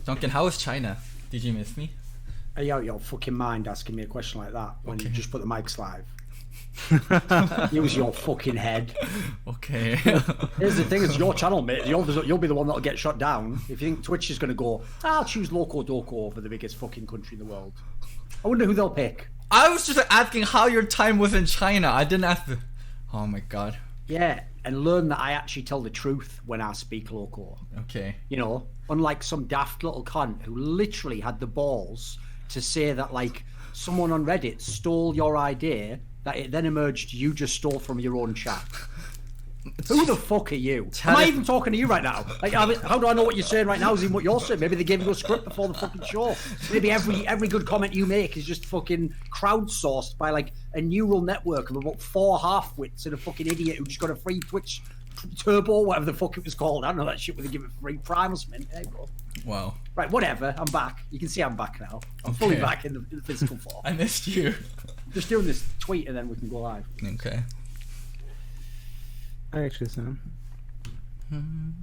Duncan, how was China? Did you miss me? Are you out your fucking mind asking me a question like that when you just put the mics live? Use your fucking head. Okay. Here's the thing: it's your channel, mate. You'll be the one that'll get shut down if you think Twitch is going to go. I'll choose Locodoco over the biggest fucking country in the world. I wonder who they'll pick. I was just asking how your time was in China. I didn't ask the... Oh my god. Yeah, and learn that I actually tell the truth when I speak Loco. Okay. You know, unlike some daft little cunt who literally had the balls to say that, like, someone on Reddit stole your idea that it then emerged you just stole from your own chat. Who the fuck are you? Am I even talking to you right now? Like, how do I know what you're saying right now is even what you're saying? Maybe they gave you a script before the fucking show. Maybe every good comment you make is just fucking crowdsourced by like a neural network of about 4 half-wits and a fucking idiot who just got a free Twitch Turbo, whatever the fuck it was called. I don't know that shit where they give it free Prime or something. There you go. Wow. Right, whatever. I'm back. You can see I'm back now. I'm fully back in the physical form. I missed you. Just doing this tweet and then we can go live. Okay. I actually saw him.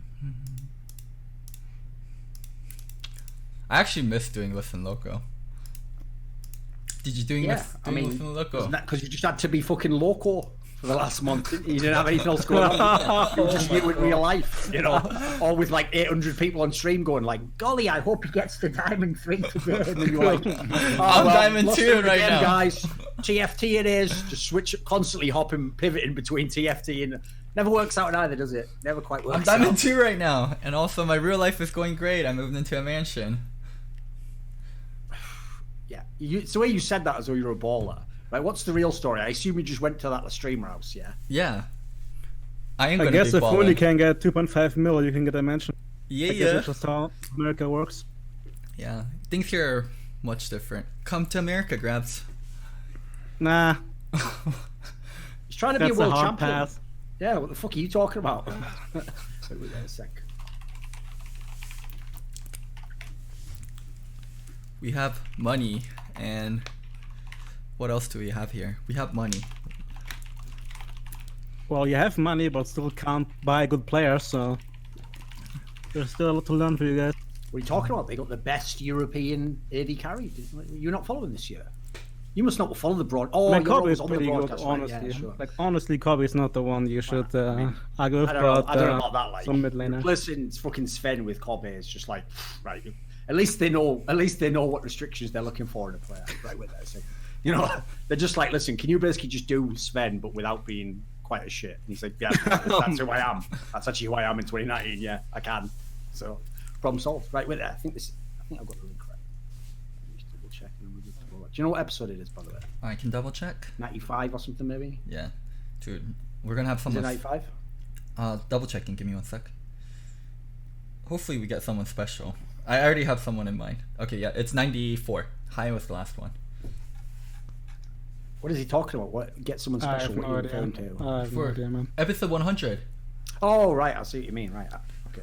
I actually missed doing Listen Loco. Did you Listen Loco? Because you just had to be fucking loco for the last month. You didn't have anything else going on. You were just you in real life, you know, or with like 800 people on stream going like, "Golly, I hope he gets to Diamond 3 today." And then you're like, I'm Diamond 2 right now, guys. TFT it is. Just switch, constantly hopping, pivoting between TFT and. Never works out either, does it? Never quite works out. I'm Diamond 2 right now, and also my real life is going great. I moved into a mansion. Yeah, it's the way you said that as though you're a baller. Right, what's the real story? I assume you just went to that streamer house, yeah? Yeah. I guess if only can get 2.5 mil, you can get a mansion. Yeah, I guess that's just how America works. Yeah, things here are much different. Come to America, Grabbz. Nah. He's trying to be a world champion. Path. Yeah, what the fuck are you talking about? Wait a sec. We have money, and what else do we have here? We have money. Well, you have money, but still can't buy good players, so there's still a lot to learn for you guys. What are you talking about? They got the best European AD carry. You're not following this year. You must not follow the broad. Oh, like, you're Kobe's on the pretty good, broadcast, honestly. right? Yeah, sure. Like, honestly, Kobe's not the one you should argue with. I don't know about that. Like, some mid laner. Listen, fucking Sven with Kobe is just like, right. At least they know what restrictions they're looking for in a player. Right with that, so, you know, they're just like, listen, can you basically just do Sven but without being quite a shit? And he's like, yeah, that's who I am. That's actually who I am in 2019. Yeah, I can. So, problem solved. Right with that. I think I've got the link right. Do you know what episode it is, by the way? I can double check. 95 or something, maybe? Yeah. Dude, we're gonna have someone... Is it 95? Double checking, give me 1 sec. Hopefully we get someone special. I already have someone in mind. Okay, yeah, it's 94. High was the last one. What is he talking about? What? Get someone special? What are you referring to? I have no idea, man. Episode 100. Oh, right, I see what you mean, right. Okay.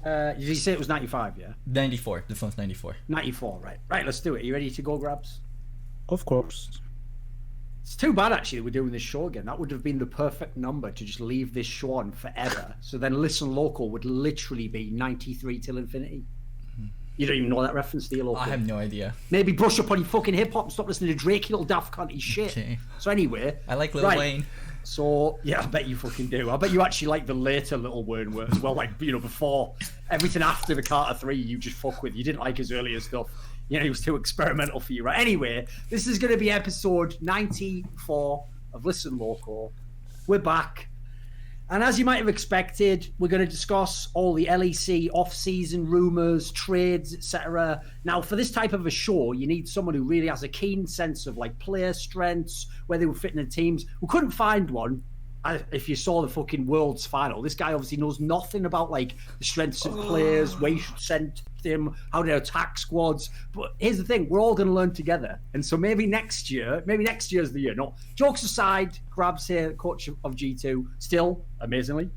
Did you say it was 95, yeah? 94. This one's 94. 94, right. Right, let's do it. Are you ready to go, Grabbz? Of course. It's too bad, actually, that we're doing this show again. That would have been the perfect number to just leave this show on forever. So then Listen Loco would literally be 93 till infinity. You don't even know that reference, do you, Loco? I have no idea. Maybe brush up on your fucking hip-hop and stop listening to Drake, you little daft cunty shit. Okay. So anyway... I like Lil Wayne. So, yeah, I bet you fucking do. I bet you actually like the later Little Wayne work as well. Like, you know, before, everything after the Carter 3, you just fuck with. You didn't like his earlier stuff. You know, he was too experimental for you, right? Anyway, this is going to be episode 94 of Listen Loco. We're back. And as you might have expected, we're going to discuss all the LEC off-season rumours, trades, etc. Now, for this type of a show, you need someone who really has a keen sense of like player strengths, where they were fitting in teams. We couldn't find one. If you saw the fucking Worlds final, this guy obviously knows nothing about like the strengths of players, where you should send them, how to attack squads. But here's the thing, we're all going to learn together. And so maybe next year's the year. No, jokes aside, Grabbz here, coach of G2, still amazingly.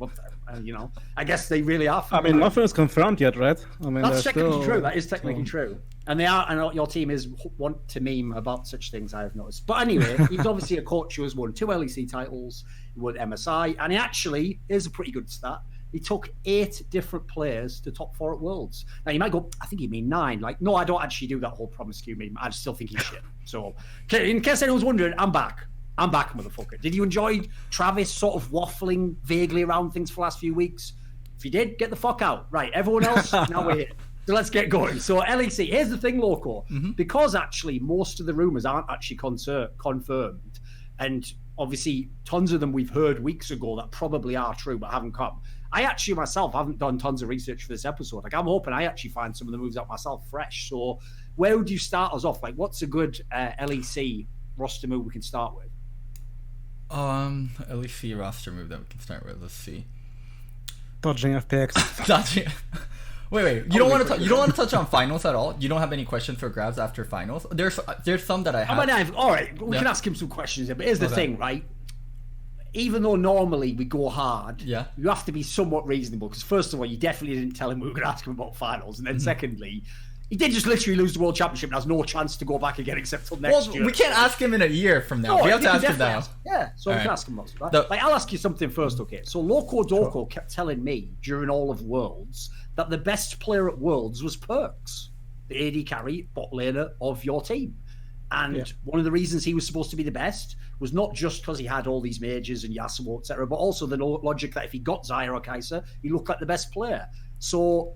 You know, I guess they really are. I mean, nothing is confirmed yet, right? I mean, that's technically true. That is technically true. And they are, and your team is want to meme about such things, I have noticed. But anyway, he's obviously a coach who has won 2 LEC titles, he won MSI, and he actually is a pretty good stat. He took 8 different players to top 4 at Worlds. Now, you might go, I think you mean 9. Like, no, I don't actually do that whole promiscuous meme. I still think he's shit. So, in case anyone's wondering, I'm back. I'm back, motherfucker. Did you enjoy Travis sort of waffling vaguely around things for the last few weeks? If you did, get the fuck out. Right, everyone else, now we're here. So let's get going. So LEC, here's the thing, Loco. Because actually most of the rumours aren't actually confirmed, and obviously tons of them we've heard weeks ago that probably are true but haven't come. I actually myself haven't done tons of research for this episode. Like, I'm hoping I actually find some of the moves out myself fresh. So where would you start us off? Like, what's a good LEC roster move we can start with? LEC roster move that we can start with. Let's see. Dodging FPX. Dodging. Wait. You don't want to touch on finals at all? You don't have any questions for Grabbz after finals? There's some that I have. All right, we can ask him some questions here. But here's the thing, right? Even though normally we go hard, you have to be somewhat reasonable. Because first of all, you definitely didn't tell him we were going to ask him about finals, and then secondly, he did just literally lose the World Championship and has no chance to go back again except till next year. We can't ask him in a year from now. We have to ask him now. We can ask him lots. Right? Like, I'll ask you something first, okay? So Locodoco kept telling me during all of Worlds that the best player at Worlds was Perks, the AD carry bot laner of your team. And one of the reasons he was supposed to be the best was not just because he had all these mages and Yasuo, etc., but also the logic that if he got Xayah or Kai'Sa, he looked like the best player. So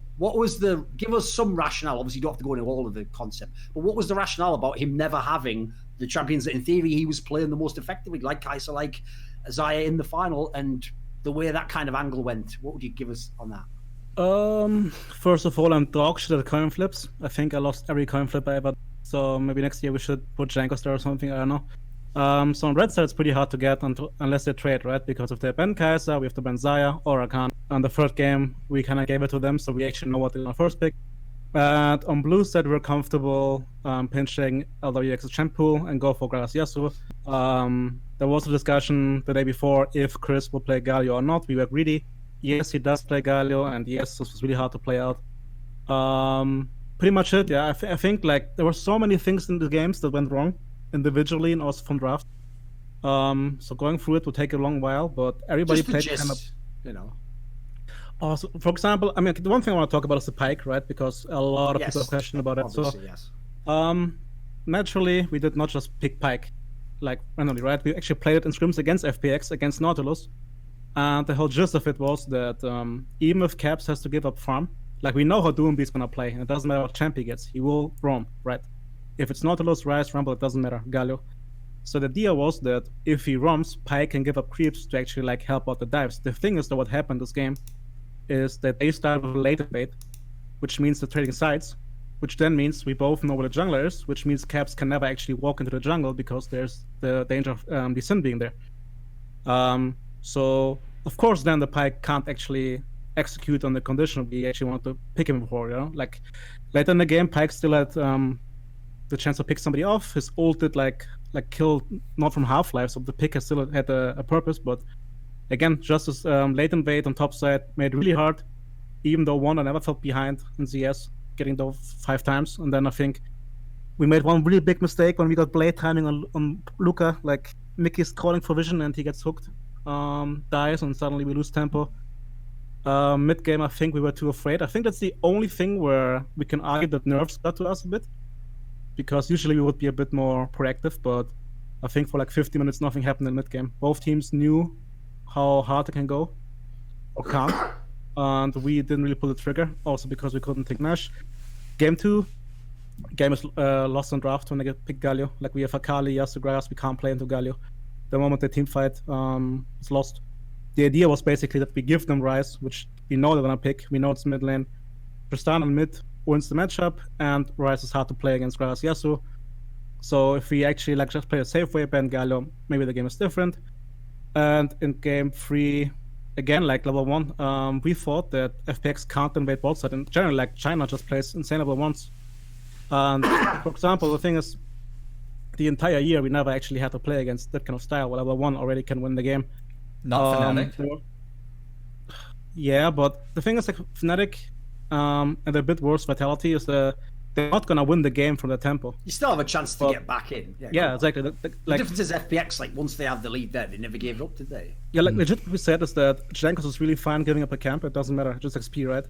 give us some rationale. Obviously, you don't have to go into all of the concept, but what was the rationale about him never having the champions that in theory he was playing the most effectively, like Kai'Sa, like Xayah in the final, and the way that kind of angle went? What would you give us on that? First of all, I'm dog shit at coin flips. I think I lost every coin flip I ever did. So maybe next year we should put Jankos there or something, I don't know. So on red side it's pretty hard to get unless they trade, right? Because if they ban Kai'Sa, we have to ban Xayah or Rakan. On the third game, we kind of gave it to them, so we actually know what they're going to first pick. And on blue side, we're comfortable pinching LWX's champ pool and go for Gragas Yasuo. There was a discussion the day before if Chris will play Galio or not. We were greedy. Yes, he does play Galio, and yes, this was really hard to play out. Pretty much it, yeah. I think like there were so many things in the games that went wrong individually and also from draft. So going through it will take a long while, but everybody played kind of, you know. Also, for example, I mean, the one thing I want to talk about is the Pyke, right? Because a lot of people have questioned about it. Obviously, so, naturally, we did not just pick Pyke like randomly, right? We actually played it in scrims against FPX, against Nautilus, and the whole gist of it was that even if Caps has to give up farm, like we know how Doombeat's gonna play, and it doesn't matter what champ he gets, he will roam, right? If it's Nautilus, Ryze, Rumble, it doesn't matter, Galio. So the idea was that if he roams, Pyke can give up creeps to actually like help out the dives. The thing is that what happened this game is that they started with a late bait, which means they're trading sides, which then means we both know where the jungler is, which means Caps can never actually walk into the jungle because there's the danger of the Sin being there. So of course then the Pyke can't actually execute on the condition we actually want to pick him for, you know? Like later in the game, Pyke still had the chance to pick somebody off. His ult did like kill not from Half-Life, so the pick has still had a purpose, but again, just as late invade on top side made it really hard, even though I never felt behind in CS, getting though 5 times. And then I think we made one really big mistake when we got blade timing on Luca, like Mickey's calling for vision and he gets hooked, dies, and suddenly we lose tempo. Mid game, I think we were too afraid. I think that's the only thing where we can argue that nerfs got to us a bit, because usually we would be a bit more proactive, but I think for like 50 minutes nothing happened in mid game. Both teams knew how hard it can go, or can't, and we didn't really pull the trigger, also because we couldn't take Nash. Game 2, game is lost on draft when they get pick Galio. Like we have Akali, G2Grabbz, we can't play into Galio. The moment the team fight is lost. The idea was basically that we give them Ryze, which we know they're gonna pick. We know it's mid lane. Tristan on mid wins the matchup, and Ryze is hard to play against Gragas Yasuo. So if we actually like just play a safe way, ban Galio, maybe the game is different. And in game 3, again, like level 1, we thought that FPX can't invade both sides. In general, like China just plays insane level 1s. And for example, the thing is, the entire year we never actually had to play against that kind of style, where level 1 already can win the game. Not Fnatic? Yeah, but the thing is, like Fnatic and a bit worse Vitality is the they're not gonna win the game from the tempo. You still have a chance to get back in. Yeah, exactly. The difference is FPX, like, once they have the lead there, they never gave it up, did they? Yeah, like legit what we said is that Jankos was really fine giving up a camp. It doesn't matter, just XP, right?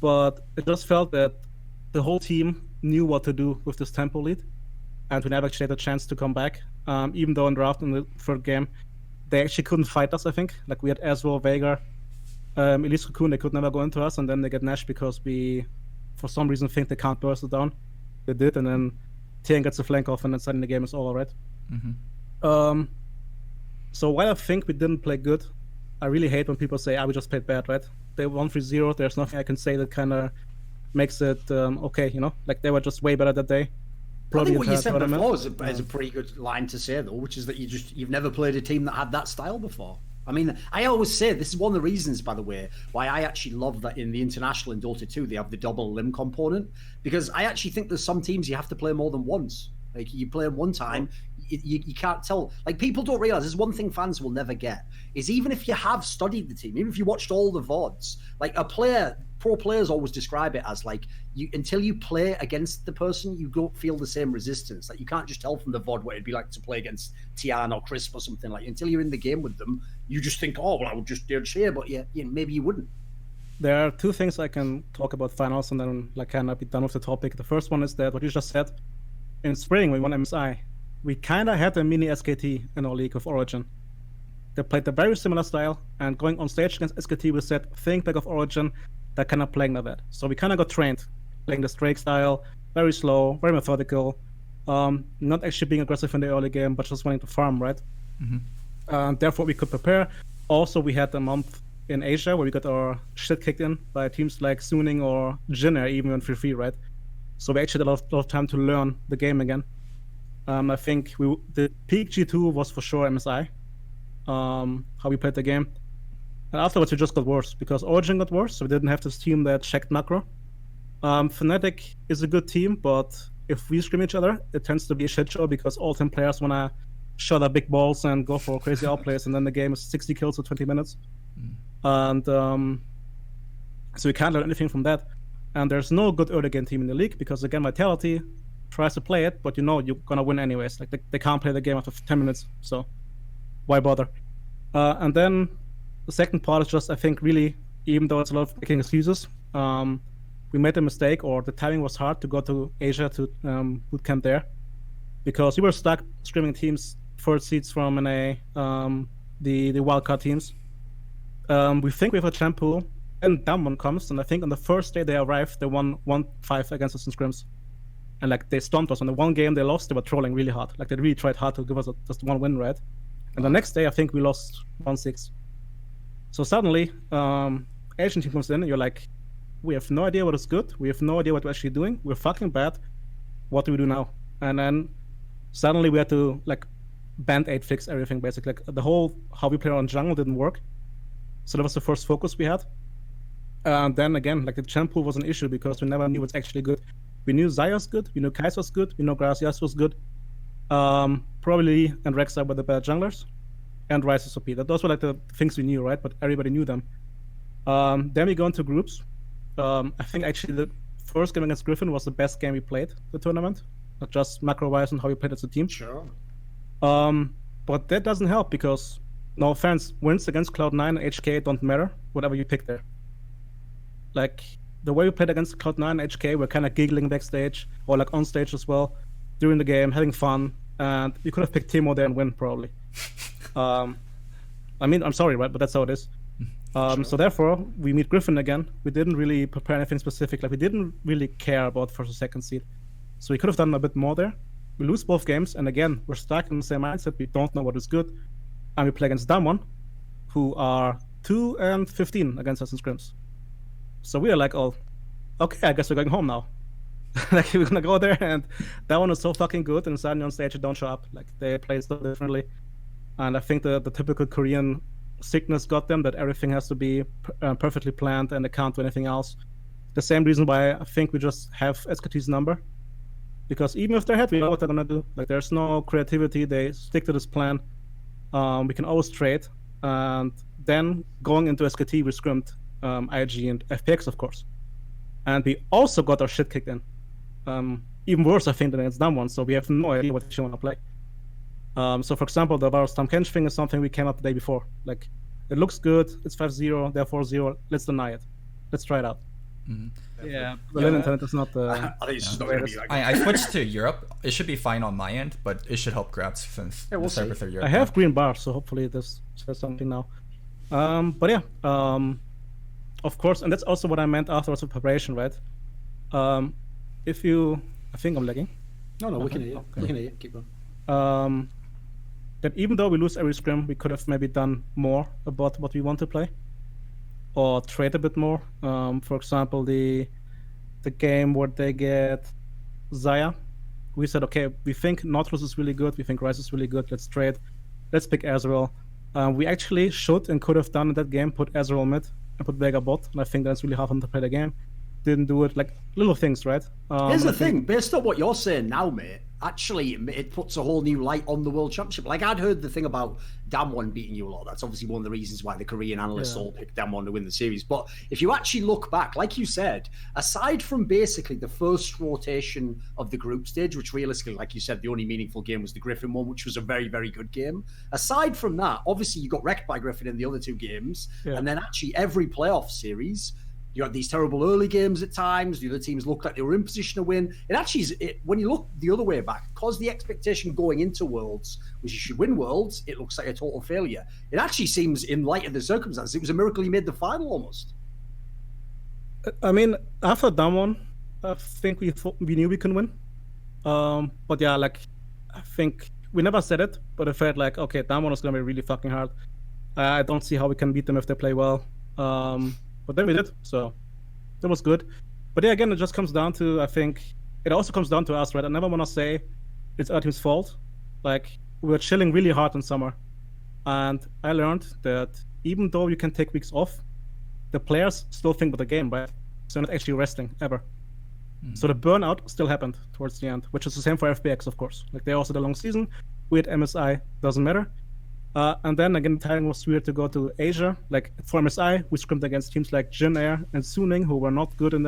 But it just felt that the whole team knew what to do with this tempo lead, and we never actually had a chance to come back. Even though in draft in the third game, they actually couldn't fight us, I think. Like, we had Ezreal, Veigar, Elise Cocoon, they could never go into us, and then they get Nash because we, for some reason, think they can't burst it down. They did, and then Tian gets the flank off, and then suddenly the game is all right. So while I think we didn't play good, I really hate when people say, we just played bad, right? They won 3-0, there's nothing I can say that kind of makes it okay, you know? Like, they were just way better that day. I think what you said before is a pretty good line to say, though, which is that you've never played a team that had that style before. I mean, I always say this is one of the reasons, by the way, why I actually love that in the international in Dota 2 they have the double limb component, because I actually think there's some teams you have to play more than once. Like, you play them one time, you can't tell. Like, people don't realize there's one thing fans will never get is, even if you have studied the team, even if you watched all the VODs, like, pro players always describe it as, like, until you play against the person, you don't feel the same resistance. Like, you can't just tell from the VOD what it'd be like to play against Tian or Crisp or something. Like, until you're in the game with them, you just think, oh, well, I would just dare cheer, but maybe you wouldn't. There are two things I can talk about finals and then, like, kind of be done with the topic. The first one is that what you just said, in spring we won MSI, we kind of had a mini SKT in our league with Origin. They played a very similar style, and going on stage against SKT, we said, think back of Origin, they're kind of playing like that. So we kind of got trained, playing the Drake style, very slow, very methodical, not actually being aggressive in the early game, but just wanting to farm, right? Therefore, we could prepare. Also, we had a month in Asia where we got our shit kicked in by teams like Suning or Jinner, even in 3-3, right? So we actually had a lot of time to learn the game again. I think the peak G2 was for sure MSI, how we played the game. And afterwards, it just got worse because Origin got worse, so we didn't have this team that checked macro. Fnatic is a good team, but if we scrim each other, it tends to be a shit show because all 10 players want to shut up big balls and go for crazy outplays, and then the game is 60 kills for 20 minutes. And so we can't learn anything from that. And there's no good early game team in the league because, again, Vitality tries to play it, but you know you're going to win anyways. Like, they can't play the game after 10 minutes, so why bother? And then the second part is just, I think, really, even though it's a lot of making excuses, we made a mistake, or the timing was hard to go to Asia to bootcamp there, because we were stuck scrimming teams first seeds from NA, the wildcard teams. We think we have a champ pool, and Damwon comes, and I think on the first day they arrived, they won 1-5 against us in scrims. And, like, they stomped us. On the one game they lost, they were trolling really hard. Like, they really tried hard to give us just one win, right? And the next day, I think we lost 1-6. So suddenly, Asian team comes in, and you're like, we have no idea what is good. We have no idea what we're actually doing. We're fucking bad. What do we do now? And then suddenly we had to, like, band-aid fix everything, basically. Like, the whole how we play on jungle didn't work. So that was the first focus we had. And then again, like, the champ pool was an issue because we never knew what's actually good. We knew Zaya's good, we knew Kais was good, we know Gracias was good. Probably and Rek'Sai were the better junglers. And Ryze is OP. Those were, like, the things we knew, right? But everybody knew them. Then we go into groups. I think actually the first game against Griffin was the best game we played the tournament. Not just macro-wise and how we played as a team. Sure. But that doesn't help because, no offense, wins against Cloud9 and HK don't matter, whatever you pick there. Like, the way we played against Cloud9 and HK, we're kind of giggling backstage, or, like, on stage as well, during the game, having fun, and you could have picked Timo there and win, probably. I mean, I'm sorry, right, but that's how it is. Sure. So therefore, we meet Griffin again. We didn't really prepare anything specific. Like, we didn't really care about first or second seed. So we could have done a bit more there. We lose both games, and again, we're stuck in the same mindset. We don't know what is good. And we play against Damwon, who are 2-15 against us in scrims. So we are like, oh, okay, I guess we're going home now. Like, we're gonna go there, and that one is so fucking good, and suddenly on stage they don't show up. Like, they play so differently. And I think the typical Korean sickness got them, that everything has to be perfectly planned and they can't do anything else. The same reason why I think we just have SKT's number. Because even if they're ahead, we know what they're gonna do. Like, there's no creativity, they stick to this plan. We can always trade. And then going into SKT, we scrimmed IG and FPX, of course. And we also got our shit kicked in. even worse, I think, than against Damwon. So we have no idea what they want to play. So for example, the Varus Tam Kench thing is something we came up the day before. Like, it looks good. It's 5-0. They're 4-0. Let's deny it. Let's try it out. Yeah. Berlin internet is not. I think it's just not going to be like that. I switched to Europe. It should be fine on my end, but it should help Grabbz since we'll the see. servers are Europe. I have green bars, so hopefully this says something now. But yeah, of course, and that's also what I meant afterwards with preparation, right? If you, I think I'm lagging. No, we can hear you. We can hear you. Keep going. That even though we lose every scrim, we could have maybe done more about what we want to play, or trade a bit more. For example, the game where they get Zaya, we said, okay, we think Nautilus is really good, we think Ryze is really good, let's trade, let's pick Ezreal. We actually should and could have done in that game, put Ezreal mid and put Vega bot, and I think that's really hard for them to play the game. Didn't do it, like little things, right? Here's the thing, based on what you're saying now, mate, actually it puts a whole new light on the World Championship. Like, I'd heard the thing about Damwon beating you a lot. That's obviously one of the reasons why the Korean analysts all picked Damwon to win the series. But if you actually look back, like you said, aside from basically the first rotation of the group stage, which realistically, like you said, the only meaningful game was the Griffin one, which was a very, very good game. Aside from that, obviously you got wrecked by Griffin in the other two games. And then actually every playoff series, you had these terrible early games at times. The other teams looked like they were in position to win. It actually is, when you look the other way back, because the expectation going into Worlds was you should win Worlds, it looks like a total failure. It actually seems, in light of the circumstances, it was a miracle he made the final almost. I mean, after Damwon, I think we knew we can win. But yeah, like, I think we never said it, but it felt like, okay, Damwon is going to be really fucking hard. I don't see how we can beat them if they play well. But then we did, so that was good. But yeah, again, it just comes down to, I think, it also comes down to us, right? I never want to say it's our team's fault. Like, we were chilling really hard in summer. And I learned that even though you can take weeks off, the players still think about the game, right? So not actually resting, ever. So the burnout still happened towards the end, which is the same for FPX, of course. Like, they also had a long season. We had MSI, doesn't matter. And then again, the timing was weird to go to Asia. Like, for MSI, we scrimmed against teams like Jin Air and Suning, who were not good in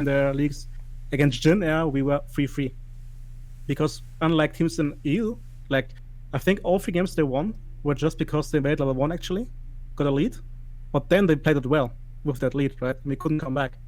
their leagues. Against Jin Air, we were 3-3. Because unlike teams in EU, like, I think all 3 games they won were just because they made level 1 actually, got a lead. But then they played it well with that lead, right? And we couldn't come back.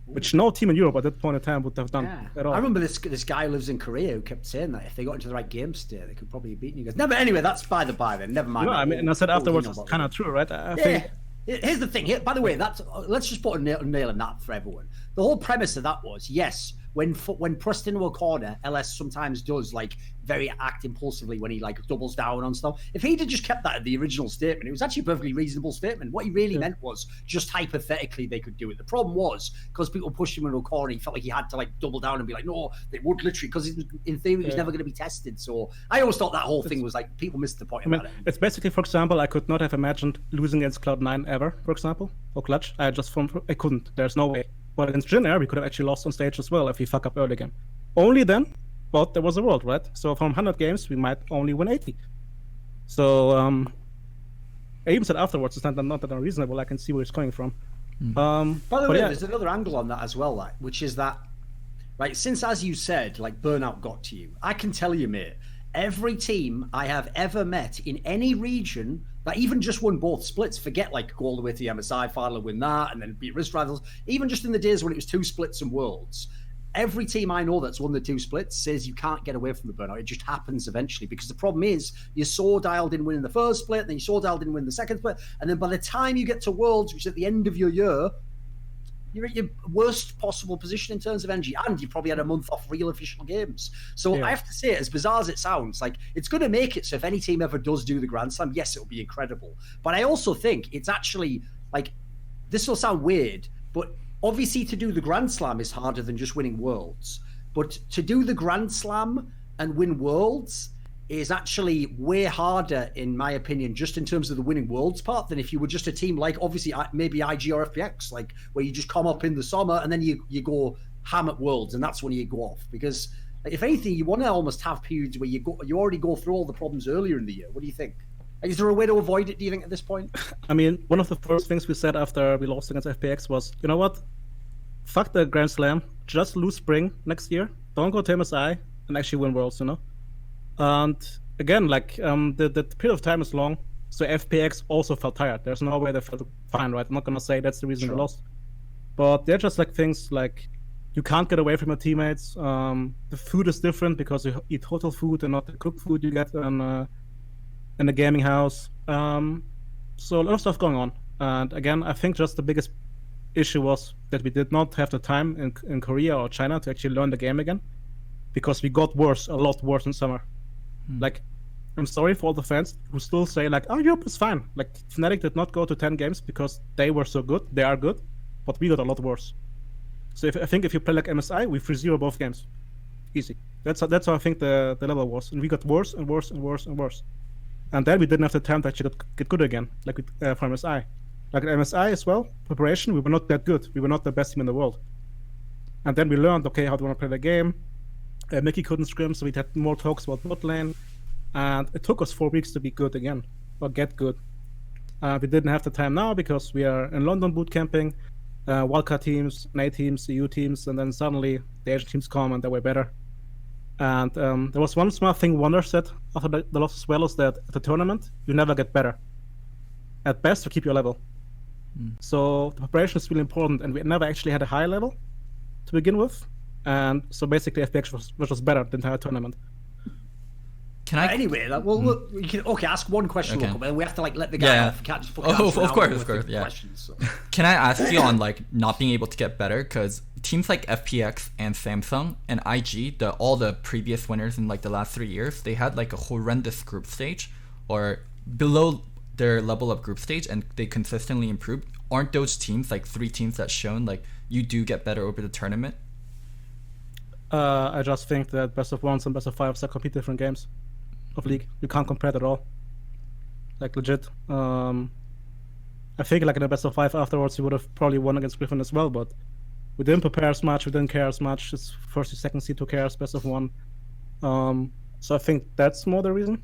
Which no team in Europe at that point in time would have done at all. I remember this guy who lives in Korea who kept saying that if they got into the right game state, they could probably have beaten you guys. No, but anyway, that's by the by then. Never mind. No, I mean, and I said afterwards it's kind of true, right? I think... Here's the thing. By the way, let's just put a nail in that for everyone. The whole premise of that was, yes, when pressed into a corner, LS sometimes does like very act impulsively when he like doubles down on stuff. If he'd have just kept that at the original statement, it was actually a perfectly reasonable statement. What he really meant was just hypothetically they could do it. The problem was because people pushed him into a corner, he felt like he had to like double down and be like, no, they would literally, because in theory it was never going to be tested. So I always thought that whole thing was like people missed the point about it. It's basically, for example, I could not have imagined losing against Cloud9 ever, for example, or Clutch. I couldn't. There's no way. But against Jin Air, we could have actually lost on stage as well if we fuck up early game. Only then, but there was a world, right? So from 100 games, we might only win 80. So I even said afterwards, it's not that unreasonable. I can see where it's coming from. By the way, there's another angle on that as well, like, which is that, right, since, as you said, like, burnout got to you, I can tell you, mate, every team I have ever met in any region that even just won both splits, forget like go all the way to the MSI final and win that and then beat Risk Rivals, even just in the days when it was 2 splits and Worlds, every team I know that's won the 2 splits says you can't get away from the burnout. It just happens eventually, because the problem is you're so dialed in winning the first split, then you're so dialed in winning the second split, and then by the time you get to Worlds, which is at the end of your year, you're at your worst possible position in terms of energy, and you probably had a month off real official games. So I have to say, as bizarre as it sounds, like, it's going to make it so if any team ever does do the Grand Slam, yes, it'll be incredible. But I also think it's actually, like, this will sound weird, but obviously to do the Grand Slam is harder than just winning Worlds. But to do the Grand Slam and win Worlds is actually way harder, in my opinion, just in terms of the winning Worlds part, than if you were just a team like, obviously, maybe IG or FPX, like, where you just come up in the summer and then you go ham at Worlds, and that's when you go off. Because, like, if anything, you want to almost have periods where you already go through all the problems earlier in the year. What do you think? Is there a way to avoid it, do you think, at this point? I mean, one of the first things we said after we lost against FPX was, you know what? fuck the Grand Slam. Just lose spring next year. Don't go to MSI and actually win Worlds, you know? And again, like, the period of time is long, so FPX also felt tired. There's no way they felt fine, right? I'm not gonna say that's the reason they lost. But they're just like things like, you can't get away from your teammates. The food is different because you eat hotel food and not the cooked food you get in the gaming house. So a lot of stuff going on. And again, I think just the biggest issue was that we did not have the time in Korea or China to actually learn the game again, because we got worse, a lot worse in summer. Like, I'm sorry for all the fans who still say like, oh, Europe is fine. Like, Fnatic did not go to 10 games because they were so good. They are good, but we got a lot worse. So I think if you play like MSI, we 3-0 both games. Easy. That's how I think the level was. And we got worse and worse and worse and worse. And then we didn't have the time to actually get good again, like for MSI. Like at MSI as well, preparation, we were not that good. We were not the best team in the world. And then we learned, okay, how do we want to play the game? Mickey couldn't scrim, so we had more talks about bot lane. And it took us 4 weeks to be good again, or get good. We didn't have the time now because we are in London boot camping. Wildcard teams, NA teams, EU teams, and then suddenly the Asian teams come and they were better. And there was one smart thing Wonder said after the loss as well, is that at the tournament, you never get better. At best, you keep your level. So the preparation is really important, and we never actually had a high level to begin with. And so basically FPX was better the entire tournament. Can I? Anyway, well, you can ask one question. Okay. Local, we have to like let the guy off. We can't just of course, yeah. So. Can I ask you on like not being able to get better? Because teams like FPX and Samsung and IG, all the previous winners in like the last 3 years, they had like a horrendous group stage or below their level of group stage, and they consistently improved. Aren't those teams like 3 teams that shown like you do get better over the tournament? I just think that best of ones and best of fives are completely different games of League. You can't compare it at all. Like legit. I think like in the best of 5 afterwards, we would have probably won against Griffin as well, but we didn't prepare as much. We didn't care as much. It's first and second seed who cares. Best of 1. So I think that's more the reason.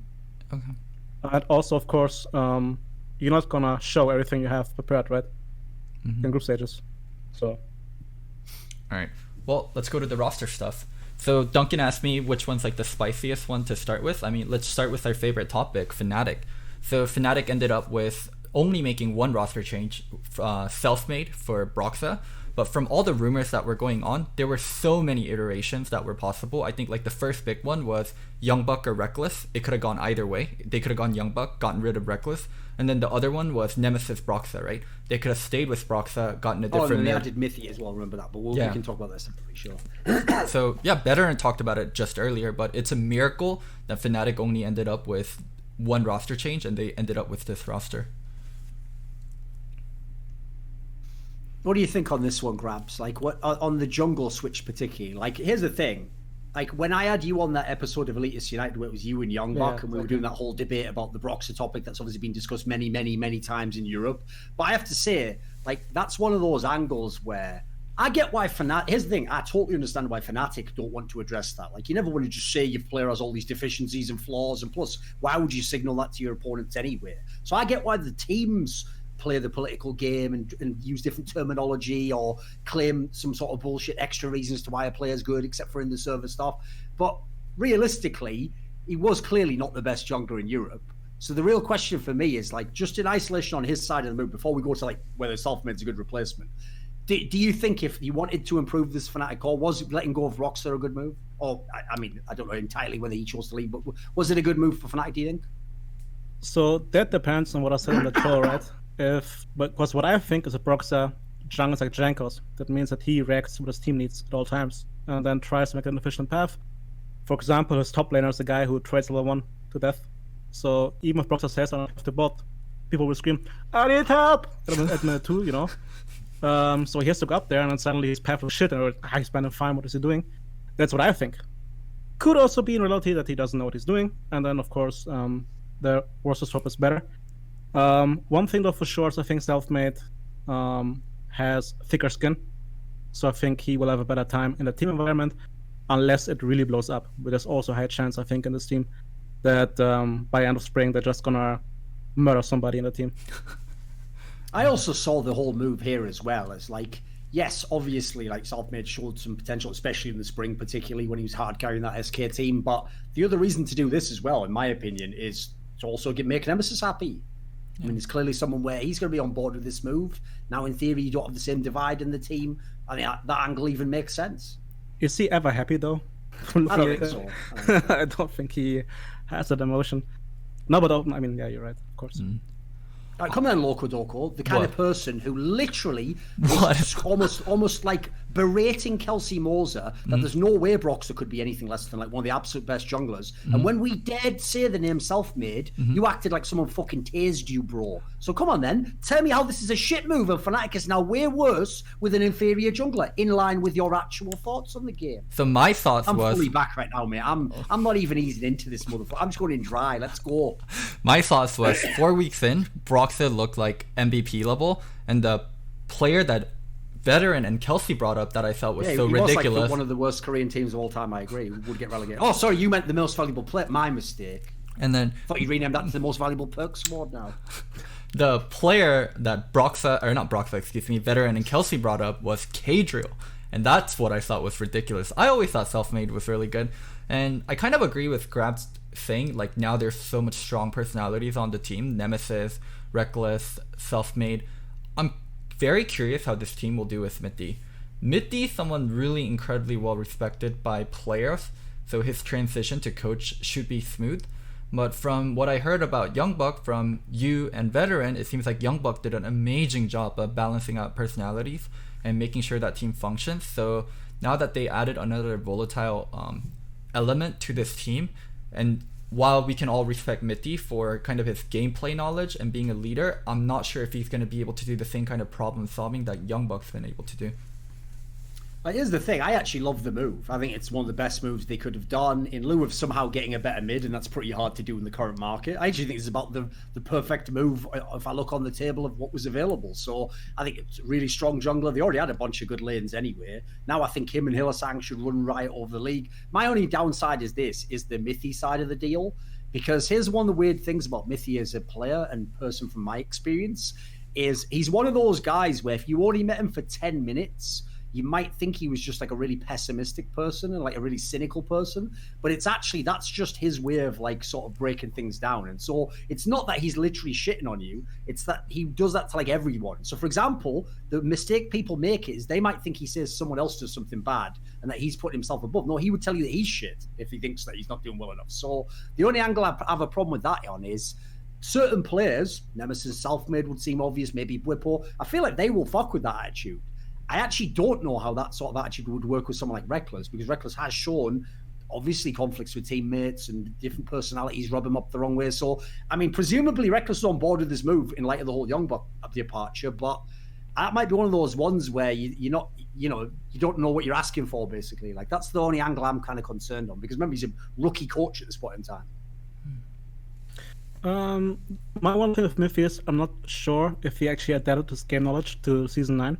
Okay. And also, of course, you're not gonna show everything you have prepared, right? In group stages. So. All right. Well, let's go to the roster stuff. So Duncan asked me which one's like the spiciest one to start with. I mean, let's start with our favorite topic, Fnatic. So Fnatic ended up with only making one roster change, self-made for Broxa. But from all the rumors that were going on, there were so many iterations that were possible. I think like the first big one was Youngbuck or Reckless. It could have gone either way. They could have gone Youngbuck, gotten rid of Reckless. And then the other one was Nemesis Broxa, right? They could have stayed with Broxa, gotten a different... Oh, and they added Mythy as well, remember that. But we can talk about that separately, sure. So, yeah, Veteran talked about it just earlier, but it's a miracle that Fnatic only ended up with one roster change, and they ended up with this roster. What do you think on this one, Grabbz? Like, what on the jungle switch particularly? Like, here's the thing. Like, when I had you on that episode of Elitist United where it was you and Youngbuck, and we were doing that whole debate about the Broxa topic that's obviously been discussed many, many, many times in Europe. But I have to say, like, that's one of those angles where I get why Fnatic... Here's the thing. I totally understand why Fnatic don't want to address that. Like, you never want to just say your player has all these deficiencies and flaws, and plus, why would you signal that to your opponents anyway? So I get why the teams play the political game and use different terminology or claim some sort of bullshit extra reasons to why a player's good, except for in the server stuff. But realistically, he was clearly not the best jungler in Europe. So the real question for me is, like, just in isolation on his side of the move, before we go to like whether self-made's a good replacement, do you think if you wanted to improve this Fnatic core, was letting go of Rockstar a good move? Or I mean, I don't know entirely whether he chose to leave, but was it a good move for Fnatic, do you think? So that depends on what I said in the show, right? Because what I think is a Broxa jungle is like Jankos. That means that he reacts to what his team needs at all times and then tries to make an efficient path. For example, his top laner is a guy who trades level 1 to death. So even if Broxa says I don't have the bot, people will scream, I need help! At minute 2, you know? So he has to go up there and then suddenly his path was shit and he's spending fine, what is he doing? That's what I think. Could also be in reality that he doesn't know what he's doing. And then, of course, the versus swap is better. One thing though for sure is I think Selfmade has thicker skin, so I think he will have a better time in the team environment unless it really blows up. But there's also a high chance I think in this team that by end of spring they're just gonna murder somebody in the team. I also saw the whole move here as well as like yes, obviously, like Selfmade showed some potential, especially in the spring, particularly when he was hard carrying that SK team. But the other reason to do this as well, in my opinion, is to also make Nemesis happy. I mean, it's clearly someone where he's going to be on board with this move. Now, in theory, you don't have the same divide in the team. I mean, that angle even makes sense. Is he ever happy, though? I don't think so. I don't think he has that emotion. No, but I mean, yeah, you're right, of course. Right, come on, Locodoco, the kind of person who literally What? is almost like berating Kelsey Moser that there's no way Broxer could be anything less than like one of the absolute best junglers. And when we dared say the name Selfmade, you acted like someone fucking tased you, bro. So come on then, tell me how this is a shit move and Fnatic is now way worse with an inferior jungler, in line with your actual thoughts on the game. So my thoughts I'm was... fully back right now, mate. I'm not even easing into this motherfucker. I'm just going in dry. Let's go. My thoughts was 4 weeks in, Broxer looked like MVP level, and the player that Veteran and Kelsey brought up that I felt was so he ridiculous. Was like one of the worst Korean teams of all time. I agree. Would get relegated. Oh, sorry, you meant the most valuable player. My mistake. And then I thought you renamed that to the most valuable perks award now. the player that Veteran and Kelsey brought up was Kadriel, and that's what I thought was ridiculous. I always thought Selfmade was really good, and I kind of agree with Grabbz saying like now there's so much strong personalities on the team. Nemesis, Reckless, Selfmade. I'm very curious how this team will do with Mitty. Mitty, someone really incredibly well respected by players, so his transition to coach should be smooth. But from what I heard about Youngbuck from you and Veteran, it seems like Youngbuck did an amazing job of balancing out personalities and making sure that team functions. So now that they added another volatile element to this team, and while we can all respect Mitty for kind of his gameplay knowledge and being a leader, I'm not sure if he's going to be able to do the same kind of problem solving that Youngbuck's been able to do. But here's the thing, I actually love the move. I think it's one of the best moves they could have done in lieu of somehow getting a better mid, and that's pretty hard to do in the current market. I actually think it's about the perfect move if I look on the table of what was available. So I think it's a really strong jungler. They already had a bunch of good lanes anyway. Now I think him and Hylissang should run riot over the league. My only downside is the Mithy side of the deal, because here's one of the weird things about Mithy as a player and person from my experience, is he's one of those guys where if you only met him for 10 minutes, you might think he was just like a really pessimistic person and like a really cynical person, but it's actually, that's just his way of like sort of breaking things down. And so it's not that he's literally shitting on you, it's that he does that to like everyone. So for example, the mistake people make is they might think he says someone else does something bad and that he's putting himself above. No, he would tell you that he's shit if he thinks that he's not doing well enough. So the only angle I have a problem with that on is certain players, Nemesis, Selfmade would seem obvious, maybe Bwipo, I feel like they will fuck with that attitude. I actually don't know how that sort of attitude would work with someone like Reckless, because Reckless has shown obviously conflicts with teammates and different personalities rub him up the wrong way. So, I mean, presumably Reckless is on board with this move in light of the whole Youngbuck departure, but that might be one of those ones where you don't know what you're asking for, basically. Like, that's the only angle I'm kind of concerned on, because remember, he's a rookie coach at this point in time. My one thing with Mithy is I'm not sure if he actually adapted his game knowledge to Season 9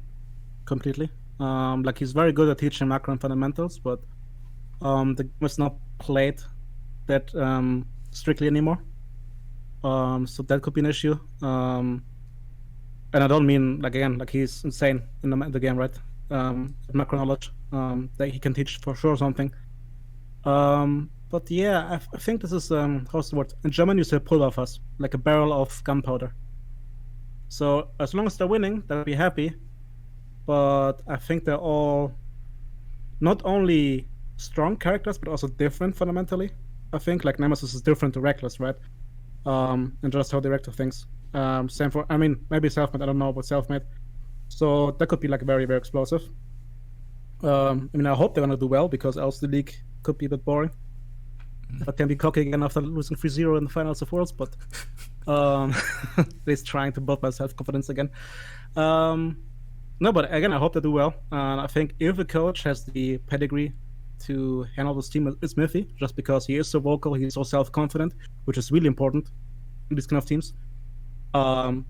completely. Like, he's very good at teaching macro and fundamentals, but the game is not played that strictly anymore. So that could be an issue. And I don't mean, like, again, like he's insane in the game, right? Macro knowledge that he can teach for sure something. But yeah, I think this is, how's the word? In German, you say Pulverfass, like a barrel of gunpowder. So as long as they're winning, they'll be happy. But I think they're all not only strong characters, but also different fundamentally. I think like Nemesis is different to Reckless, right? And just how they react to things. Same for, I mean, maybe Selfmade, I don't know about Selfmade. So that could be like very, very explosive. I mean, I hope they're going to do well, because else the league could be a bit boring. I can be cocky again after losing 3-0 in the finals of Worlds, but at least trying to build my self-confidence again. No, but again, I hope they do well. I think if a coach has the pedigree to handle this team, it's Mithy, just because he is so vocal, he's so self-confident, which is really important in these kind of teams. I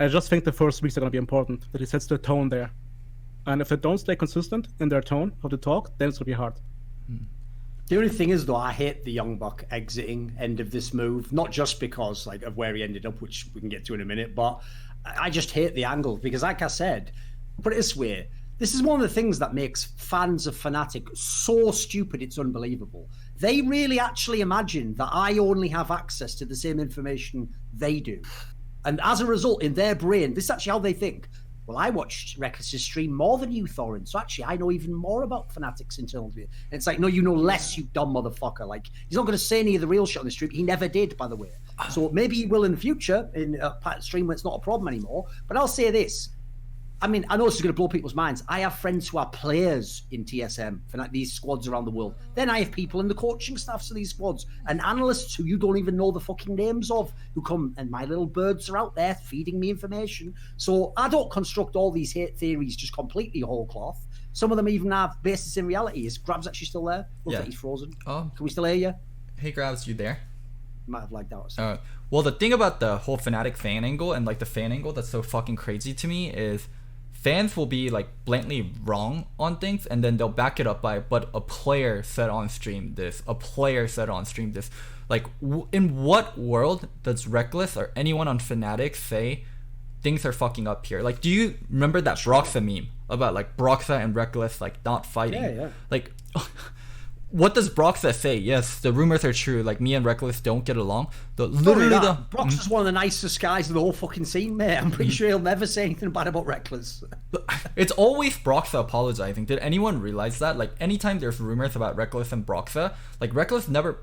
just think the first weeks are going to be important, that he sets the tone there. And if they don't stay consistent in their tone, how to talk, then it's going to be hard. The only thing is, though, I hate the Youngbuck exiting end of this move, not just because like of where he ended up, which we can get to in a minute, but I just hate the angle, because like I said, put it this way, This is one of the things that makes fans of Fnatic so stupid, it's unbelievable. They really actually imagine that I only have access to the same information they do. And as a result, in their brain, this is actually how they think. Well, I watched Reckless's stream more than you, Thorin, so actually I know even more about Fnatic's internal view. And it's like, no, you know less, you dumb motherfucker. Like, he's not going to say any of the real shit on the stream. He never did, by the way. So maybe he will in the future, in a stream where it's not a problem anymore. But I'll say this. I mean, I know this is going to blow people's minds. I have friends who are players in TSM for these squads around the world. Then I have people in the coaching staffs of these squads and analysts who you don't even know the fucking names of who come, and my little birds are out there feeding me information. So I don't construct all these hate theories just completely whole cloth. Some of them even have basis in reality. Is Grabbz actually still there? Looks like he's frozen. Oh. Can we still hear you? Hey, Grabbz, you there? Might have lagged out. Well, the thing about the whole Fnatic fan angle and like the fan angle that's so fucking crazy to me is fans will be like blatantly wrong on things and then they'll back it up by, but a player said on stream this, a player said on stream this. Like, in what world does Reckless or anyone on Fnatic say things are fucking up here? Like, do you remember that Broxa meme about like Broxa and Reckless like not fighting? Yeah. Like, what does Broxa say? Yes, the rumors are true. Like, me and Reckless don't get along. Broxa's one of the nicest guys in the whole fucking scene, mate. I'm pretty sure he'll never say anything bad about Reckless. It's always Broxa apologizing. Did anyone realize that? Like, anytime there's rumors about Reckless and Broxa, like, Reckless never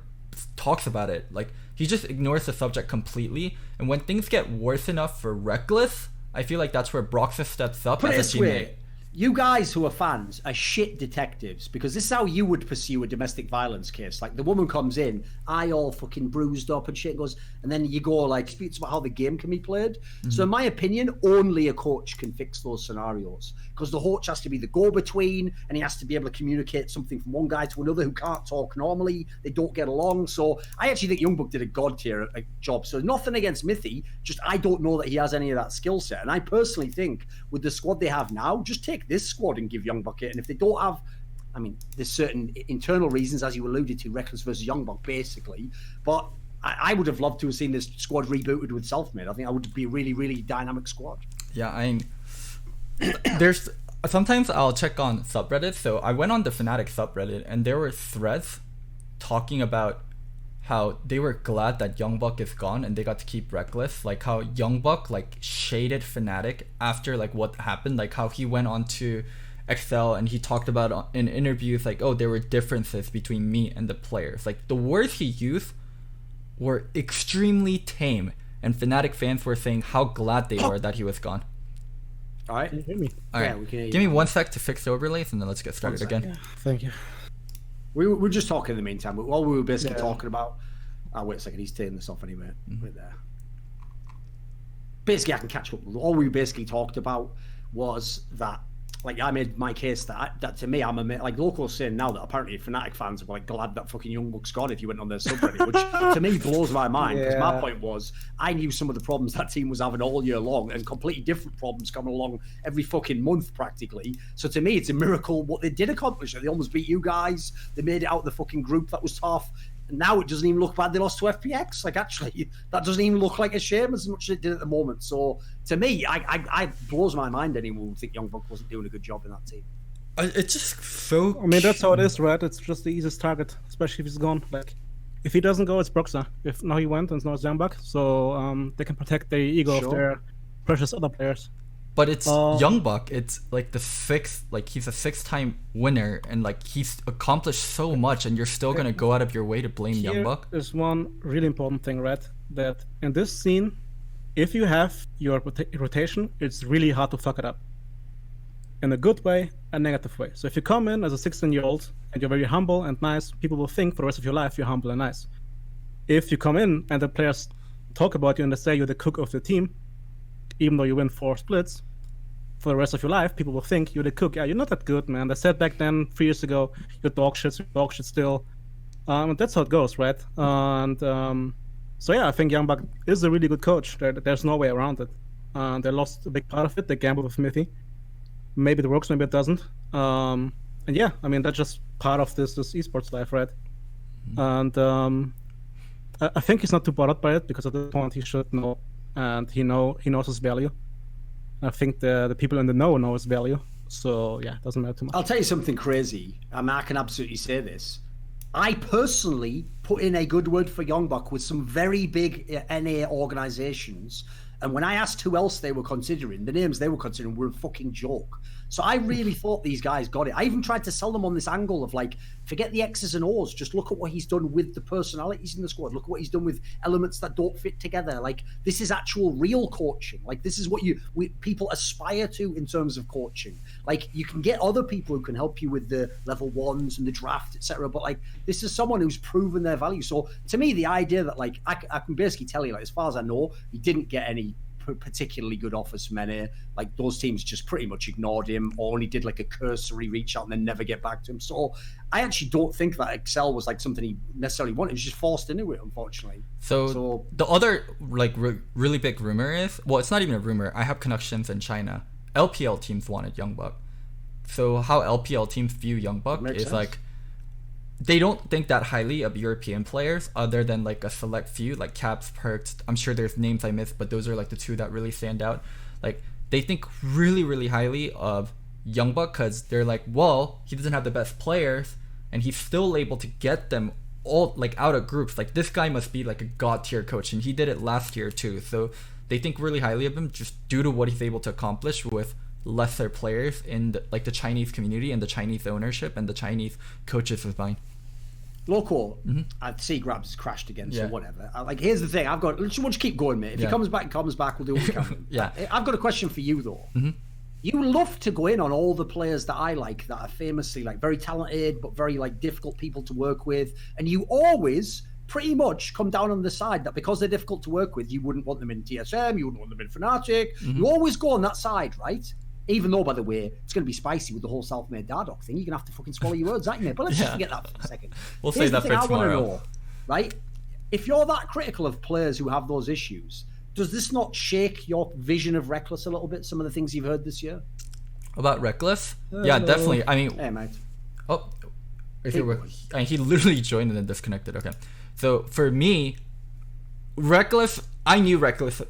talks about it. Like, he just ignores the subject completely. And when things get worse enough for Reckless, I feel like that's where Broxa steps up as a teammate. You guys who are fans are shit detectives, because this is how you would pursue a domestic violence case. Like, the woman comes in, eye all fucking bruised up and shit goes, and then you go like, speaks about how the game can be played. So in my opinion, only a coach can fix those scenarios, because the coach has to be the go-between and he has to be able to communicate something from one guy to another who can't talk normally. They don't get along. So I actually think Youngbuck did a god tier job. So nothing against Mithy, just I don't know that he has any of that skill set. And I personally think with the squad they have now, just take this squad and give Youngbuck it. And if they don't have, I mean, there's certain internal reasons, as you alluded to, Reckless versus Youngbuck, basically. But I would have loved to have seen this squad rebooted with Selfmade. I think that would be a really, really dynamic squad. Yeah, there's sometimes I'll check on subreddit. So I went on the Fnatic subreddit and there were threads talking about how they were glad that Youngbuck is gone and they got to keep Reckless. Like, how Youngbuck like shaded Fnatic after like what happened. Like, how he went on to Excel and he talked about in interviews like, oh, there were differences between me and the players. Like, the words he used were extremely tame, and Fnatic fans were saying how glad they were that he was gone. All right. Can you hear me? All right. We can hear you. Give me 1 sec to fix the overlays and then let's get started again. Yeah, thank you. We were just talking in the meantime, but while we were basically talking about... Oh, wait a second, he's taking this off anyway. Right there. Basically, I can catch up. All we basically talked about was that, like, I made my case that to me, I'm like Loco's saying now that apparently Fnatic fans were like glad that fucking Youngbuck's gone if you went on their subreddit, which to me blows my mind, because my point was I knew some of the problems that team was having all year long and completely different problems coming along every fucking month practically. So to me, it's a miracle what they did accomplish. They almost beat you guys. They made it out of the fucking group that was tough. Now it doesn't even look bad. They lost to FPX. Like, actually, that doesn't even look like a shame as much as it did at the moment. So to me, I blows my mind anyone would think Youngbuck wasn't doing a good job in that team. It's just so... I mean, that's how it is, right? It's just the easiest target, especially if he's gone. Like, if he doesn't go, it's Broxa. If now he went and now it's Youngbuck, so they can protect the ego of their precious other players. But it's Youngbuck. It's like the sixth, like he's a 6-time winner, and like he's accomplished so much, and you're still gonna go out of your way to blame Youngbuck. There's one really important thing, right? That in this scene, if you have your rotation, it's really hard to fuck it up. In a good way, a negative way. So if you come in as a 16-year-old and you're very humble and nice, people will think for the rest of your life you're humble and nice. If you come in and the players talk about you and they say you're the cook of the team, even though you win 4 splits, for the rest of your life, people will think you're the cook. Yeah, you're not that good, man. They said back then, 3 years ago, you're dog shit still. And that's how it goes, right? So yeah, I think Youngbuck is a really good coach. There's no way around it. They lost a big part of it. They gambled with Mithy. Maybe it works, maybe it doesn't. And yeah, I mean, that's just part of this esports life, right? And I think he's not too bothered by it, because at this point he should know. And he knows his value. I think the people in the know his value. So yeah, it doesn't matter too much. I'll tell you something crazy. I mean, I can absolutely say this. I personally put in a good word for Youngblood with some very big NA organizations. And when I asked who else they were considering, the names they were considering were a fucking joke. So I really thought these guys got it. I even tried to sell them on this angle of like, forget the X's and O's. Just look at what he's done with the personalities in the squad. Look at what he's done with elements that don't fit together. Like, this is actual real coaching. Like, this is what people aspire to in terms of coaching. Like, you can get other people who can help you with the level ones and the draft, etc. But like, this is someone who's proven their value. So to me, the idea that like, I can basically tell you, like, as far as I know, he didn't get any particularly good offers from NA. Like, those teams just pretty much ignored him or only did like a cursory reach out and then never get back to him. So I actually don't think that Excel was like something he necessarily wanted. He was just forced into it, unfortunately. So the other like really big rumor is, well, it's not even a rumor. I have connections in China. LPL teams wanted Youngbuck. So how LPL teams view Youngbuck is sense. Like, they don't think that highly of European players other than like a select few, like Caps, Perks. I'm sure there's names I missed, but those are like the two that really stand out. Like, they think really, really highly of Youngbuck because they're like, well, he doesn't have the best players and he's still able to get them all like out of groups. Like, this guy must be like a god tier coach, and he did it last year too. So they think really highly of him just due to what he's able to accomplish with lesser players in the Chinese community and the Chinese ownership and the Chinese coaches of mine. Loco, I see Grabbz has crashed again, so whatever. Like, here's the thing, let's keep going, mate. If he comes back, we'll do what we can. I've got a question for you though. You love to go in on all the players that I like that are famously like very talented but very like difficult people to work with, and you always pretty much come down on the side that because they're difficult to work with, you wouldn't want them in TSM, you wouldn't want them in Fnatic. You always go on that side, right? Even though, by the way, it's going to be spicy with the whole self-made Dardoch thing. You're going to have to fucking swallow your words, aren't you, mate? But let's just forget that for a second. We'll say that for tomorrow. Know, right? If you're that critical of players who have those issues, does this not shake your vision of Reckless a little bit, some of the things you've heard this year? About Reckless? Yeah, definitely. I mean... Hey, mate. Oh, he literally joined and then disconnected. Okay. So, for me, Reckless... I knew Reckless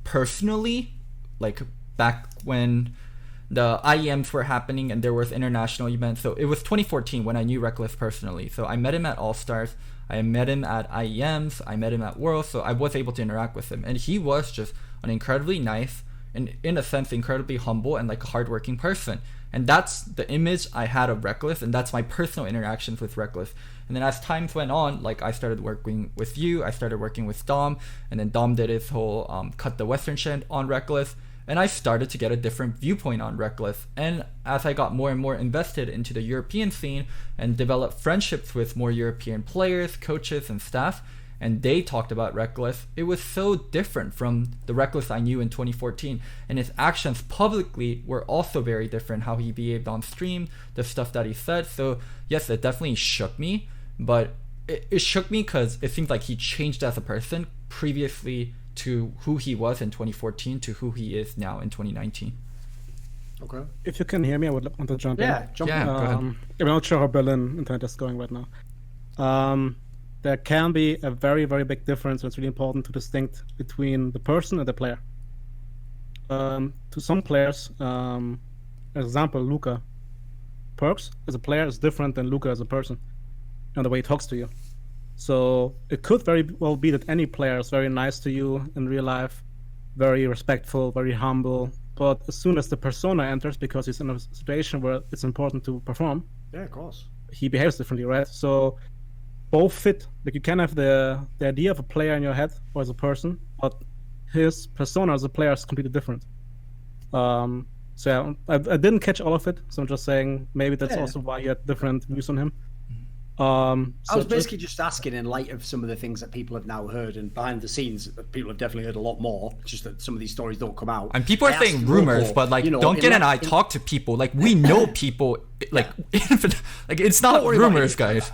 personally, like, back when the IEMs were happening and there was international events. So it was 2014 when I knew Reckless personally. So I met him at All-Stars, I met him at IEMs, I met him at Worlds, so I was able to interact with him. And he was just an incredibly nice and, in a sense, incredibly humble and like a hardworking person. And that's the image I had of Reckless, and that's my personal interactions with Reckless. And then as times went on, like, I started working with you, I started working with Dom, and then Dom did his whole cut the Western shit on Reckless. And I started to get a different viewpoint on Reckless. And as I got more and more invested into the European scene and developed friendships with more European players, coaches, and staff, and they talked about Reckless, it was so different from the Reckless I knew in 2014. And his actions publicly were also very different, how he behaved on stream, the stuff that he said. So yes, it definitely shook me, but it shook me because it seems like he changed as a person previously to who he was in 2014 to who he is now in 2019. Okay. If you can hear me, I would want to jump in. Go ahead. I'm not sure how Berlin internet is going right now. There can be a very, very big difference. So it's really important to distinct between the person and the player. To some players, example, Luca, Perks as a player is different than Luca as a person and the way he talks to you. So it could very well be that any player is very nice to you in real life, very respectful, very humble. But as soon as the persona enters, because he's in a situation where it's important to perform, yeah, of course, he behaves differently, right? So both fit. Like, you can have the idea of a player in your head or as a person, but his persona as a player is completely different. So yeah, I didn't catch all of it. So I'm just saying maybe that's also why you had different views on him. I was basically just asking in light of some of the things that people have now heard, and behind the scenes people have definitely heard a lot more, just that some of these stories don't come out. And people are saying rumors, but like, Duncan and I talk to people, like, we know people, like, like, it's not rumors, guys.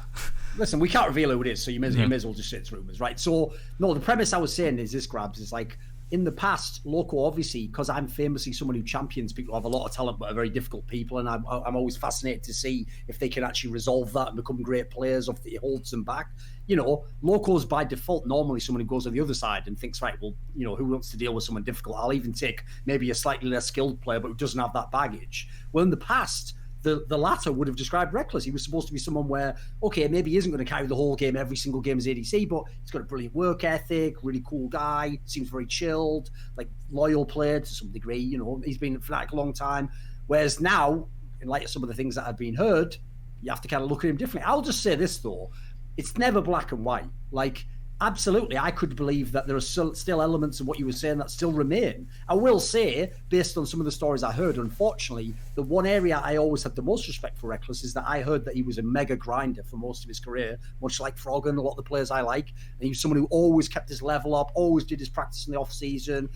Listen, we can't reveal who it is, so you may as well just say it's rumors, right? So no, the premise I was saying is this, Grabbz, is like, in the past, Loco, obviously, because I'm famously someone who champions people who have a lot of talent but are very difficult people, and I'm always fascinated to see if they can actually resolve that and become great players, or if it holds them back. You know, Loco's by default normally someone who goes on the other side and thinks, right, well, you know, who wants to deal with someone difficult? I'll even take maybe a slightly less skilled player, but who doesn't have that baggage. Well, in the past, the latter would have described Reckless. He was supposed to be someone where, okay, maybe he isn't going to carry the whole game, every single game as ADC, but he's got a brilliant work ethic, really cool guy, seems very chilled, like loyal player to some degree. You know, he's been at Fnatic a long time. Whereas now, in light of some of the things that have been heard, you have to kind of look at him differently. I'll just say this, though. It's never black and white. Like, absolutely, I could believe that there are still elements of what you were saying that still remain. I will say, based on some of the stories I heard, unfortunately, the one area I always had the most respect for Reckless is that I heard that he was a mega grinder for most of his career, much like Frog and a lot of the players I like. And he was someone who always kept his level up, always did his practice in the off-season,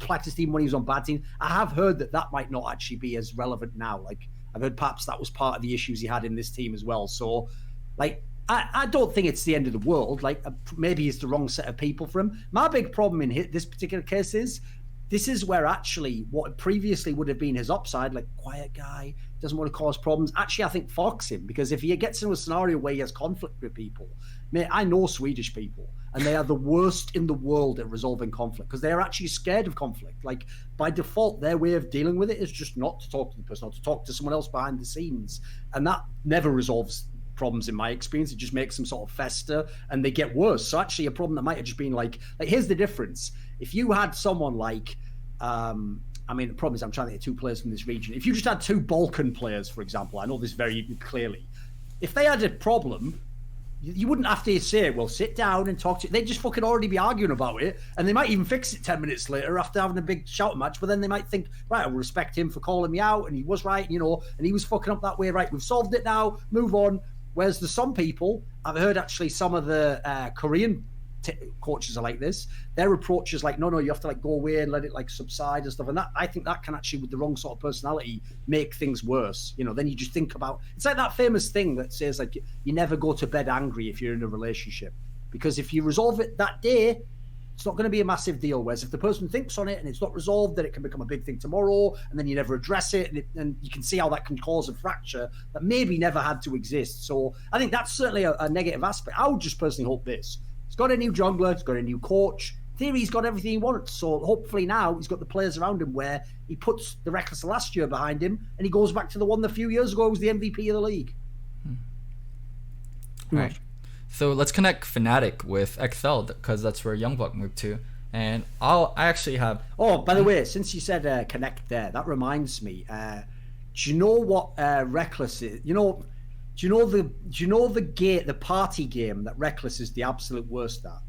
practiced even when he was on bad teams. I have heard that might not actually be as relevant now. Like, I've heard perhaps that was part of the issues he had in this team as well. So, like, I don't think it's the end of the world. Like, maybe it's the wrong set of people for him. My big problem in this particular case is this is where actually what previously would have been his upside, like quiet guy, doesn't want to cause problems, actually I think fucks him, because if he gets into a scenario where he has conflict with people, mate, I know Swedish people, and they are the worst in the world at resolving conflict because they're actually scared of conflict. Like, by default, their way of dealing with it is just not to talk to the person or to talk to someone else behind the scenes. And that never resolves problems in my experience. It just makes them sort of fester and they get worse. So actually a problem that might have just been like here's the difference. If you had someone like I mean, the problem is I'm trying to get two players from this region. If you just had two Balkan players, for example, I know this very clearly, if they had a problem, you wouldn't have to say, well, sit down and talk to it. They'd just fucking already be arguing about it, and they might even fix it 10 minutes later after having a big shout match, but then they might think, right, I'll respect him for calling me out, and he was right, you know, and he was fucking up that way, right, we've solved it now, move on. Whereas there's some people, I've heard actually some of the Korean coaches are like this. Their approach is like, no, you have to like go away and let it like subside and stuff. And that, I think that can actually, with the wrong sort of personality, make things worse. You know, then you just think about, it's like that famous thing that says like, you never go to bed angry if you're in a relationship. Because if you resolve it that day, it's not going to be a massive deal. Whereas if the person thinks on it and it's not resolved, then it can become a big thing tomorrow, and then you never address it, and you can see how that can cause a fracture that maybe never had to exist. So I think that's certainly a negative aspect. I would just personally hope this. He's got a new jungler, he's got a new coach. In theory, he's got everything he wants. So hopefully now he's got the players around him where he puts the Reckless last year behind him, and he goes back to the one a few years ago who was the MVP of the league. Right. So let's connect Fnatic with XL because that's where Youngbuck moved to. And I actually have. Oh, by the way, since you said connect there, that reminds me. Do you know what Reckless is? Do you know the party game that Reckless is the absolute worst at?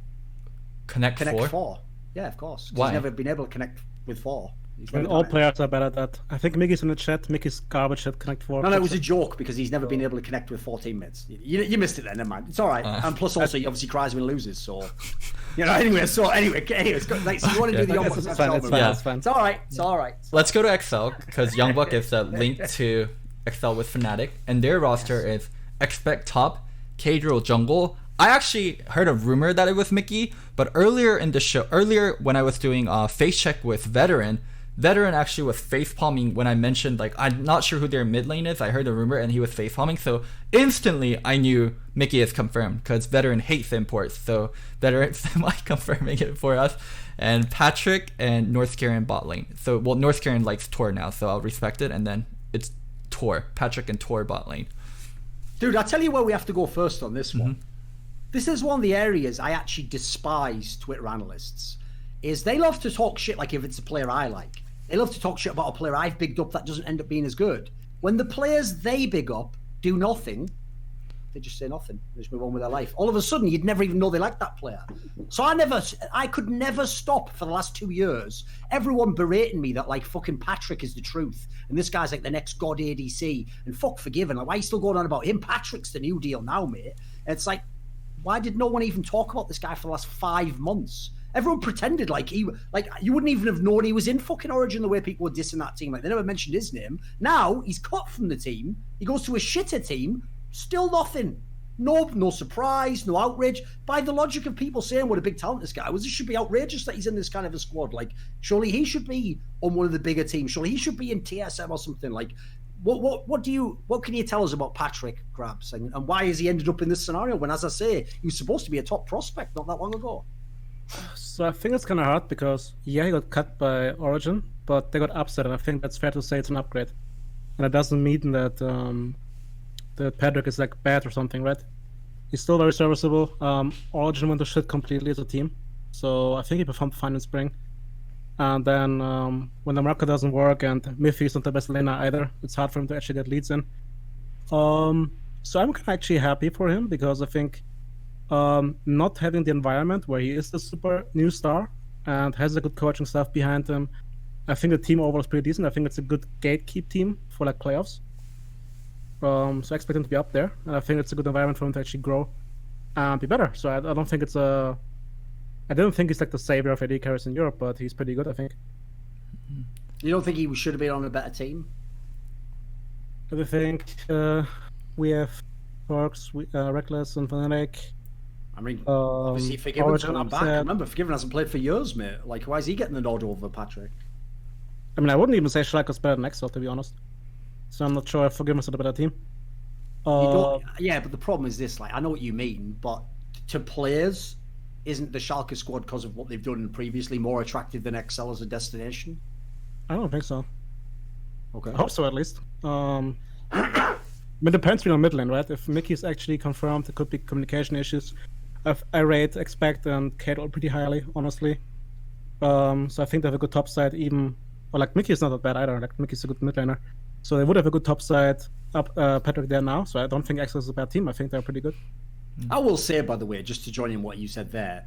Connect 4? Yeah, of course. Why? He's never been able to connect with 4. And all players are better at that. I think Mickey's in the chat. Mickey's garbage at Connect 4. No, it was a joke because he's never been able to connect with 4 teammates. You missed it then, never mind. It's all right. And plus also, he obviously cries when he loses, so... anyway, it's good. Like, so you want to do the Youngbuck? It's fine. It's all right. Let's go to XL because Youngbuck is linked to XL with Fnatic, and their roster is Expect Top, Cadriel Jungle. I actually heard a rumor that it was Mickey, but earlier when I was doing face check with Veteran actually was facepalming when I mentioned, like, I'm not sure who their mid lane is. I heard a rumor and he was facepalming, so instantly I knew Mickey is confirmed because Veteran hates imports, so Veteran semi-confirming it for us. And Patrick and North Korean bot lane. So, well, North Korean likes Tor now, so I'll respect it, and then it's Tor, Patrick and Tor bot lane. Dude, I'll tell you where we have to go first on this one. This is one of the areas I actually despise Twitter analysts, is they love to talk shit like if it's a player I like. They love to talk shit about a player I've bigged up that doesn't end up being as good. When the players they big up do nothing, they just say nothing. They just move on with their life. All of a sudden, you'd never even know they liked that player. So I could never stop for the last 2 years. Everyone berating me that like fucking Patrick is the truth. And this guy's like the next god ADC. And fuck forgiven. Like, why are you still going on about him? Patrick's the new deal now, mate. And it's like, why did no one even talk about this guy for the last 5 months? Everyone pretended like you wouldn't even have known he was in fucking Origin the way people were dissing that team. Like, they never mentioned his name. Now he's cut from the team. He goes to a shitter team. Still nothing. No surprise, no outrage. By the logic of people saying what a big talent this guy was, it should be outrageous that he's in this kind of a squad. Like, surely he should be on one of the bigger teams. Surely he should be in TSM or something. Like, what can you tell us about Patrick Grabbz and why has he ended up in this scenario when, as I say, he was supposed to be a top prospect not that long ago? So I think it's kind of hard because, yeah, he got cut by Origin, but they got upset, and I think that's fair to say it's an upgrade. And it doesn't mean that that Patrick is like bad or something, right? He's still very serviceable. Origin went to shit completely as a team, so I think he performed fine in spring. And then when the market doesn't work and Miffy is not the best laner either, it's hard for him to actually get leads in. So I'm actually happy for him because I think not having the environment where he is the super new star and has a good coaching staff behind him, I think the team overall is pretty decent. I think it's a good gatekeep team for like playoffs. So I expect him to be up there, and I think it's a good environment for him to actually grow and be better. So I don't think I don't think he's like the savior of AD carries in Europe, but he's pretty good, I think. You don't think he should have been on a better team? I think we have Forks, Reckless, and Fnatic. I mean, obviously Forgiven's coming back. Remember, Forgiven hasn't played for years, mate. Like, why is he getting the nod over Patrick? I mean, I wouldn't even say Schalke is better than Excel, to be honest. So I'm not sure if Forgiven's a better team. Yeah, but the problem is this. Like, I know what you mean, but to players, isn't the Schalke squad, because of what they've done previously, more attractive than Excel as a destination? I don't think so. Okay. I hope so, at least. I mean, it depends on mid lane, right? If Mickey's actually confirmed, there could be communication issues. I rate Expect and Kate all pretty highly, honestly. So I think they have a good top side, even... Or, like, Mickey's not that bad either. Like, Mickey's a good mid laner. So they would have a good top side up Patrick there now. So I don't think Excel is a bad team. I think they're pretty good. I will say, by the way, just to join in what you said there,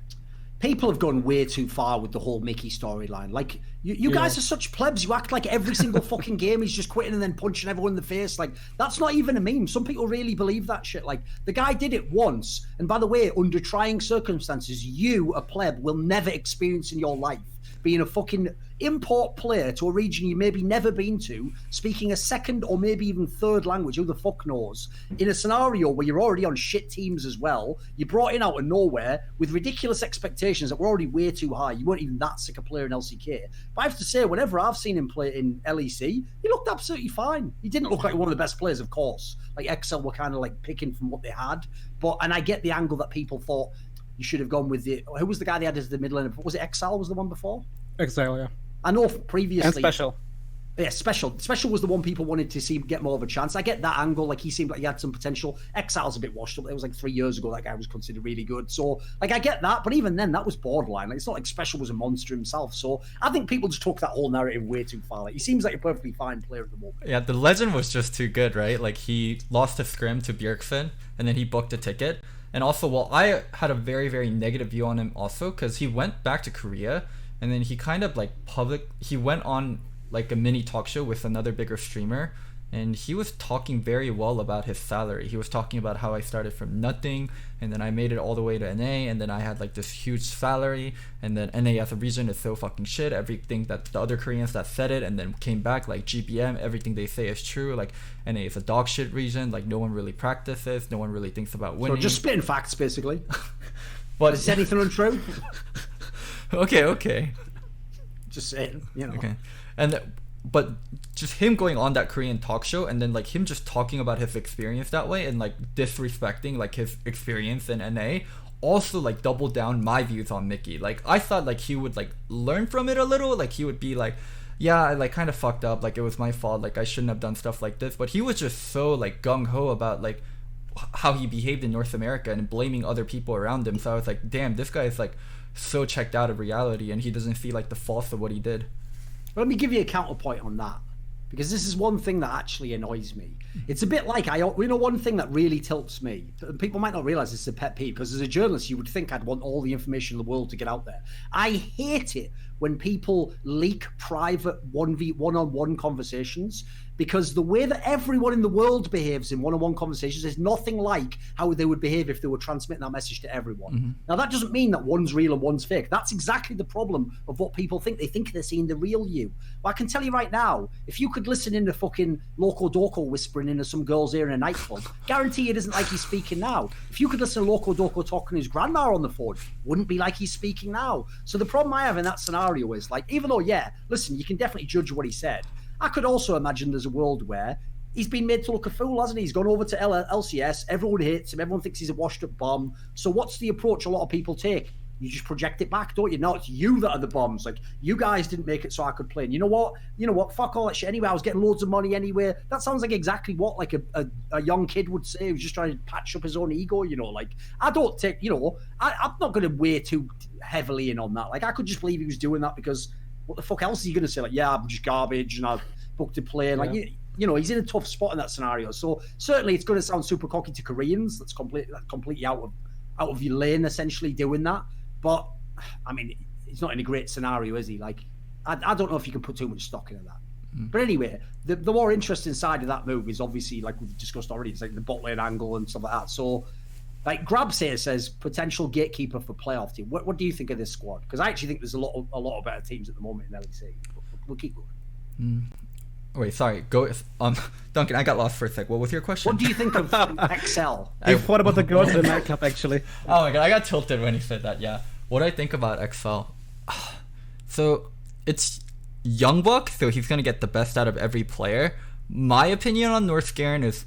people have gone way too far with the whole Mickey storyline. Like, you guys are such plebs. You act like every single fucking game he's just quitting and then punching everyone in the face. Like, that's not even a meme. Some people really believe that shit. Like, the guy did it once. And by the way, under trying circumstances, you, a pleb, will never experience in your life being a fucking import player to a region you maybe never been to, speaking a second or maybe even third language, who the fuck knows, in a scenario where you're already on shit teams as well. You're brought in out of nowhere with ridiculous expectations that were already way too high. You weren't even that sick a player in LCK. But I have to say, whenever I've seen him play in LEC, he looked absolutely fine. He didn't look like one of the best players, of course. Like, Excel were kind of like picking from what they had. And I get the angle that people thought you should have gone with who was the guy they had as the middle laner? Was it Exile was the one before? Exile, yeah. I know previously... And Special. Yeah, Special. Special was the one people wanted to see get more of a chance. I get that angle. Like, he seemed like he had some potential. Exile's a bit washed up. It was like 3 years ago that guy was considered really good. So, like, I get that. But even then, that was borderline. Like, it's not like Special was a monster himself. So I think people just took that whole narrative way too far. Like, he seems like a perfectly fine player at the moment. Yeah, the legend was just too good, right? Like, he lost a scrim to Bjergsen, and then he booked a ticket. And also, well, I had a very, very negative view on him also, because he went back to Korea, and then he kind of, like, he went on, like, a mini talk show with another bigger streamer, and he was talking very well about his salary. He was talking about how I started from nothing, and then I made it all the way to NA, and then I had, like, this huge salary, and then NA as a region is so fucking shit. Everything that the other Koreans that said it and then came back, like GBM, everything they say is true. Like, NA is a dog shit region. Like, no one really practices. No one really thinks about winning. So just spitting facts, basically. But is anything untrue? Okay. Just saying, you know. Okay. But just him going on that Korean talk show and then, like, him just talking about his experience that way and, like, disrespecting, like, his experience in NA also, like, doubled down my views on Mickey. Like, I thought, like, he would, like, learn from it a little. Like, he would be like, yeah, I, like, kind of fucked up. Like, it was my fault. Like, I shouldn't have done stuff like this. But he was just so, like, gung-ho about, like, how he behaved in North America and blaming other people around him. So I was like, damn, this guy is, like, so checked out of reality and he doesn't see, like, the faults of what he did. Let me give you a counterpoint on that, because this is one thing that actually annoys me. It's a bit like, one thing that really tilts me, people might not realize it's a pet peeve, because as a journalist you would think I'd want all the information in the world to get out there. I hate it when people leak private one-on-one conversations, because the way that everyone in the world behaves in one-on-one conversations is nothing like how they would behave if they were transmitting that message to everyone. Now, that doesn't mean that one's real and one's fake. That's exactly the problem of what people think. They think they're seeing the real you. But I can tell you right now, if you could listen in to fucking Locodoco whispering into some girl's ear in a nightclub, guarantee it isn't like he's speaking now. If you could listen to Locodoco talking to his grandma on the phone, wouldn't be like he's speaking now. So the problem I have in that scenario is, like, even though, yeah, listen, you can definitely judge what he said, I could also imagine there's a world where he's been made to look a fool, hasn't he? He's gone over to LCS, everyone hates him, everyone thinks he's a washed-up bomb. So what's the approach a lot of people take? You just project it back, don't you? No, it's you that are the bombs. Like, you guys didn't make it so I could play. And you know what? Fuck all that shit. Anyway, I was getting loads of money anyway. That sounds like exactly what, like, a young kid would say who's just trying to patch up his own ego, you know? Like, I don't take, I'm not going to weigh too heavily in on that. Like, I could just believe he was doing that because what the fuck else is he going to say? Like, yeah, I'm just garbage and I've booked a plane. Like, he's in a tough spot in that scenario. So certainly it's going to sound super cocky to Koreans. That's completely out of your lane, essentially, doing that. But, I mean, he's not in a great scenario, is he? Like, I don't know if you can put too much stock into that. But anyway, the more interesting side of that move is obviously, like we've discussed already, it's like the bot lane angle and stuff like that. So, like, Grabbz here says potential gatekeeper for playoff team. What do you think of this squad? Because I actually think there's a lot of better teams at the moment in LEC. But we'll keep going. Wait, sorry. Go, Duncan. I got lost for a sec. What was your question? What do you think of XL? I thought about the girls in the nightclub, actually. Oh my god, I got tilted when he said that. Yeah. What do I think about XL? So it's Youngbuck, so he's gonna get the best out of every player. My opinion on North Garen is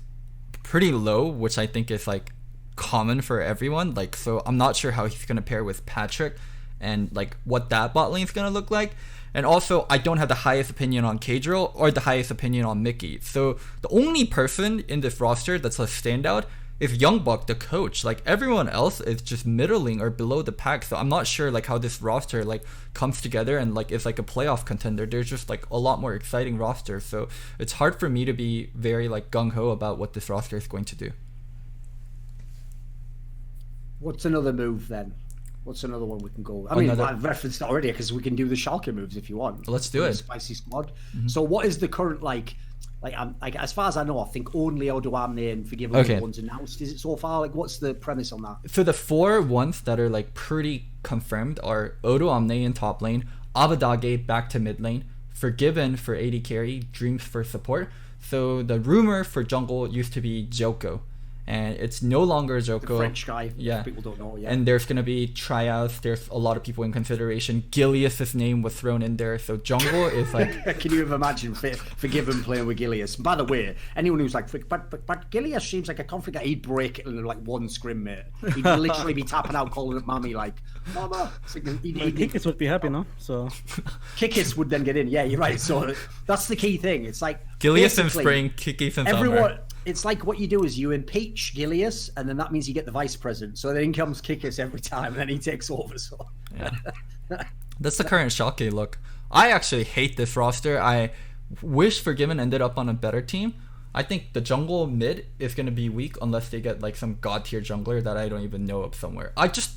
pretty low, which I think is like common for everyone. Like, so I'm not sure how he's gonna pair with Patrick, and like what that bot lane is gonna look like. And also, I don't have the highest opinion on Kadrill or the highest opinion on Mickey. So the only person in this roster that's a standout is Youngbuck, the coach. Like, everyone else is just middling or below the pack. So I'm not sure like how this roster like comes together and like is like a playoff contender. There's just like a lot more exciting roster. So it's hard for me to be very like gung-ho about what this roster is going to do. What's another move then? What's another one we can go? I mean, I've referenced it already because we can do the Schalke moves if you want. Let's do it. Spicy squad. So what is the current like as far as I know, I think only Odoamne and Forgiven are the ones announced. Is it so far? Like, what's the premise on that? So the 4 ones that are like pretty confirmed are Odoamne in top lane, Abadage back to mid lane, Forgiven for AD carry, Dreams for support. So the rumor for jungle used to be Joko, and it's no longer Joko. The French guy. Yeah. People don't know yet. And there's going to be tryouts. There's a lot of people in consideration. Gilius' name was thrown in there. So jungle is like... Can you have imagined Forgiven playing with Gilius? By the way, anyone who's like, but Gilius seems like a confident guy. He'd break it in like one scrim, mate. He'd literally be tapping out, calling it mommy, like, mama. Kikis would be happy, no? So Kikis would then get in. Yeah, you're right. So that's the key thing. It's like... Gilius in spring, Kikis in summer. It's like what you do is you impeach Gilius, and then that means you get the vice president. So then in comes Kikis every time, and then he takes over. So yeah. That's the current Schalke look. I actually hate this roster. I wish Forgiven ended up on a better team. I think the jungle mid is going to be weak unless they get like some god tier jungler that I don't even know of somewhere. I just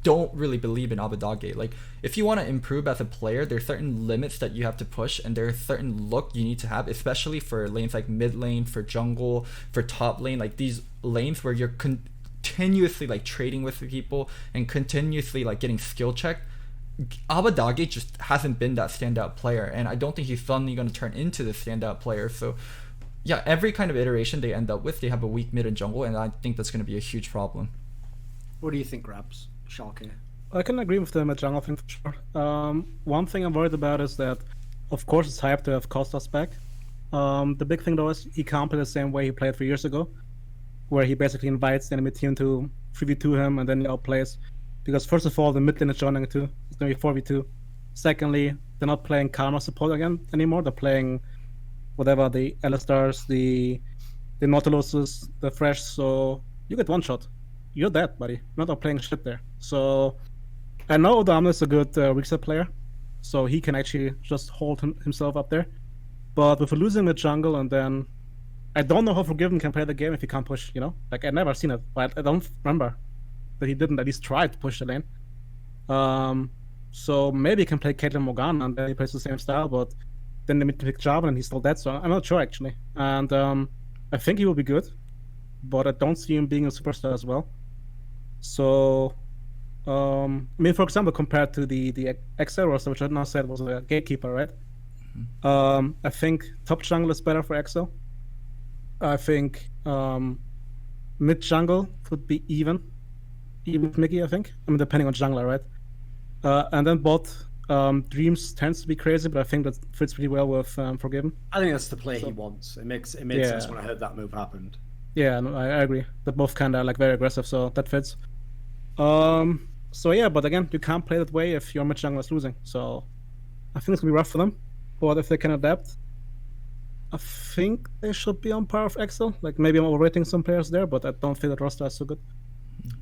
don't really believe in Abadage. Like, if you want to improve as a player, there's certain limits that you have to push, and there's certain look you need to have, especially for lanes like mid lane, for jungle, for top lane, like these lanes where you're continuously like trading with the people and continuously like getting skill checked. Abadage just hasn't been that standout player, and I don't think he's suddenly going to turn into the standout player. So yeah, every kind of iteration they end up with, they have a weak mid and jungle, and I think that's going to be a huge problem. What do you think, Grabbz? Schalke. I can agree with them at jungle thing for sure. One thing I'm worried about is that, of course, it's hype to have Kostas back. The big thing though is he can't play the same way he played 3 years ago, where he basically invites the enemy team to 3v2 him and then he outplays. Because first of all, the mid lane is joining too. It's going to be 4v2. Secondly, they're not playing Karma support again anymore. They're playing whatever, the Alistars, the Nautiluses, the Fresh. So you get one shot. You're dead, buddy. You're not playing shit there. So I know Odoamne is a good reset player, so he can actually just hold himself up there. But with losing the jungle, and then I don't know how Forgiven can play the game if he can't push, Like, I've never seen it, but I don't remember that he didn't at least try to push the lane. So maybe he can play Caitlyn Morgana and then he plays the same style, but then they made to pick Jarvan and he's still dead, so I'm not sure actually. And I think he will be good, but I don't see him being a superstar as well. So, I mean, for example, compared to the XL roster, which I now said was a gatekeeper, right? I think top jungle is better for XL. I think mid jungle could be even with Mickey, I think. I mean, depending on jungler, right? And then bot, Dreams tends to be crazy, but I think that fits pretty well with Forgiven. I think that's the play he wants. It made sense when I heard that move happened. Yeah, no, I agree. They're both kind of like very aggressive, so that fits. So yeah, but again, you can't play that way if your mid jungler is losing. So I think it's gonna be rough for them. But if they can adapt, I think they should be on par with XL. Like maybe I'm overrating some players there, but I don't think that roster is so good.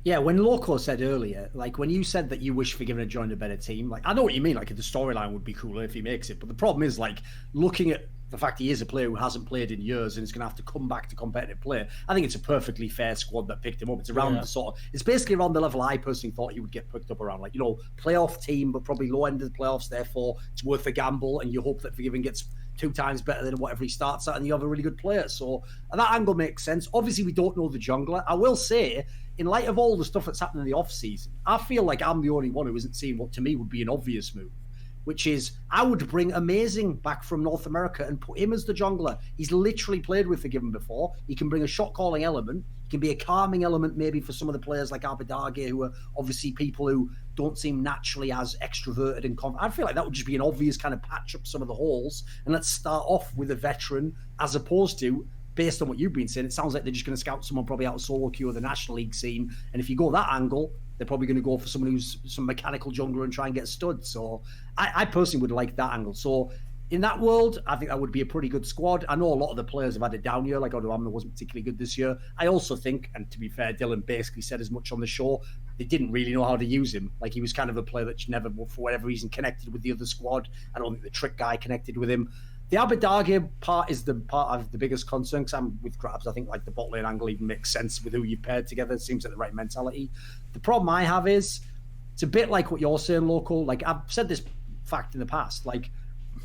Yeah, when Loco said earlier, like when you said that you wish Forgiven had joined a better team, like I know what you mean, like the storyline would be cooler if he makes it, but the problem is like looking at the fact he is a player who hasn't played in years and is going to have to come back to competitive play, I think it's a perfectly fair squad that picked him up. It's around the sort of, it's basically around the level I personally thought he would get picked up around, like, you know, playoff team, but probably low end of the playoffs, therefore it's worth a gamble and you hope that Forgiven gets 2 times better than whatever he starts at and you have a really good player. So that angle makes sense. Obviously, we don't know the jungler. I will say, in light of all the stuff that's happened in the off-season, I feel like I'm the only one who isn't seeing what to me would be an obvious move, which is I would bring Amazing back from North America and put him as the jungler. He's literally played with Forgiven before. He can bring a shot-calling element. He can be a calming element maybe for some of the players like Abadage, who are obviously people who don't seem naturally as extroverted and confident. I feel like that would just be an obvious kind of patch up some of the holes. And let's start off with a veteran as opposed to, based on what you've been saying, it sounds like they're just going to scout someone probably out of solo queue or the National League scene. And if you go that angle, they're probably going to go for someone who's some mechanical jungler and try and get stud. So I personally would like that angle. So in that world, I think that would be a pretty good squad. I know a lot of the players have had a down year, like Odoamne wasn't particularly good this year. I also think, and to be fair, Dylan basically said as much on the show, they didn't really know how to use him. Like he was kind of a player that never, for whatever reason, connected with the other squad. I don't think the trick guy connected with him. The Abadage part is the part of the biggest concern, because I'm with Grabbz. I think like the bot lane angle even makes sense with who you paired together. It seems like the right mentality. The problem I have is it's a bit like what you're saying, Loco. Like I've said this fact in the past. Like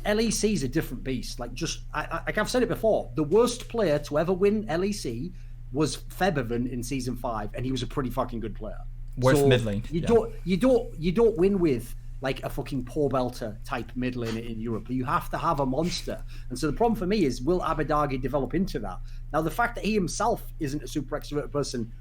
LEC is a different beast. Like just like I've said it before. The worst player to ever win LEC was Febiven in season 5, and he was a pretty fucking good player. Worst mid lane. You don't win with like a fucking poor belter type mid laner in Europe. You have to have a monster. And so the problem for me is, will Abadage develop into that? Now, the fact that he himself isn't a super extroverted person,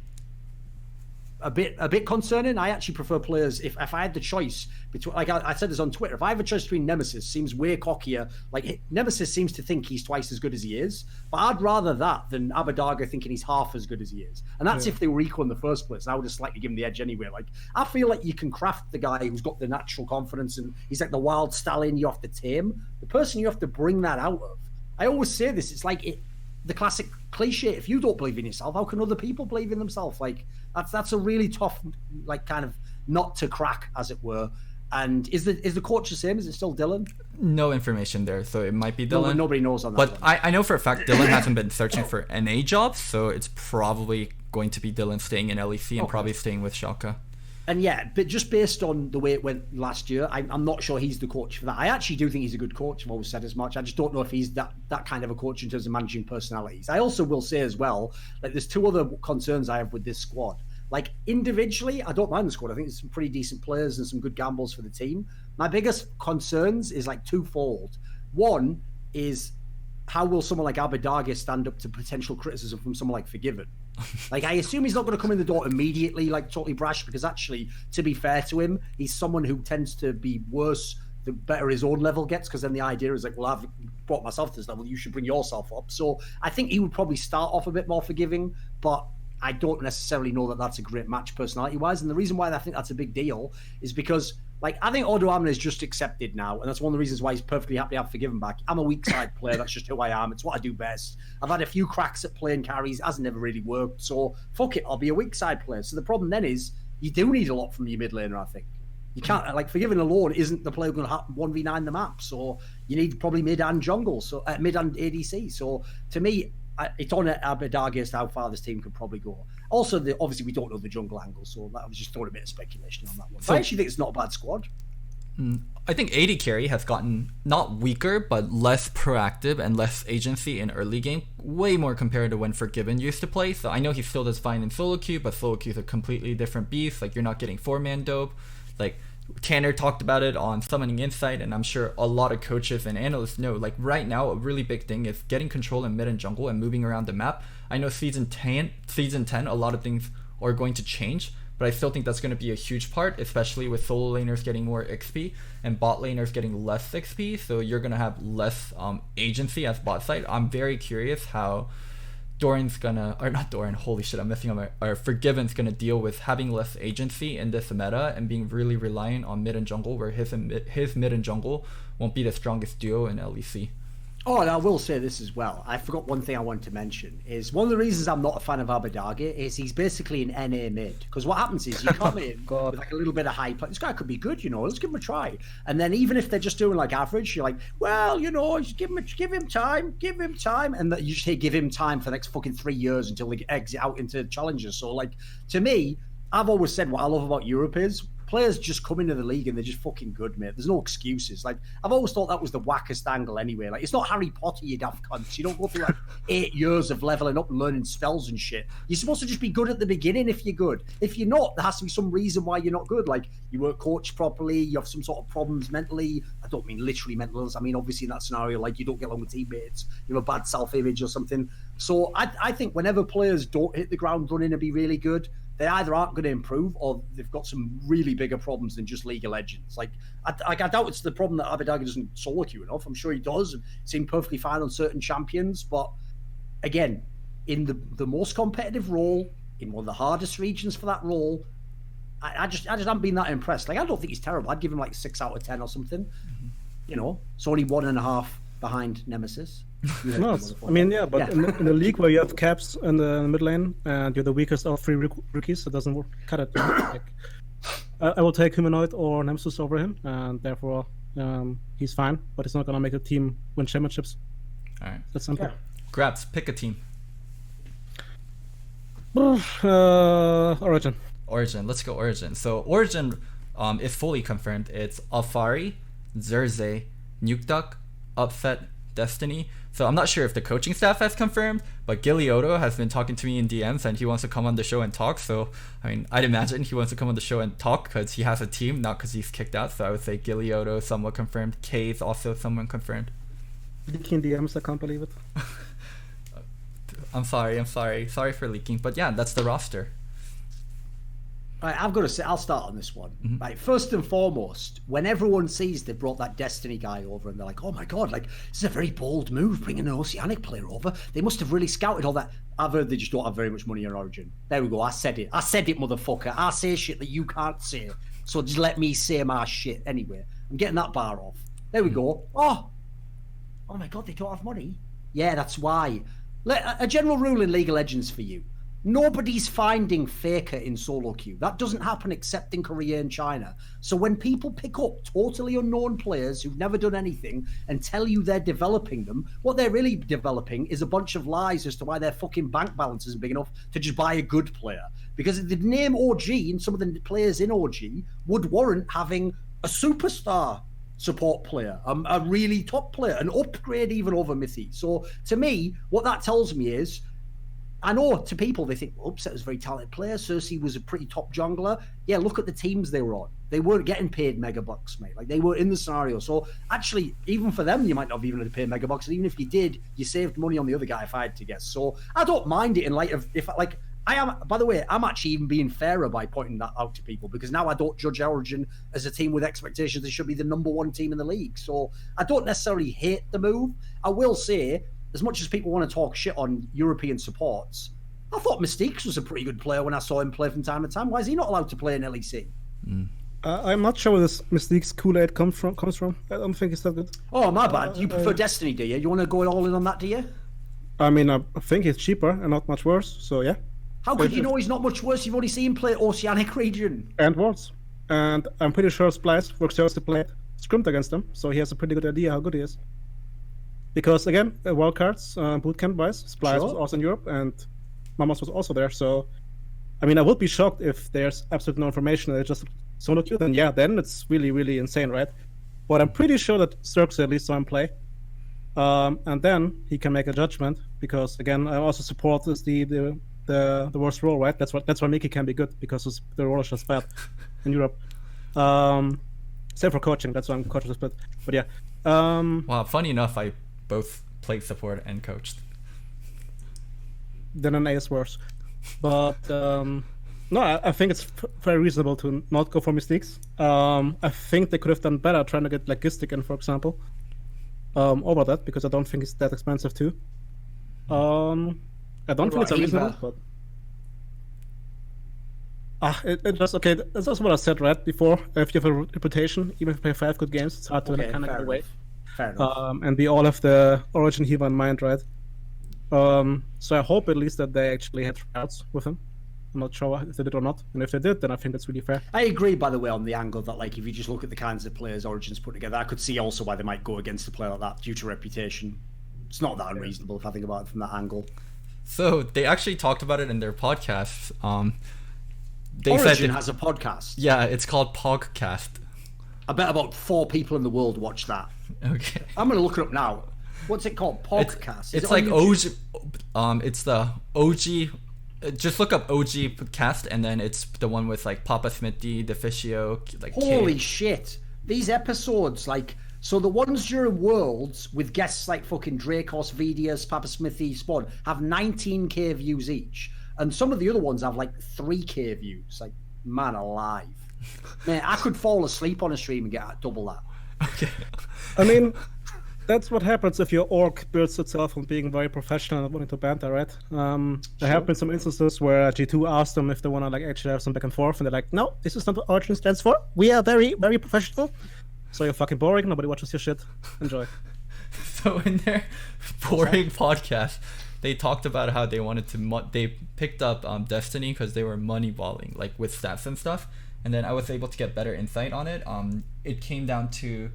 a bit concerning. I actually prefer players, if I had the choice between, like I said this on Twitter, if I have a choice between Nemesis, seems way cockier. Like Nemesis seems to think he's twice as good as he is, but I'd rather that than Abadage thinking he's half as good as he is. And that's if they were equal in the first place. And I would have slightly given the edge anyway. Like I feel like you can craft the guy who's got the natural confidence and he's like the wild stallion you have to tame. The person you have to bring that out of. I always say this, it's like the classic cliche, if you don't believe in yourself, how can other people believe in themselves? Like that's a really tough, like kind of nut to crack, as it were. And is the coach the same? Is it still Dylan? No information there, so it might be Dylan. Nobody knows on that. But I know for a fact Dylan hasn't been searching for NA jobs, so it's probably going to be Dylan staying in LEC and probably staying with Schalke. And yeah, but just based on the way it went last year, I'm not sure he's the coach for that. I actually do think he's a good coach. I've always said as much. I just don't know if he's that kind of a coach in terms of managing personalities. I also will say as well, like there's 2 other concerns I have with this squad. Like individually, I don't mind the squad. I think there's some pretty decent players and some good gambles for the team. My biggest concerns is like twofold. One is, how will someone like Abadage stand up to potential criticism from someone like Forgiven? Like, I assume he's not going to come in the door immediately, like totally brash, because actually, to be fair to him, he's someone who tends to be worse the better his own level gets, because then the idea is like, well, I've brought myself to this level, you should bring yourself up. So I think he would probably start off a bit more forgiving, but I don't necessarily know that that's a great match personality-wise. And the reason why I think that's a big deal is because, like, I think Odoamne is just accepted now, and that's one of the reasons why he's perfectly happy to have Forgiven back. I'm a weak side player. That's just who I am. It's what I do best. I've had a few cracks at playing carries. Hasn't never really worked. So, fuck it. I'll be a weak side player. So the problem then is you do need a lot from your mid laner, I think. You can't, like, Forgiven alone isn't the player going to 1v9 the map. So you need probably mid and jungle, so mid and ADC. So to me, it's on Abadage as to how far this team could probably go. Also, obviously, we don't know the jungle angle, so that was just throwing a bit of speculation on that one. So I actually think it's not a bad squad. I think AD carry has gotten not weaker, but less proactive and less agency in early game, way more compared to when Forgiven used to play. So I know he still does fine in solo queue, but solo queue is a completely different beast. Like, you're not getting 4-man dope. Like, Tanner talked about it on Summoning Insight, and I'm sure a lot of coaches and analysts know, like, right now a really big thing is getting control in mid and jungle and moving around the map. I know season 10 a lot of things are going to change, but I still think that's going to be a huge part, especially with solo laners getting more XP and bot laners getting less XP, so you're going to have less agency as bot side. I'm very curious how Doran's gonna, or not Doran, holy shit, I'm messing up or Forgiven's gonna deal with having less agency in this meta and being really reliant on mid and jungle, where his mid and jungle won't be the strongest duo in LEC. Oh, and I will say this as well. I forgot one thing I wanted to mention is one of the reasons I'm not a fan of Abadage is he's basically an NA mid. Because what happens is you come in with like a little bit of hype. This guy could be good, you know. Let's give him a try. And then even if they're just doing like average, you're like, well, you know, just give him time, and that you just say give him time for the next fucking 3 years until they exit out into challenges. So like, to me, I've always said what I love about Europe is players just come into the league and they're just fucking good, mate. There's no excuses. Like, I've always thought that was the wackest angle anyway. Like, it's not Harry Potter, you daft cunts. You don't go through like 8 years of leveling up and learning spells and shit. You're supposed to just be good at the beginning if you're good. If you're not, there has to be some reason why you're not good. Like, you weren't coached properly, you have some sort of problems mentally. I don't mean literally mental illness. I mean, obviously in that scenario, like, you don't get along with teammates, you have a bad self-image or something. So I think whenever players don't hit the ground running and be really good, they either aren't going to improve or they've got some really bigger problems than just League of Legends. Like, I doubt it's the problem that Abadage doesn't solo queue enough. I'm sure he does. Seem perfectly fine on certain champions. But again, in the most competitive role, in one of the hardest regions for that role, I just haven't been that impressed. Like, I don't think he's terrible. I'd give him like 6 out of 10 or something. Mm-hmm. You know, it's only 1.5 behind Nemesis. No, I mean, yeah, but yeah. In the league where you have caps in the mid lane and you're the weakest of 3 rookies, it doesn't work. Cut it. Like, I will take Humanoid or Nemesis over him, and therefore he's fine, but it's not going to make the team win championships. All right. That's simple. Yeah. Grabbz, pick a team. Origin. Origin. Let's go Origin. So Origin is fully confirmed. It's Alfari, Zerze, Nukeduck, Upset, Destiny. So I'm not sure if the coaching staff has confirmed, but Gilioto has been talking to me in DMs and he wants to come on the show and talk. So, I mean, I'd imagine he wants to come on the show and talk because he has a team, not because he's kicked out. So I would say Gilioto, somewhat confirmed. K is also someone confirmed. Leaking DMs, I can't believe it. I'm sorry. Sorry for leaking. But yeah, that's the roster. Right, I've got to say, I'll start on this one. Mm-hmm. Right, first and foremost, when everyone sees they brought that Destiny guy over and they're like, oh my God, like, this is a very bold move, bringing an Oceanic player over. They must have really scouted all that. I've heard they just don't have very much money in Origin. There we go, I said it, motherfucker. I say shit that you can't say. So just let me say my shit anyway. I'm getting that bar off. There we go. Oh my God, they don't have money? Yeah, that's why. A general rule in League of Legends for you. Nobody's finding Faker in solo queue. That doesn't happen except in Korea and China. So when people pick up totally unknown players who've never done anything and tell you they're developing them, what they're really developing is a bunch of lies as to why their fucking bank balance isn't big enough to just buy a good player. Because the name OG and some of the players in OG would warrant having a superstar support player, a really top player, an upgrade even over Mithy. So to me, what that tells me is, I know to people they think, well, Upset was a very talented player. Cersei was a pretty top jungler. Yeah, look at the teams they were on. They weren't getting paid mega bucks, mate. Like, they were in the scenario. So actually, even for them, you might not have even had to pay mega bucks. And even if you did, you saved money on the other guy if I had to guess. So I don't mind it in light of, I am, by the way, I'm actually even being fairer by pointing that out to people because now I don't judge Origin as a team with expectations. They should be the #1 team in the league. So I don't necessarily hate the move. I will say, as much as people want to talk shit on European supports, I thought Mystiques was a pretty good player when I saw him play from time to time. Why is he not allowed to play in LEC? I'm not sure where this Mystique's Kool-Aid comes from. I don't think it's that good. Oh, my bad. You prefer Destiny, do you? You want to go all in on that, do you? I mean, I think it's cheaper and not much worse, so yeah. How could you know he's not much worse? You've only seen him play Oceanic region. And worse. And I'm pretty sure Splice works just to play scrimt against him, so he has a pretty good idea how good he is. Because again, wildcards, bootcamp wise, Splice was also in Europe and Mamos was also there. So, I mean, I would be shocked if there's absolutely no information. They just solo queue, then yeah, then it's really, really insane, right? But I'm pretty sure that Cirx at least saw him play. And then he can make a judgment, because again, I also support is the worst role, right? That's why Mickey can be good, because the role is just bad in Europe. Same for coaching, that's why I'm coaching split. But yeah. Wow, funny enough, I both played support and coached. Then an A is worse. But no, I think it's very reasonable to not go for mistakes. I think they could have done better trying to get like Gistic in, for example, over that, because I don't think it's that expensive too. I don't think it's unreasonable, but it just okay. That's also what I said right before. If you have a reputation, even if you play 5 good games, it's hard to kind of get away. Fair enough. And we all have the Origin hero in mind, right? So I hope at least that they actually had tryouts with him. I'm not sure if they did or not, and if they did, then I think that's really fair. I agree, by the way, on the angle that, like, if you just look at the kinds of players Origin's put together, I could see also why they might go against a player like that due to reputation. It's not that unreasonable if I think about it from that angle. So they actually talked about it in their podcast. Origin has a podcast. Yeah, it's called Pogcast. I bet about 4 people in the world watch that. Okay. I'm going to look it up now. What's it called? Podcast? It's like OG. It's the OG. Just look up OG cast, and then it's the one with like Papa Smithy, Deficio, like. Holy shit! These episodes, like, so the ones during Worlds with guests like fucking Dracos, Vidius, Papa Smithy, Spawn have 19k views each, and some of the other ones have like 3k views. Like, man alive, man! I could fall asleep on a stream and get double that. Okay. I mean, that's what happens if your org builds itself on being very professional and wanting to banter, right? There have been some instances where G2 asked them if they want to like actually have some back and forth, and they're like, no, this is not what Origin stands for. We are very, very professional. So you're fucking boring. Nobody watches your shit. Enjoy. So in their boring podcast, they talked about how they wanted to they picked up Destiny because they were moneyballing, like with stats and stuff. And then I was able to get better insight on it. It came down to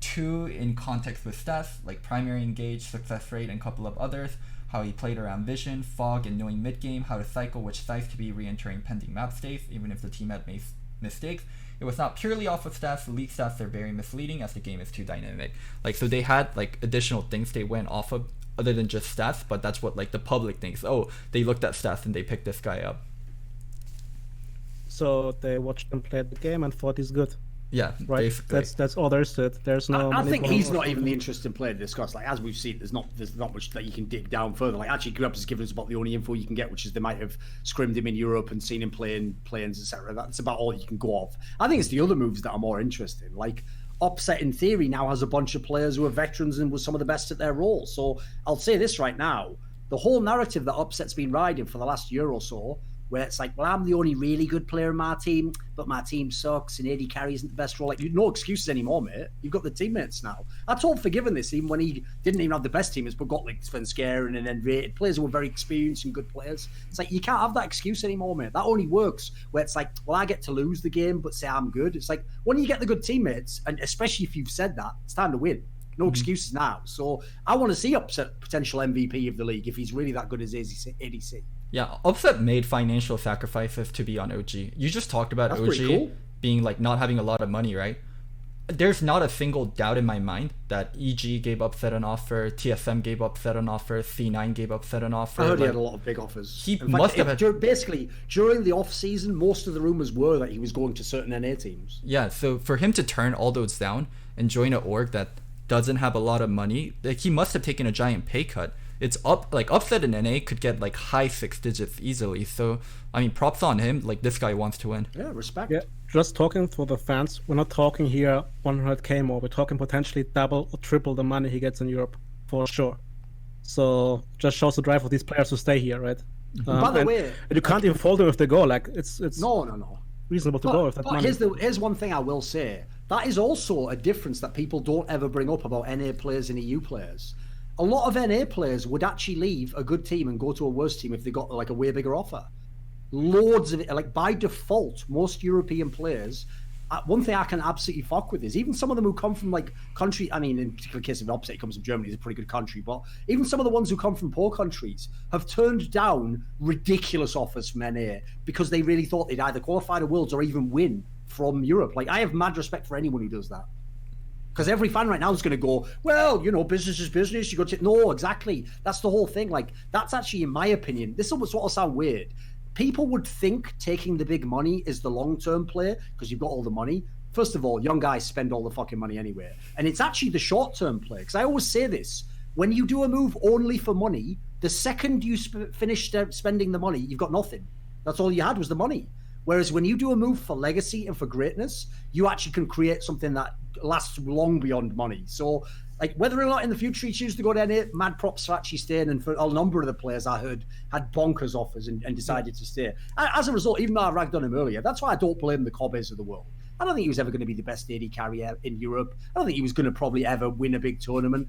2 in context with stats, like primary engage, success rate, and a couple of others. How he played around vision, fog, and knowing mid-game, how to cycle which sites to be re-entering pending map states, even if the team had made mistakes. It was not purely off of stats. The league stats are very misleading as the game is too dynamic. Like, so they had like additional things they went off of other than just stats, but that's what like the public thinks. Oh, they looked at stats and they picked this guy up. So they watched them play the game and thought he's good. Yeah, right. Basically. That's all there is to it. There's no. I think he's not even the interesting player to discuss. Like, as we've seen, there's not much that you can dig down further. Like, actually, Grabbz has given us about the only info you can get, which is they might have scrimmed him in Europe and seen him playing planes, etc. That's about all you can go off. I think it's the other moves that are more interesting. Like, Offset in theory now has a bunch of players who are veterans and was some of the best at their role. So I'll say this right now: the whole narrative that Offset's been riding for the last year or so, where it's like, well, I'm the only really good player in my team, but my team sucks and AD carry isn't the best role. Like, no excuses anymore, mate. You've got the teammates now. I told Forgiven this even when he didn't even have the best teammates, but got like Svenskeren and then rated players who were very experienced and good players. It's like, you can't have that excuse anymore, mate. That only works where it's like, well, I get to lose the game, but say I'm good. It's like, when you get the good teammates, and especially if you've said that, it's time to win. No excuses now. So I want to see Upset potential MVP of the league if he's really that good as ADC. Yeah, Upset made financial sacrifices to be on OG. You just talked about That's OG cool. being like not having a lot of money, right? There's not a single doubt in my mind that EG gave Upset an offer, TSM gave Upset an offer, C9 gave Upset an offer. I heard he had a lot of big offers. He must have had... Basically, during the off-season, most of the rumors were that he was going to certain NA teams. Yeah, so for him to turn all those down and join an org that doesn't have a lot of money, like he must have taken a giant pay cut. It's Upset in NA could get like high 6 digits easily. So I mean, props on him. Like, this guy wants to win. Yeah, respect. Yeah, just talking for the fans. We're not talking here 100k more. We're talking potentially double or triple the money he gets in Europe for sure. So just shows the drive of these players to stay here, right? By the way, and you can't even fault them if they go. Like, it's no. reasonable to go with that money. Here's one thing I will say. That is also a difference that people don't ever bring up about NA players and EU players. A lot of NA players would actually leave a good team and go to a worse team if they got like a way bigger offer. Loads of it, like by default, most European players. One thing I can absolutely fuck with is even some of them who come from like country. I mean, in particular case of Upset, he comes from Germany, it's a pretty good country. But even some of the ones who come from poor countries have turned down ridiculous offers from NA because they really thought they'd either qualify to Worlds or even win from Europe. Like, I have mad respect for anyone who does that. Because every fan right now is going to go, well, you know, business is business. You got to no, exactly. That's the whole thing. Like, that's actually, in my opinion, this will sort of sound weird. People would think taking the big money is the long-term play because you've got all the money. First of all, young guys spend all the fucking money anyway, and it's actually the short-term play. Because I always say this: when you do a move only for money, the second you finish spending the money, you've got nothing. That's all you had was the money. Whereas when you do a move for legacy and for greatness, you actually can create something that lasts long beyond money. So, like, whether or not in the future he chooses to go to NA, mad props for actually staying. And for a number of the players I heard had bonkers offers and decided to stay. As a result, even though I ragged on him earlier, that's why I don't blame the Cobbes of the world. I don't think he was ever going to be the best AD carrier in Europe. I don't think he was going to probably ever win a big tournament.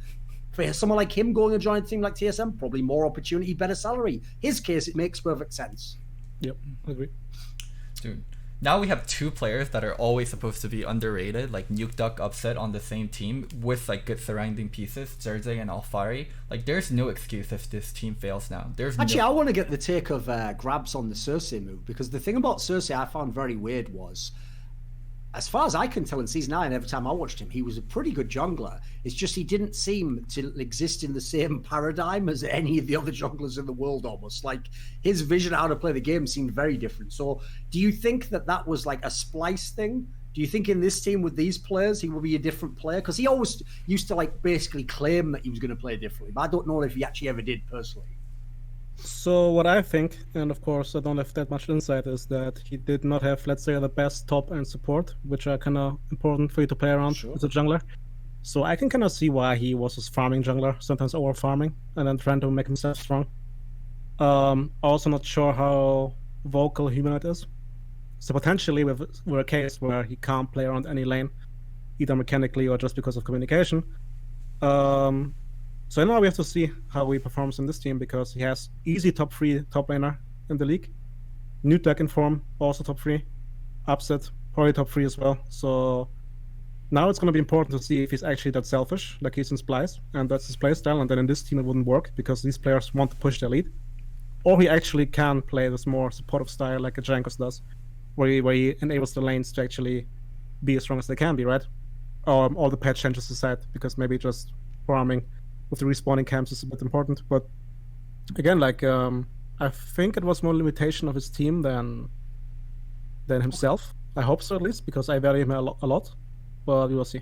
For someone like him going and joining a team like TSM, probably more opportunity, better salary. His case, it makes perfect sense. Yep, I agree. Dude, now we have two players that are always supposed to be underrated, like Nukeduck Upset on the same team with like good surrounding pieces, Jersey and Alfari. Like, there's no excuse if this team fails now. Actually, I want to get the take of Grabbz on the Cersei move, because the thing about Cersei I found very weird was, as far as I can tell in Season 9, every time I watched him, he was a pretty good jungler. It's just he didn't seem to exist in the same paradigm as any of the other junglers in the world almost. Like, his vision of how to play the game seemed very different. So do you think that that was like a splice thing? Do you think in this team with these players, he will be a different player? Because he always used to like basically claim that he was going to play differently. But I don't know if he actually ever did personally. So what I think, and of course I don't have that much insight, is that he did not have, let's say, the best top end support, which are kind of important for you to play around as a jungler. So I can kind of see why he was a farming jungler, sometimes over farming, and then trying to make himself strong. Also not sure how vocal Humanoid is. So potentially we're a case where he can't play around any lane, either mechanically or just because of communication. So now we have to see how he performs in this team, because he has easy top 3 top laner in the league. Nukeduck in form, also top 3. Upset, probably top 3 as well. So now it's going to be important to see if he's actually that selfish, like he's in Splice, and that's his playstyle, and then in this team it wouldn't work, because these players want to push their lead. Or he actually can play this more supportive style like a Jankos does, where he enables the lanes to actually be as strong as they can be, right? All the patch changes aside, because maybe just farming with the respawning camps is a bit important. But again, like, I think it was more limitation of his team than himself. I hope so, at least, because I value him a lot. But we will see.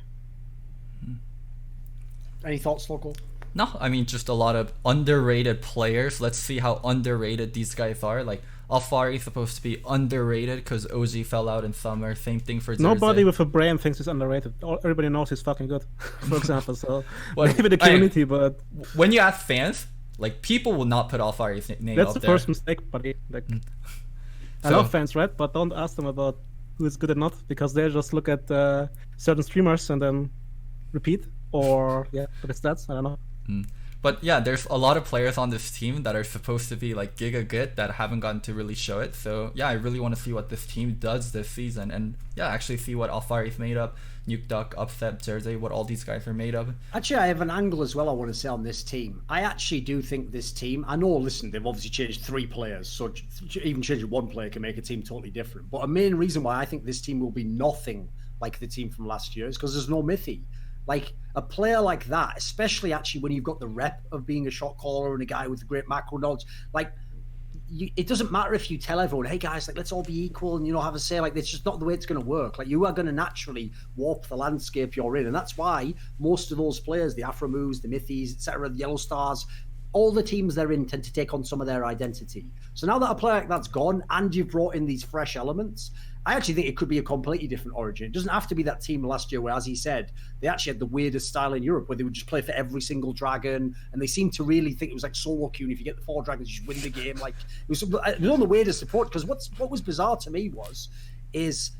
Any thoughts, Loco? No, I mean, just a lot of underrated players. Let's see how underrated these guys are. Like, Alfari is supposed to be underrated because OG fell out in summer. Same thing for Zerzei. Nobody with a brain thinks he's underrated. Everybody knows he's fucking good, for example. So maybe the community, but when you ask fans, like, people will not put Alfari's name that's up the there. first mistake, buddy. Like, I love fans, right? But don't ask them about who is good or not, because they just look at certain streamers and then repeat, or look at stats. I don't know. But yeah, there's a lot of players on this team that are supposed to be like giga good that haven't gotten to really show it. So yeah, I really want to see what this team does this season, and yeah, actually see what Alfari's made of, Nukeduck, Upset, Jersey, what all these guys are made of. Actually, I have an angle as well I want to say on this team. I actually do think this team, I know, listen, they've obviously changed 3 players, so even changing 1 player can make a team totally different. But a main reason why I think this team will be nothing like the team from last year is because there's no Mithy. Like, a player like that, especially actually when you've got the rep of being a shot caller and a guy with great macro knowledge, like, it doesn't matter if you tell everyone, hey guys, like, let's all be equal and, you know, have a say. Like, it's just not the way it's going to work. Like, you are going to naturally warp the landscape you're in, and that's why most of those players, the Aframoos, the Mythies, etc., the Yellow Stars, all the teams they're in tend to take on some of their identity. So now that a player like that's gone and you've brought in these fresh elements, I actually think it could be a completely different origin. It doesn't have to be that team last year where, as he said, they actually had the weirdest style in Europe where they would just play for every single dragon, and they seemed to really think it was like solo queue, and if you get the 4 dragons, you just win the game. Like, it was on the weirdest support, because what was bizarre to me is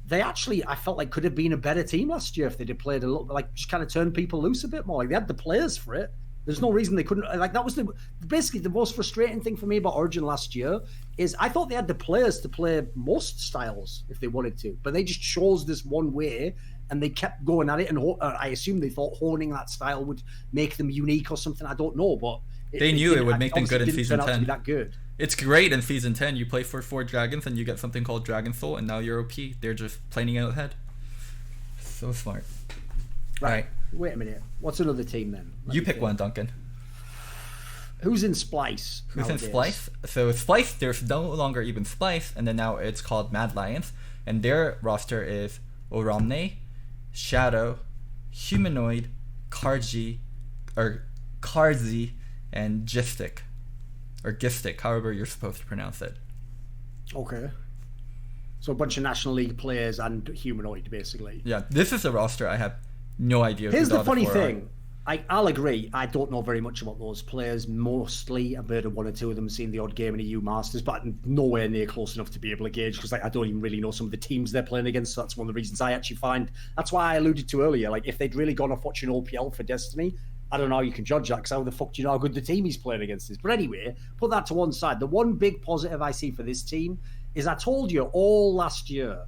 they actually, I felt like, could have been a better team last year if they'd have played a little, like, just kind of turned people loose a bit more. Like, they had the players for it. There's no reason they couldn't. Like, that was basically the most frustrating thing for me about Origin last year is I thought they had the players to play most styles if they wanted to, but they just chose this one way and they kept going at it. And I assume they thought honing that style would make them unique or something. I don't know, but they knew it would make them good in season 10. That good. It's great in Season 10. You play for 4 dragons and you get something called Dragon Soul, and now you're OP. They're just planning out ahead. So smart. Right. Wait a minute. What's another team then? You pick one, Duncan. Who's in Splice? Who's in Splice? So Splice, there's no longer even Splice, and then now it's called Mad Lions, and their roster is Oromne, Shadow, Humanoid, Karzi, and Gistic. Or Gistic, however you're supposed to pronounce it. Okay. So a bunch of National League players and Humanoid, basically. Yeah, this is a roster I have no idea. Here's the funny thing. I'll agree. I don't know very much about those players. Mostly, I've heard of 1 or 2 of them, seen the odd game in EU Masters, but I'm nowhere near close enough to be able to gauge because I don't even really know some of the teams they're playing against. So that's one of the reasons I actually find. That's why I alluded to earlier. Like, if they'd really gone off watching OPL for Destiny, I don't know how you can judge that because how the fuck do you know how good the team he's playing against is? But anyway, put that to one side. The one big positive I see for this team is I told you all last year,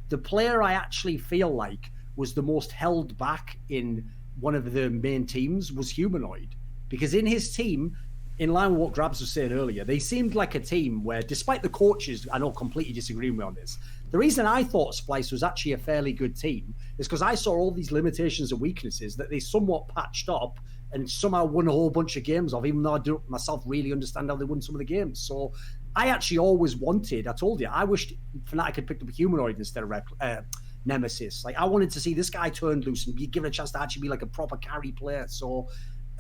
the player I actually feel like was the most held back in one of the main teams was Humanoid, because in his team, in line with what Grabbz was saying earlier, they seemed like a team where, despite the coaches, I know completely disagreeing with me on this, the reason I thought Splice was actually a fairly good team is because I saw all these limitations and weaknesses that they somewhat patched up and somehow won a whole bunch of games of, even though I don't myself really understand how they won some of the games. So I actually always wanted, I told you, I wished Fnatic had picked up a Humanoid instead of Nemesis. Like, I wanted to see this guy turned loose and be given a chance to actually be like a proper carry player. So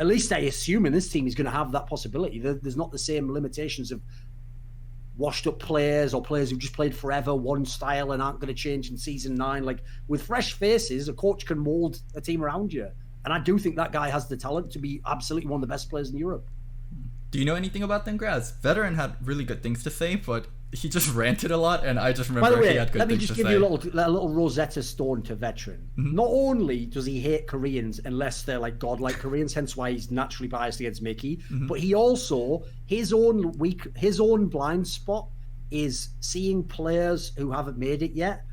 at least I assume in this team he's going to have that possibility. There's not the same limitations of washed up players or players who just played forever one style and aren't going to change in Season 9. Like, with fresh faces, a coach can mold a team around you. And I do think that guy has the talent to be absolutely one of the best players in Europe. Do you know anything about them, Grabbz? Veteran had really good things to say, but he just ranted a lot, and I just remember By the way, he had good things to say. let me just give you a little Rosetta Stone to Veteran. Mm-hmm. Not only does he hate Koreans unless they're like godlike Koreans, hence why he's naturally biased against Mickey, but he also, his own blind spot is seeing players who haven't made it yet.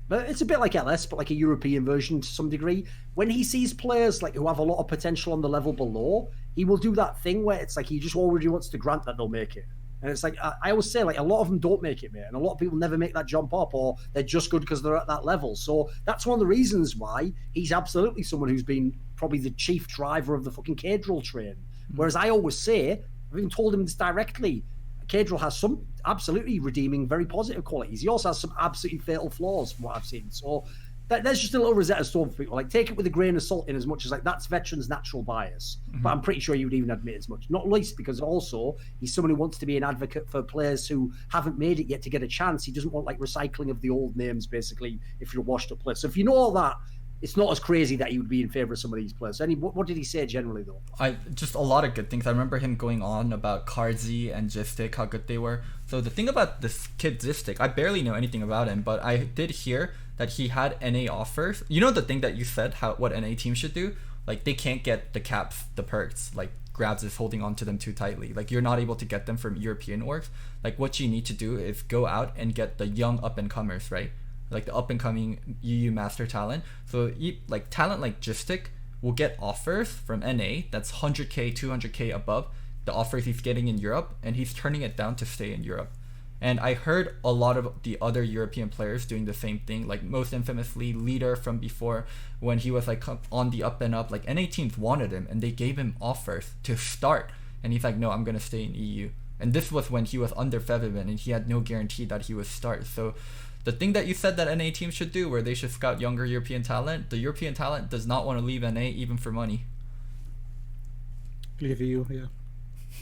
But it's a bit like LS, but like a European version to some degree. When he sees players like who have a lot of potential on the level below, he will do that thing where it's like he just already wants to grant that they'll make it. And it's like, I always say, like, a lot of them don't make it, mate. And a lot of people never make that jump up, or they're just good because they're at that level. So that's one of the reasons why he's absolutely someone who's been probably the chief driver of the fucking Cadril train. Whereas I always say, I've even told him this directly, Cadril has some absolutely redeeming, very positive qualities. He also has some absolutely fatal flaws from what I've seen. So there's just a little Rosetta Stone for people. Like, take it with a grain of salt in as much as, like, that's Veteran's natural bias. But I'm pretty sure you would even admit as much. Not least because also he's someone who wants to be an advocate for players who haven't made it yet to get a chance. He doesn't want, like, recycling of the old names, basically, if you're a washed-up player. So if you know all that, it's not as crazy that he would be in favor of some of these players. What did he say generally, though? Just a lot of good things. I remember him going on about Karzi and Gistic, how good they were. So the thing about this kid Gistic, I barely know anything about him, but I did hear that he had NA offers. You know the thing that you said, what NA teams should do? Like, they can't get the caps, the perks. Like, Grabbz is holding on to them too tightly. Like, you're not able to get them from European orgs. Like, what you need to do is go out and get the young up-and-comers, right? Like the up-and-coming UU master talent. So like talent like Gistic will get offers from NA that's 100k, 200k above the offers he's getting in Europe, and he's turning it down to stay in Europe. And I heard a lot of the other European players doing the same thing, like most infamously Leader from before, when he was like on the up and up, like NA teams wanted him and they gave him offers to start, and he's like, no, I'm gonna stay in EU. And this was when he was under Featherman and he had no guarantee that he would start. So the thing that you said that NA teams should do, where they should scout younger European talent, the European talent does not want to leave NA even for money. Leave EU, yeah.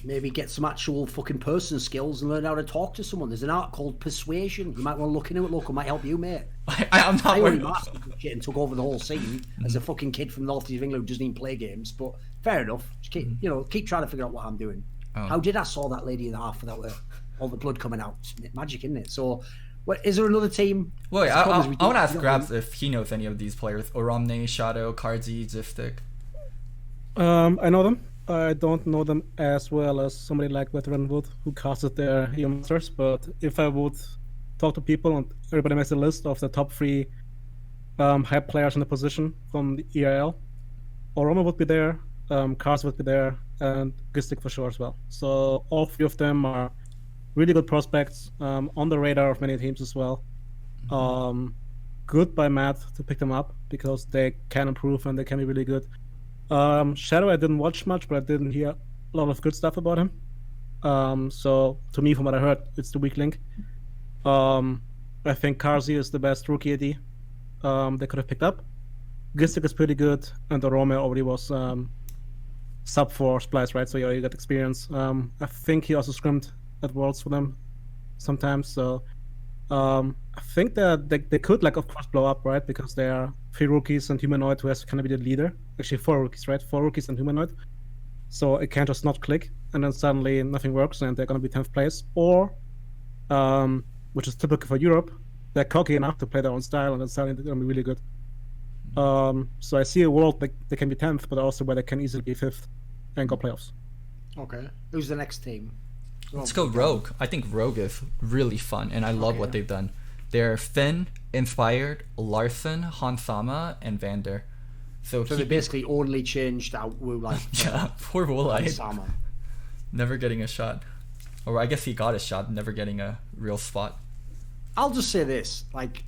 Maybe get some actual fucking person skills and learn how to talk to someone. There's an art called persuasion. You might want to look into it. Loco might help you, mate. I'm not worried. Shit and took over the whole scene as a fucking kid from the north of England who doesn't even play games. But fair enough. Just keep trying to figure out what I'm doing. Oh. How did I saw that lady in the half without all the blood coming out? It's magic, isn't it? So. Is there another team? Wait, I want to ask Grabbz if he knows any of these players. Oromne, Shadow, Karzi, Gistic. I know them. I don't know them as well as somebody like Veteran would, who casted their EU Masters. But if I would talk to people and everybody makes a list of the top 3 hype players in the position from the EIL, Oromne would be there, Karzi would be there, and Gistic for sure as well. So all 3 of them are really good prospects, on the radar of many teams as well. Good by Matt to pick them up because they can improve and they can be really good. Shadow, I didn't watch much, but I didn't hear a lot of good stuff about him. So to me, from what I heard, it's the weak link. I think Karzi is the best rookie AD they could have picked up. Gistic is pretty good, and the Romeo already was sub 4 splice, right? So you got experience. I think he also scrimmed at Worlds for them sometimes. So I think that they could, like, of course, blow up, right? Because they are 3 rookies and Humanoid, who has to kind of be the leader. Actually, 4 rookies, right? 4 rookies and Humanoid. So it can't just not click, and then suddenly nothing works, and they're going to be 10th place. Or, which is typical for Europe, they're cocky enough to play their own style, and then suddenly they're going to be really good. So I see a world like they can be 10th, but also where they can easily be 5th and go playoffs. Okay. Who's the next team? Let's go Rogue. I think Rogue is really fun, and I love what they've done. They're Finn, Inspired, Larson, Hansama, and Vander. So they basically only changed out Woolite. Yeah, poor Woolite. Hansama. Never getting a shot. Or I guess he got a shot, never getting a real spot. I'll just say this, like,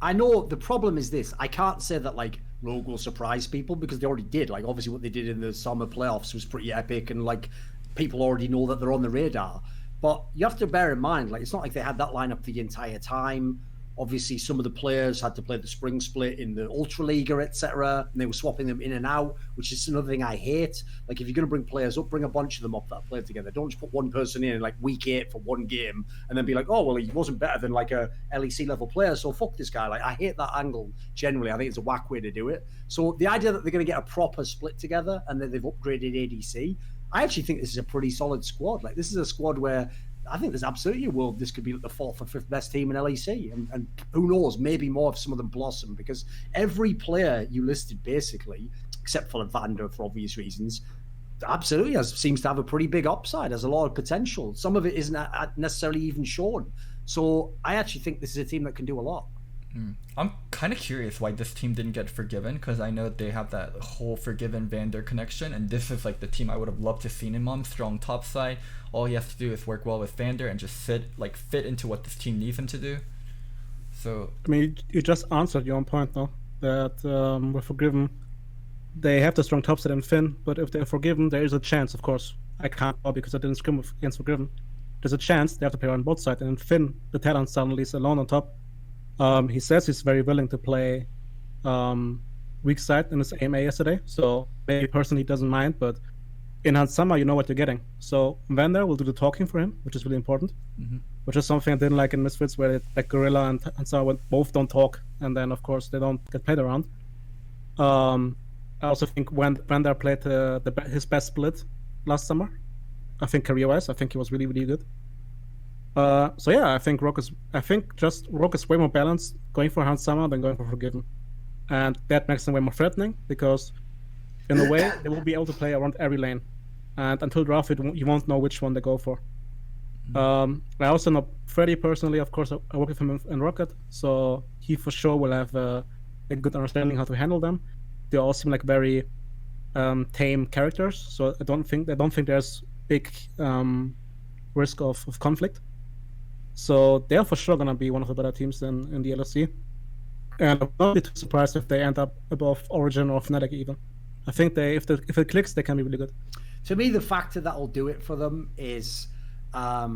I know the problem is this. I can't say that, like, Rogue will surprise people because they already did. Like, obviously what they did in the summer playoffs was pretty epic, and, like, people already know that they're on the radar. But you have to bear in mind, like, it's not like they had that lineup the entire time. Obviously, some of the players had to play the spring split in the Ultra Liga, etc., and they were swapping them in and out, which is another thing I hate. Like, if you're going to bring players up, bring a bunch of them up that played together. Don't just put one person in like week 8 for one game and then be like, oh, well, he wasn't better than like a LEC level player, so fuck this guy. Like, I hate that angle generally. I think it's a whack way to do it. So the idea that they're going to get a proper split together and that they've upgraded ADC, I actually think this is a pretty solid squad. Like, this is a squad where I think there's absolutely a world this could be like the 4th or 5th best team in LEC, and who knows, maybe more if some of them blossom, because every player you listed basically, except for Vander for obvious reasons, absolutely seems to have a pretty big upside, has a lot of potential. Some of it isn't necessarily even shown. So I actually think this is a team that can do a lot. I'm kind of curious why this team didn't get Forgiven, because I know they have that whole Forgiven Vander connection, and this is like the team I would have loved to see him on. Strong top side. All he has to do is work well with Vander and just fit into what this team needs him to do. So I mean, you just answered your own point, though, that with Forgiven, they have the strong top side and Finn, but if they're Forgiven, there is a chance, of course. I can't know because I didn't scrim against Forgiven. There's a chance they have to play on both sides, and Finn, the talent, suddenly is alone on top. He says he's very willing to play weak side in his AMA yesterday, so maybe personally he doesn't mind, but in Hansama, you know what you're getting. So Vander will do the talking for him, which is really important, which is something I didn't like in Misfits, where like Gorilla and Hansama both don't talk, and then, of course, they don't get played around. I also think when Vander played his best split last summer, I think career-wise, I think he was really, really good. So yeah, I think Rogue is way more balanced going for Hansama than going for Forgiven, and that makes them way more threatening because, in a way, they will be able to play around every lane, and until draft you won't know which one they go for. I also know Freddy personally. Of course, I work with him in Rocket, so he for sure will have a good understanding how to handle them. They all seem like very tame characters, so I don't think there's big risk of conflict. So they're for sure gonna be one of the better teams in the LEC, and I'm not be too surprised if they end up above Origin or Fnatic even. I think if it clicks, they can be really good. To me, the factor that'll do it for them is how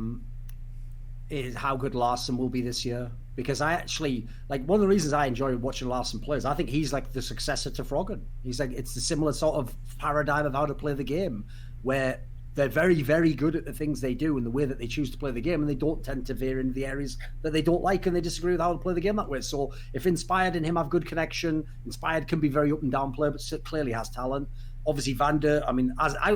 good Larson will be this year. Because I actually, like, one of the reasons I enjoy watching Larson play is I think he's like the successor to Froggen. He's like, it's the similar sort of paradigm of how to play the game, where they're very, very good at the things they do and the way that they choose to play the game, and they don't tend to veer into the areas that they don't like, and they disagree with how to play the game that way. So if Inspired and him have good connection, Inspired can be very up and down player, but clearly has talent. Obviously, Vander, I mean,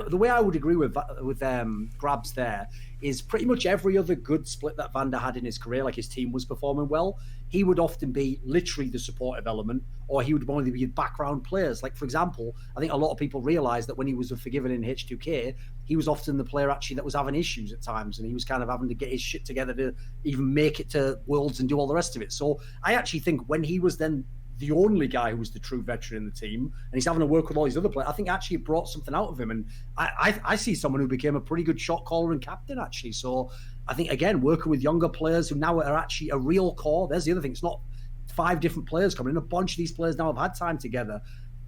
the way I would agree with Grabbz there is pretty much every other good split that Vander had in his career, like his team was performing well, he would often be literally the supportive element, or he would only be background players. Like, for example, I think a lot of people realize that when he was Forgiven in H2K, he was often the player actually that was having issues at times, and he was kind of having to get his shit together to even make it to Worlds and do all the rest of it. So I actually think when he was then the only guy who was the true veteran in the team, and he's having to work with all these other players. I think actually it brought something out of him, and I see someone who became a pretty good shot caller and captain actually. So I think again working with younger players who now are actually a real core. There's the other thing. It's not 5 different players coming in. A bunch of these players now have had time together.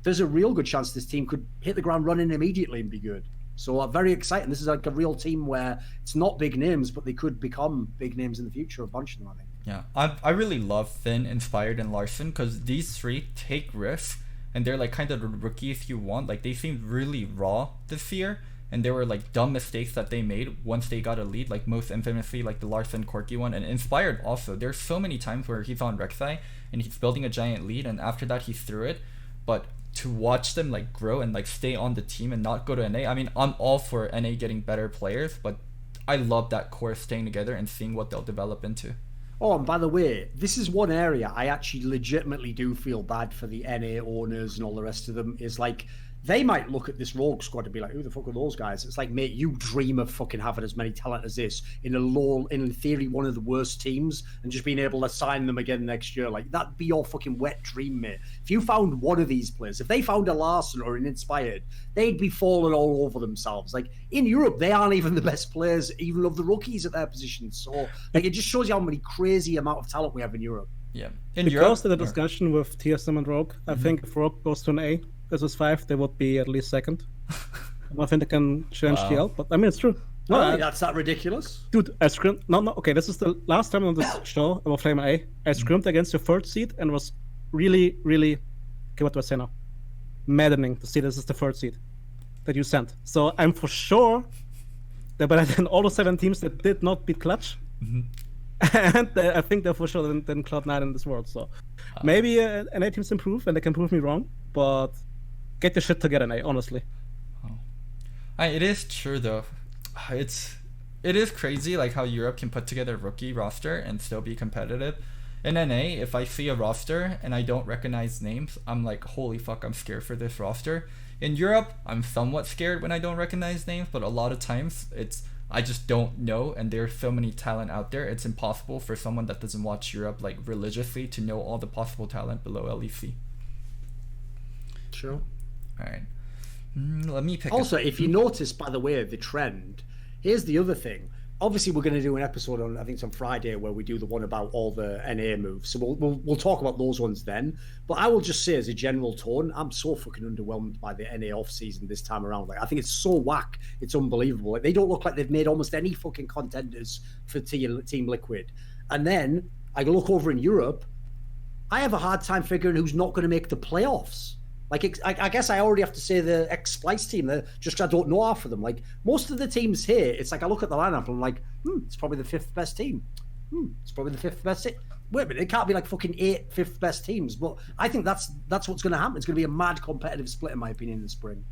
There's a real good chance this team could hit the ground running immediately and be good. So very exciting. This is like a real team where it's not big names, but they could become big names in the future. A bunch of them, I think. Yeah, I really love Finn, Inspired, and Larson because these 3 take risks and they're like kind of the rookie if you want. Like they seemed really raw this year, and there were like dumb mistakes that they made once they got a lead, like most infamously like the Larson Corky one. And Inspired also, there's so many times where he's on Rek'Sai and he's building a giant lead, and after that he's through it. But to watch them like grow and like stay on the team and not go to NA, I mean, I'm all for NA getting better players, but I love that core staying together and seeing what they'll develop into. Oh, and by the way, this is one area I actually legitimately do feel bad for the NA owners and all the rest of them. Is like, they might look at this Rogue squad and be like, who the fuck are those guys? It's like, mate, you dream of fucking having as many talent as this in theory, one of the worst teams, and just being able to sign them again next year. Like, that'd be your fucking wet dream, mate. If you found one of these players, if they found a Larson or an Inspired, they'd be falling all over themselves. Like, in Europe, they aren't even the best players, even of the rookies at their positions. So, like, it just shows you how many crazy amount of talent we have in Europe. Yeah. In Europe, to the discussion with TSM and Rogue, I think if Rogue goes to an A, this is 5, they would be at least second. I think they can change TL, but I mean, it's true. No, that's that ridiculous. Dude, I scrimmed. No, okay, this is the last time on this show about Flame A. I scrimmed against your 3rd seed and was really, really, okay, what do I say now? Maddening to see this is the 3rd seed that you sent. So I'm for sure they're better than all the 7 teams that did not beat Clutch. And I think they're for sure than Cloud9 in this world. So maybe NA teams improve and they can prove me wrong, but get your shit together, NA, honestly. It is true though. It is crazy like how Europe can put together a rookie roster and still be competitive. In NA, if I see a roster and I don't recognize names, I'm like, holy fuck, I'm scared for this roster. In Europe, I'm somewhat scared when I don't recognize names, but a lot of times I just don't know, and there's so many talent out there. It's impossible for someone that doesn't watch Europe like religiously to know all the possible talent below LEC. Sure. All right. Let me pick. Also, if you notice, by the way, the trend. Here's the other thing. Obviously, we're going to do an episode on, I think it's on Friday, where we do the one about all the NA moves. So we'll talk about those ones then. But I will just say, as a general tone, I'm so fucking underwhelmed by the NA off season this time around. Like, I think it's so whack, it's unbelievable. Like, they don't look like they've made almost any fucking contenders for Team Liquid. And then I look over in Europe. I have a hard time figuring who's not going to make the playoffs. Like, I guess I already have to say the X-Splice team, just because I don't know half of them. Like, most of the teams here, it's like I look at the lineup and I'm like, it's probably the 5th best team. It's probably the 5th best team. Wait a minute, it can't be like fucking 8 5th best teams. But I think that's what's going to happen. It's going to be a mad competitive split, in my opinion, in the spring.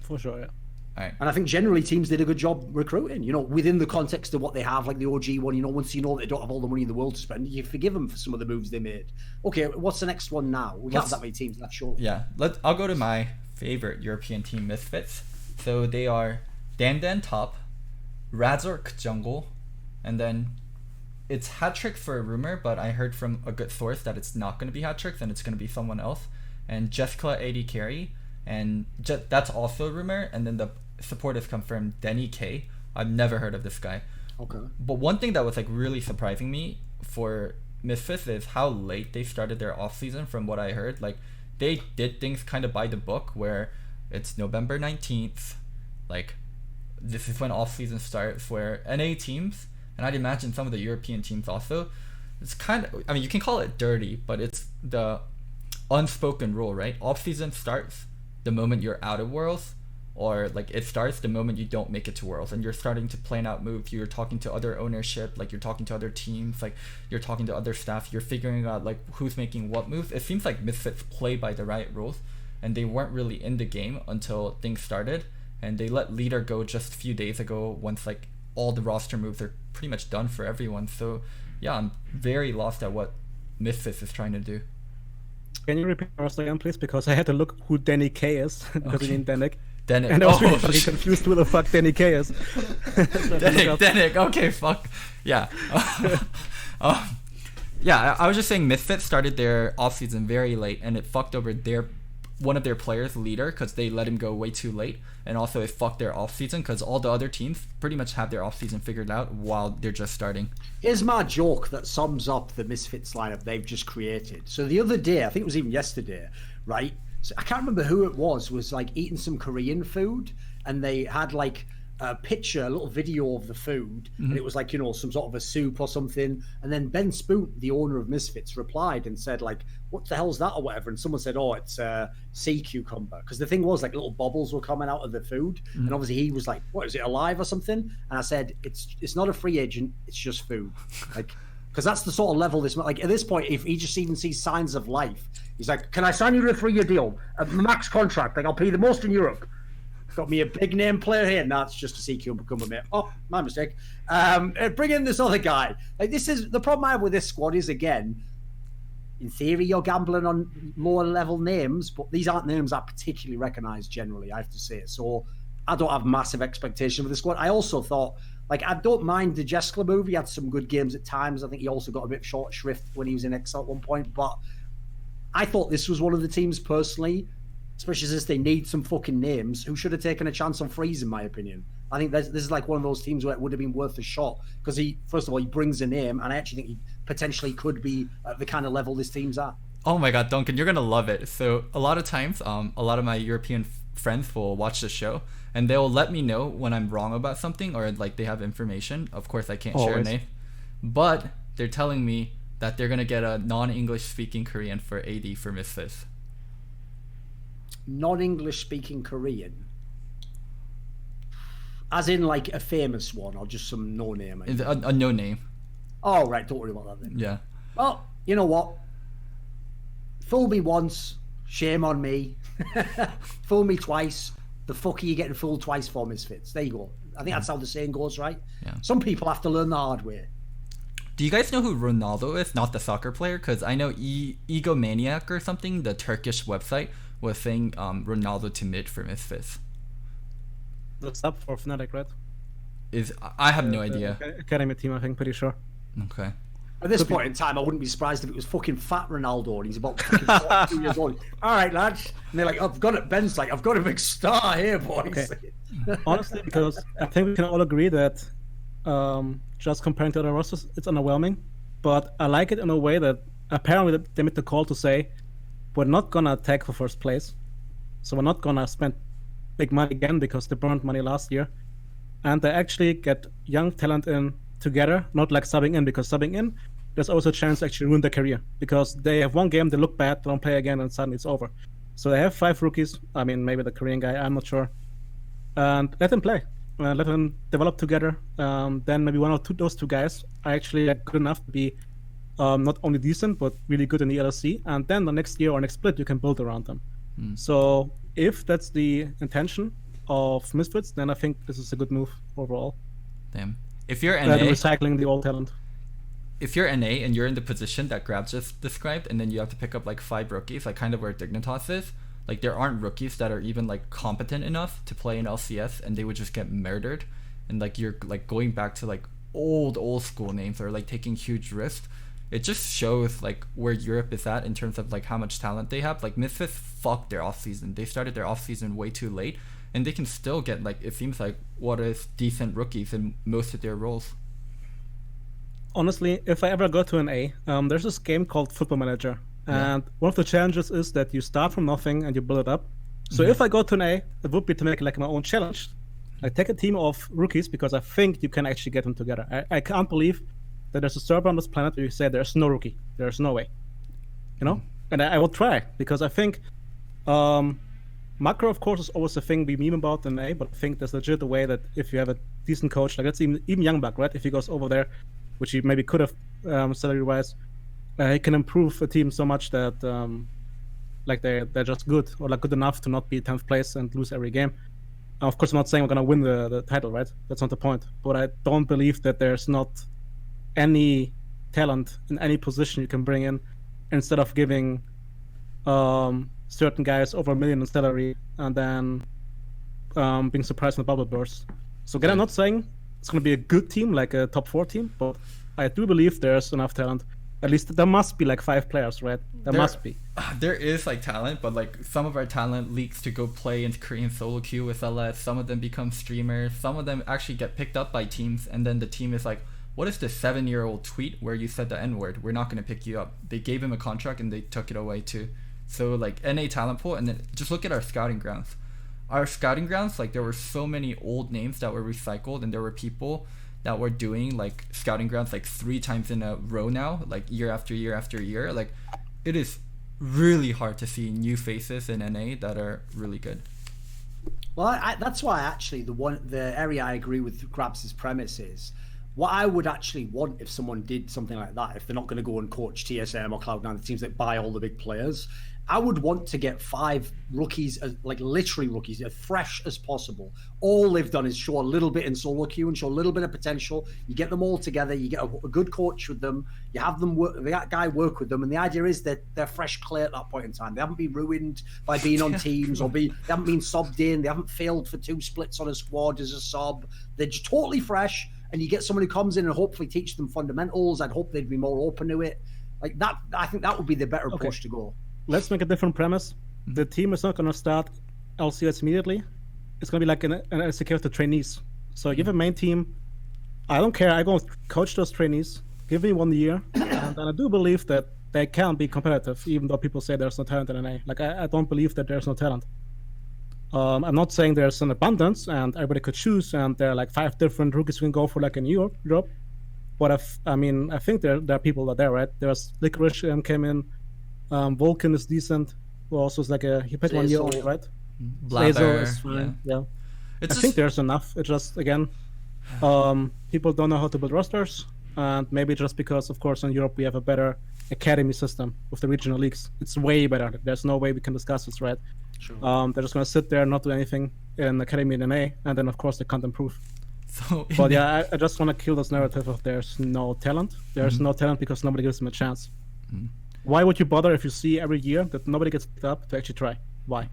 For sure, yeah. All right. And I think generally teams did a good job recruiting, within the context of what they have, like the OG one, once you know they don't have all the money in the world to spend, you forgive them for some of the moves they made. Okay, what's the next one now? We can't have that many teams, that's sure. Yeah, I'll go to my favorite European team, Misfits. So they are Dandan top, Razork jungle, and then it's Hat-Trick for a rumor, but I heard from a good source that it's not going to be Hat-Trick, and it's going to be someone else. And Jessica AD carry, and that's also a rumor. And then the support is confirmed, Denny K. I've never heard of this guy. Okay. But one thing that was like really surprising me for Misfits is how late they started their off season. From what I heard, like they did things kind of by the book, where it's November 19th, like this is when off season starts, where NA teams, and I'd imagine some of the European teams also, it's kind of, I mean, you can call it dirty, but it's the unspoken rule, right? Off season starts the moment you're out of Worlds, or like it starts the moment you don't make it to Worlds, and you're starting to plan out moves. You're talking to other ownership, like you're talking to other teams, like you're talking to other staff. You're figuring out like who's making what moves. It seems like Misfits play by the right rules, and they weren't really in the game until things started, and they let Leader go just a few days ago once like all the roster moves are pretty much done for everyone. So yeah, I'm very lost at what Misfits is trying to do. Can you repeat the roster again, please? Because I had to look who Danny K is, because Okay. you mean Danik. Danik. And I was really fucking confused who the fuck Danny K is. Danik. Okay, fuck. Yeah. Yeah, I was just saying Misfits started their offseason very late, and it fucked over one of their players, leader, because they let him go way too late, and also it fucked their offseason because all the other teams pretty much have their offseason figured out while they're just starting. Here's my joke that sums up the Misfits lineup they've just created. So the other day, I think it was even yesterday, right? So I can't remember who it was like eating some Korean food, and they had like a picture, a little video of the food, and it was like, you know, some sort of a soup or something. And then Ben Spoot, the owner of Misfits, replied and said like, what the hell's that or whatever? And someone said, oh, it's sea cucumber. Because the thing was like little bubbles were coming out of the food. And obviously he was like, what, is it alive or something? And I said, it's not a free agent, it's just food. Like, because that's the sort of level this, like at this point, if he just even sees signs of life, he's like, can I sign you to a 3-year deal? A max contract, like I'll pay you the most in Europe. Got me a big name player here. No, it's just a sea cucumber, mate. Oh, my mistake. Bring in this other guy. Like, this is the problem I have with this squad is, again, in theory, you're gambling on lower level names, but these aren't names I particularly recognise generally, I have to say. So I don't have massive expectations for the squad. I also thought, like, I don't mind the Jeskla move. He had some good games at times. I think he also got a bit short shrift when he was in Excel at one point. But I thought this was one of the teams personally, especially since they need some fucking names, who should have taken a chance on Freeze, in my opinion. I think this is like one of those teams where it would have been worth a shot because he, first of all, he brings a name, and I actually think he potentially could be at the kind of level this team's at. Oh my god, Duncan, you're gonna love it. So a lot of times, a lot of my European friends will watch the show, and they'll let me know when I'm wrong about something or like they have information. Of course, I can't share a name, but they're telling me that they're gonna get a non-English speaking Korean for AD for Misfits. Non-English speaking Korean, as in like a famous one or just some no name? A no name. Oh right, don't worry about that then. Yeah. Well, you know what? Fool me once, shame on me. Fool me twice. The fuck are you getting fooled twice for, Misfits? There you go. I think that's how the saying goes, right? Yeah. Some people have to learn the hard way. Do you guys know who Ronaldo is? Not the soccer player, because I know Egomaniac or something, the Turkish website, was saying Ronaldo to mid for Misfits. The sub for Fnatic, right? I have no idea. Academy team, I think, pretty sure. Okay. At this point in time, I wouldn't be surprised if it was fucking fat Ronaldo and he's about fucking 42 years old. All right, lads. And they're like, Ben's like, I've got a big star here, boys. Okay. Honestly, because I think we can all agree that just comparing to other rosters, it's underwhelming. But I like it in a way that apparently they made the call to say, we're not going to attack for first place. So we're not going to spend big money again because they burned money last year. And they actually get young talent in together, not like subbing in, because subbing in, there's also a chance to actually ruin their career. Because they have one game, they look bad, they don't play again, and suddenly it's over. So they have 5 rookies. I mean, maybe the Korean guy, I'm not sure. And let them play. Let them develop together. Then maybe one or two, those two guys are actually good enough to be not only decent, but really good in the LEC. And then the next year or next split, you can build around them. So if that's the intention of Misfits, then I think this is a good move overall. Damn. If you're NA, recycling the old talent. If you're NA and you're in the position that Grabbz just described, and then you have to pick up like 5 rookies, like kind of where Dignitas is, like there aren't rookies that are even like competent enough to play in LCS, and they would just get murdered. And like you're like going back to like old school names or like taking huge risks. It just shows like where Europe is at in terms of like how much talent they have. Like Misfits fucked their offseason. They started their offseason way too late, and they can still get like, it seems like, what is decent rookies in most of their roles. Honestly, if I ever go to an A, there's this game called Football Manager, and one of the challenges is that you start from nothing and you build it up. So if I go to an A, it would be to make like my own challenge. Like take a team of rookies, because I think you can actually get them together. I can't believe that there's a server on this planet where you say there's no rookie. There's no way. You know? And I will try, because I think macro, of course, is always a thing we meme about in A, but I think there's legit a way that if you have a decent coach, like let's even Youngbuck, right? If he goes over there, which he maybe could have salary-wise, he can improve a team so much that like they're just good, or like good enough to not be 10th place and lose every game. Of course, I'm not saying we're going to win the title, right? That's not the point. But I don't believe that there's not any talent in any position you can bring in, instead of giving certain guys over $1 million in salary and then being surprised when the bubble bursts. So again, I'm not saying it's going to be a good team, like a top 4 team, but I do believe there's enough talent. At least there must be like 5 players, right? There must be. There is like talent, but like some of our talent leaks to go play in Korean solo queue with LS. Some of them become streamers. Some of them actually get picked up by teams, and then the team is like, what is this 7-year-old tweet where you said the N-word? We're not going to pick you up. They gave him a contract and they took it away too. So like NA talent pool, and then just look at our scouting grounds. Our scouting grounds, like there were so many old names that were recycled, and there were people that were doing like scouting grounds like 3 times in a row now, like year after year after year. Like it is really hard to see new faces in NA that are really good. Well, that's why actually the area I agree with Grabbz' premise is what I would actually want if someone did something like that, if they're not going to go and coach TSM or Cloud9, the teams that buy all the big players, I would want to get 5 rookies, like literally rookies, as fresh as possible. All they've done is show a little bit in solo queue and show a little bit of potential. You get them all together, you get a good coach with them, you have them that guy work with them, and the idea is that they're fresh clear at that point in time. They haven't been ruined by being on teams they haven't been subbed in, they haven't failed for 2 splits on a squad as a sub. They're just totally fresh, and you get someone who comes in and hopefully teach them fundamentals. I'd hope they'd be more open to it. Like that, I think that would be the better push to go. Let's make a different premise. The team is not going to start LCS immediately. It's going to be like an LCK with the trainees. So you have a main team. I don't care. I go coach those trainees. Give me 1 year. And I do believe that they can be competitive, even though people say there's no talent in NA. Like, I don't believe that there's no talent. I'm not saying there's an abundance and everybody could choose and there are like 5 different rookies we can go for like in Europe. But I think there are people that are there, right? There's Licorice came in. Vulcan is decent. Who also is like he played 1 year only, right? Blazer is fine. Yeah. I It's think there's enough. It's just again, people don't know how to build rosters, and maybe just because, of course, in Europe we have a better academy system with the regional leagues. It's way better. There's no way we can discuss this, right? Sure. They're just gonna sit there and not do anything in academy and NA, and then of course they can't improve. so But yeah, I just want to kill this narrative of there's no talent. There's no talent because nobody gives them a chance. Why would you bother if you see every year that nobody gets picked up to actually try? Why?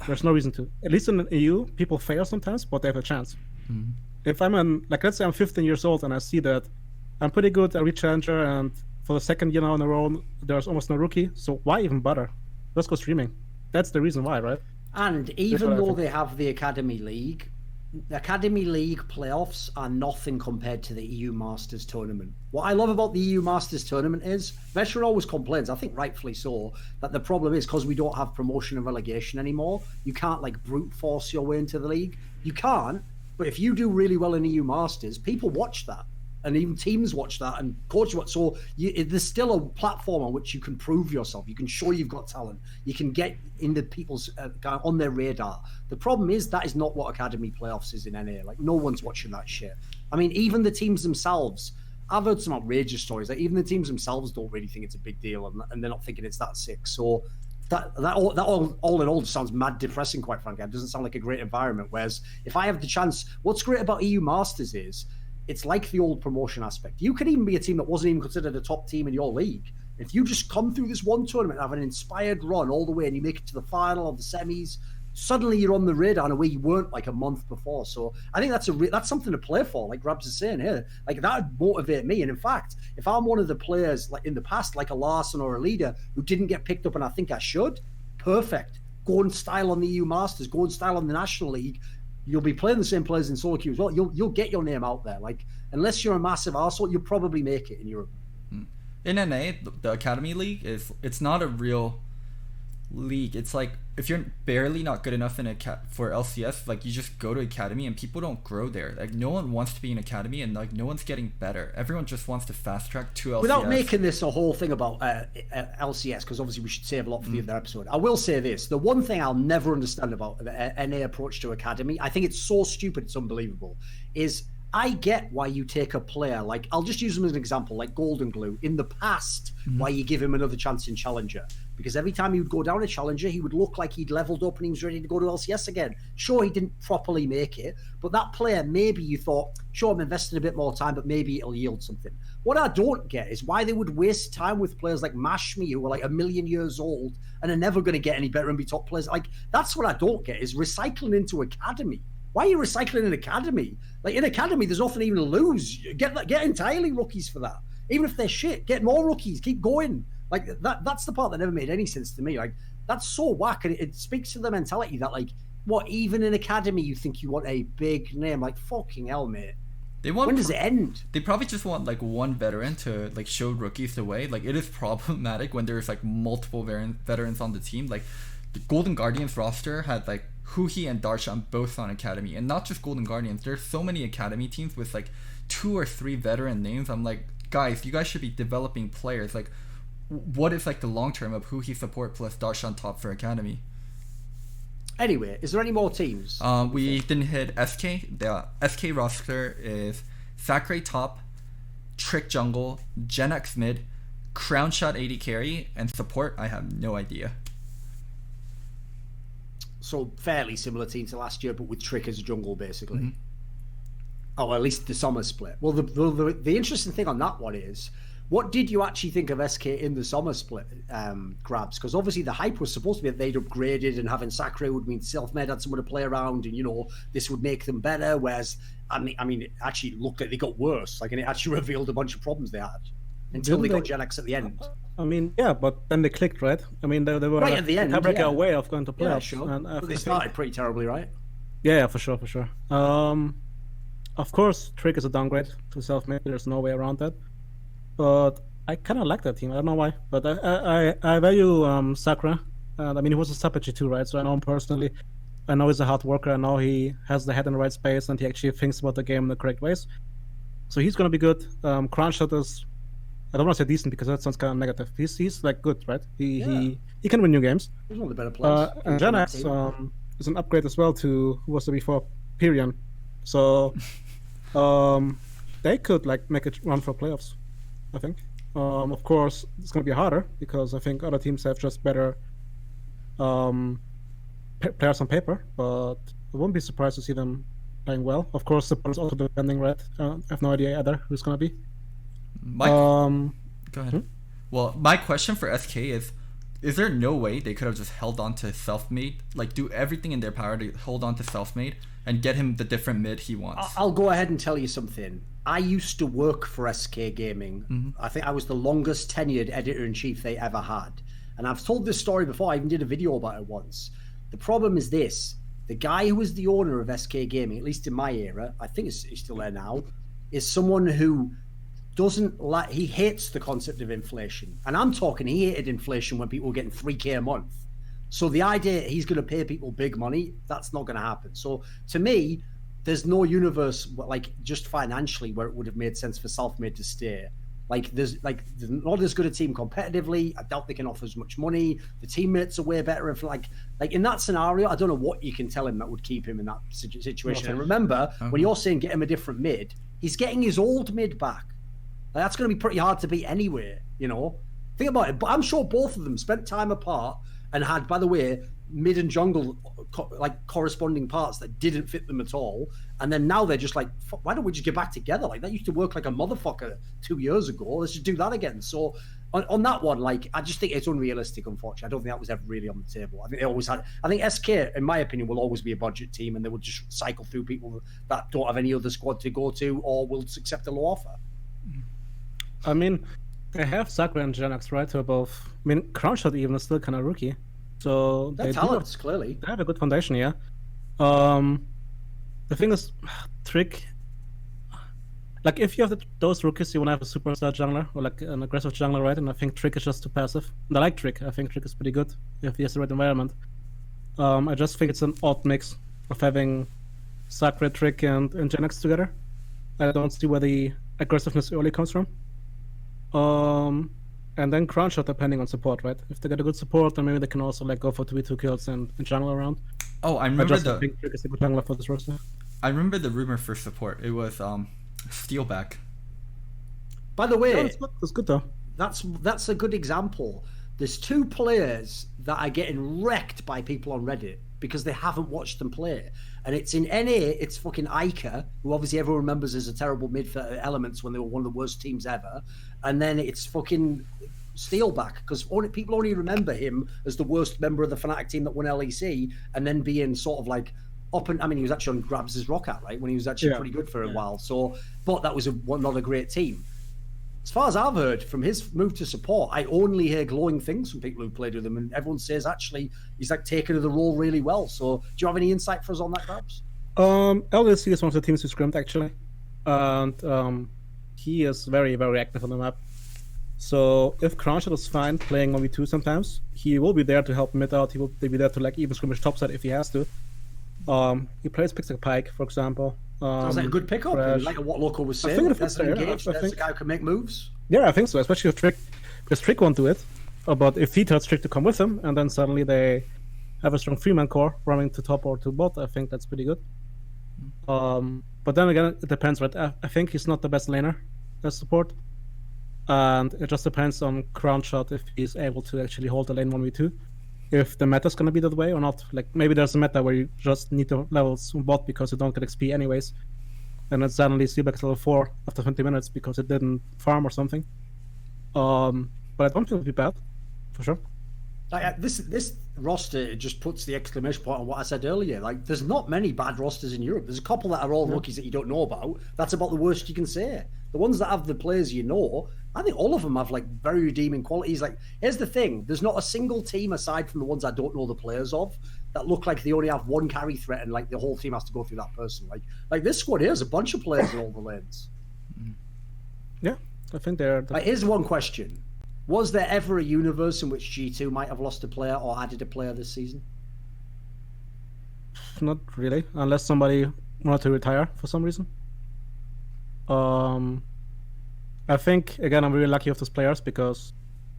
There's no reason to. At least in the EU, people fail sometimes, but they have a chance. If let's say I'm 15 years old and I see that I'm pretty good at reach challenger, and for the 2nd year now in a row, there's almost no rookie. So why even bother? Let's go streaming. That's the reason why, right? And even though they have the Academy League playoffs are nothing compared to the EU Masters tournament. What I love about the EU Masters tournament is, Vesher always complains, I think rightfully so, that the problem is because we don't have promotion and relegation anymore, you can't like brute force your way into the league. You can't, but if you do really well in EU Masters, people watch that. And even teams watch that and coach what. So there's still a platform on which you can prove yourself. You can show you've got talent. You can get into people's on their radar. The problem is that is not what Academy playoffs is in NA. Like no one's watching that shit. I mean, even the teams themselves. I've heard some outrageous stories. Like even the teams themselves don't really think it's a big deal, and they're not thinking it's that sick. So that all in all sounds mad depressing. Quite frankly, it doesn't sound like a great environment. Whereas if I have the chance, what's great about EU Masters is, it's like the old promotion aspect. You could even be a team that wasn't even considered a top team in your league. If you just come through this one tournament and have an inspired run all the way and you make it to the final or the semis, suddenly you're on the radar in a way you weren't like a month before. So I think that's something to play for, like Grabbz is saying here. Like that would motivate me. And in fact, if I'm one of the players like in the past, like a Larson or a Leader who didn't get picked up and I think I should, perfect. Go and style on the EU Masters, go and style on the National League. You'll be playing the same players in solo queue as well. You'll get your name out there. Like unless you're a massive arsehole, you'll probably make it in Europe. In NA, the Academy League it's not a real league. It's like if you're barely not good enough in for LCS, like you just go to Academy and people don't grow there. Like no one wants to be in Academy and like no one's getting better. Everyone just wants to fast track to LCS. Without making this a whole thing about LCS, because obviously we should save a lot for the other episode. I will say this: the one thing I'll never understand about the NA approach to Academy, I think it's so stupid, it's unbelievable, is I get why you take a player like, I'll just use him as an example, like Golden Glue. In the past, why you give him another chance in Challenger. Because every time he would go down a Challenger, he would look like he'd leveled up and he was ready to go to LCS again. Sure, he didn't properly make it, but that player, maybe you thought, sure, I'm investing a bit more time, but maybe it'll yield something. What I don't get is why they would waste time with players like Mashme, who are like 1,000,000 years old and are never going to get any better and be top players. Like, that's what I don't get, is recycling into Academy. Why are you recycling in Academy? Like in Academy, there's nothing even to lose. Get entirely rookies for that. Even if they're shit, get more rookies, keep going. Like that's the part that never made any sense to me. Like that's so whack, and it speaks to the mentality that like, what, even in academy you think you want a big name? Like fucking hell, mate. When does it end? They probably just want like one veteran to like show rookies the way. Like it is problematic when there's like multiple veterans on the team. Like the Golden Guardians roster had like Huhi and Darshan both on academy, and not just Golden Guardians. There's so many academy teams with like 2 or 3 veteran names. I'm like, guys, you guys should be developing players. Like, what is like the long term of Huhi support plus Darshan top for academy? Anyway, is there any more teams? We didn't hit SK. The SK roster is Sakurai top, Trick jungle, Gen X mid, Crown Shot AD carry, and support. I have no idea. So fairly similar team to last year, but with Trick as a jungle, basically. Mm-hmm. Oh, at least the summer split. Well, the interesting thing on that one is, what did you actually think of SK in the summer split, Grabbz? Because obviously the hype was supposed to be that they'd upgraded and having Sakurai would mean self-made had someone to play around and, you know, this would make them better. Whereas, I mean, it actually looked like they got worse. Like, and it actually revealed a bunch of problems they had until they got Gen X at the end. I mean, yeah, but then they clicked, right? I mean, they were right at the end, tiebreaker away of going to playoffs. Yeah, sure. And but they started pretty terribly, right? Yeah, for sure. Of course, Trick is a downgrade to self-made. There's no way around that. But I kind of like that team. I don't know why, but I value Sakura. And I mean, he was a sub at G2, right? So I know him personally. I know he's a hard worker. I know he has the head in the right space, and he actually thinks about the game in the correct ways. So he's gonna be good. Crown Shot is, I don't want to say decent because that sounds kind of negative. He's like good, right? He can win new games. He's one of the better players. And Gen X is an upgrade as well to who was there before, Pyrion. So they could like make a run for playoffs, I think. Of course, it's going to be harder because I think other teams have just better players on paper, but I wouldn't be surprised to see them playing well. Of course, support is also depending, right? I have no idea either who's going to be. Go ahead. Well, my question for SK is there no way they could have just held on to self-made, like do everything in their power to hold on to self-made and get him the different mid he wants? I'll go ahead and tell you something. I used to work for SK Gaming. Mm-hmm. I think I was the longest tenured editor-in-chief they ever had. And I've told this story before. I even did a video about it once. The problem is this. The guy who was the owner of SK Gaming, at least in my era, I think he's still there now, is someone who he hates the concept of inflation. And I'm talking, he hated inflation when people were getting 3K a month. So the idea he's going to pay people big money, that's not going to happen. So to me, there's no universe, like just financially, where it would have made sense for self-made to stay. There's not as good a team competitively. I doubt they can offer as much money. The teammates are way better. If like in that scenario, I don't know what you can tell him that would keep him in that situation. Okay. And remember, when you're saying get him a different mid, he's getting his old mid back. Like, that's going to be pretty hard to beat anyway, you know? Think about it. But I'm sure both of them spent time apart and had, by the way, mid and jungle corresponding parts that didn't fit them at all. And then now they're just like, why don't we just get back together? Like, that used to work like a motherfucker 2 years ago. Let's just do that again. So on that one, like, I just think it's unrealistic, unfortunately. I don't think that was ever really on the table. I think they always had. I think SK, in my opinion, will always be a budget team, and they will just cycle through people that don't have any other squad to go to or will accept a low offer. I mean, they have Sakura and Gen X, right? Who are both. I mean, Crown Shot even is still kind of rookie, so they're talents, clearly. They have a good foundation, yeah. The thing is, Trick. Like, if you have those rookies, you want to have a superstar jungler or like an aggressive jungler, right? And I think Trick is just too passive. And I like Trick. I think Trick is pretty good if he has the right environment. I just think it's an odd mix of having Sakura, Trick, and Gen X together. I don't see where the aggressiveness early comes from. And then Crown Shot depending on support, right? If they get a good support, then maybe they can also like go for 2v2 kills and jungle around. Oh, I remember I think Trick is a good jungler for this roster. I remember the rumor for support. It was Steelback. By the way, that's good though. That's a good example. There's two players that are getting wrecked by people on Reddit because they haven't watched them play. And it's in NA, it's fucking Ica, who obviously everyone remembers as a terrible mid for Elements when they were one of the worst teams ever. And then it's fucking Steelback, because people only remember him as the worst member of the Fnatic team that won LEC, and then being sort of like he was actually on Grabbz' Rockat, right? When he was actually pretty good for a while. So, but that was not a great team. as far as I've heard, from his move to support, I only hear glowing things from people who played with him, and everyone says actually he's like taken to the role really well. So, do you have any insight for us on that, Grabbz? LEC is one of the teams who scrimmed actually, and he is very, very active on the map. So if Crownshot is fine playing 1v2 sometimes, he will be there to help mid out. He will be there to like even scrimmage topside if he has to. He picks like Pike, for example. Sounds like a good pickup. Like what Loco was saying. There's an engage. There's a guy who can make moves. Yeah, I think so. Especially if Trick, because Trick won't do it. But if he tells Trick to come with him, and then suddenly they have a strong 3-man core running to top or to bot, I think that's pretty good. But then again, it depends, right? I think he's not the best laner as support. And it just depends on Crownshot if he's able to actually hold the lane 1v2. If the meta's gonna be that way or not. Like maybe there's a meta where you just need the levels on bot because you don't get XP anyways. And then suddenly see back to level 4 after 20 minutes because it didn't farm or something. But I don't think it'll be bad, for sure. This roster just puts the exclamation point on what I said earlier. Like, there's not many bad rosters in Europe. There's a couple that are all rookies that you don't know about. That's about the worst you can say. The ones that have the players you know, I think all of them have like very redeeming qualities. Like, here's the thing: there's not a single team aside from the ones I don't know the players of that look like they only have one carry threat and like the whole team has to go through that person. Like this squad here is a bunch of players in all the lanes. Yeah, I think they're. Here's one question. Was there ever a universe in which G2 might have lost a player or added a player this season? Not really, unless somebody wanted to retire for some reason. I think, again, I'm really lucky with those players because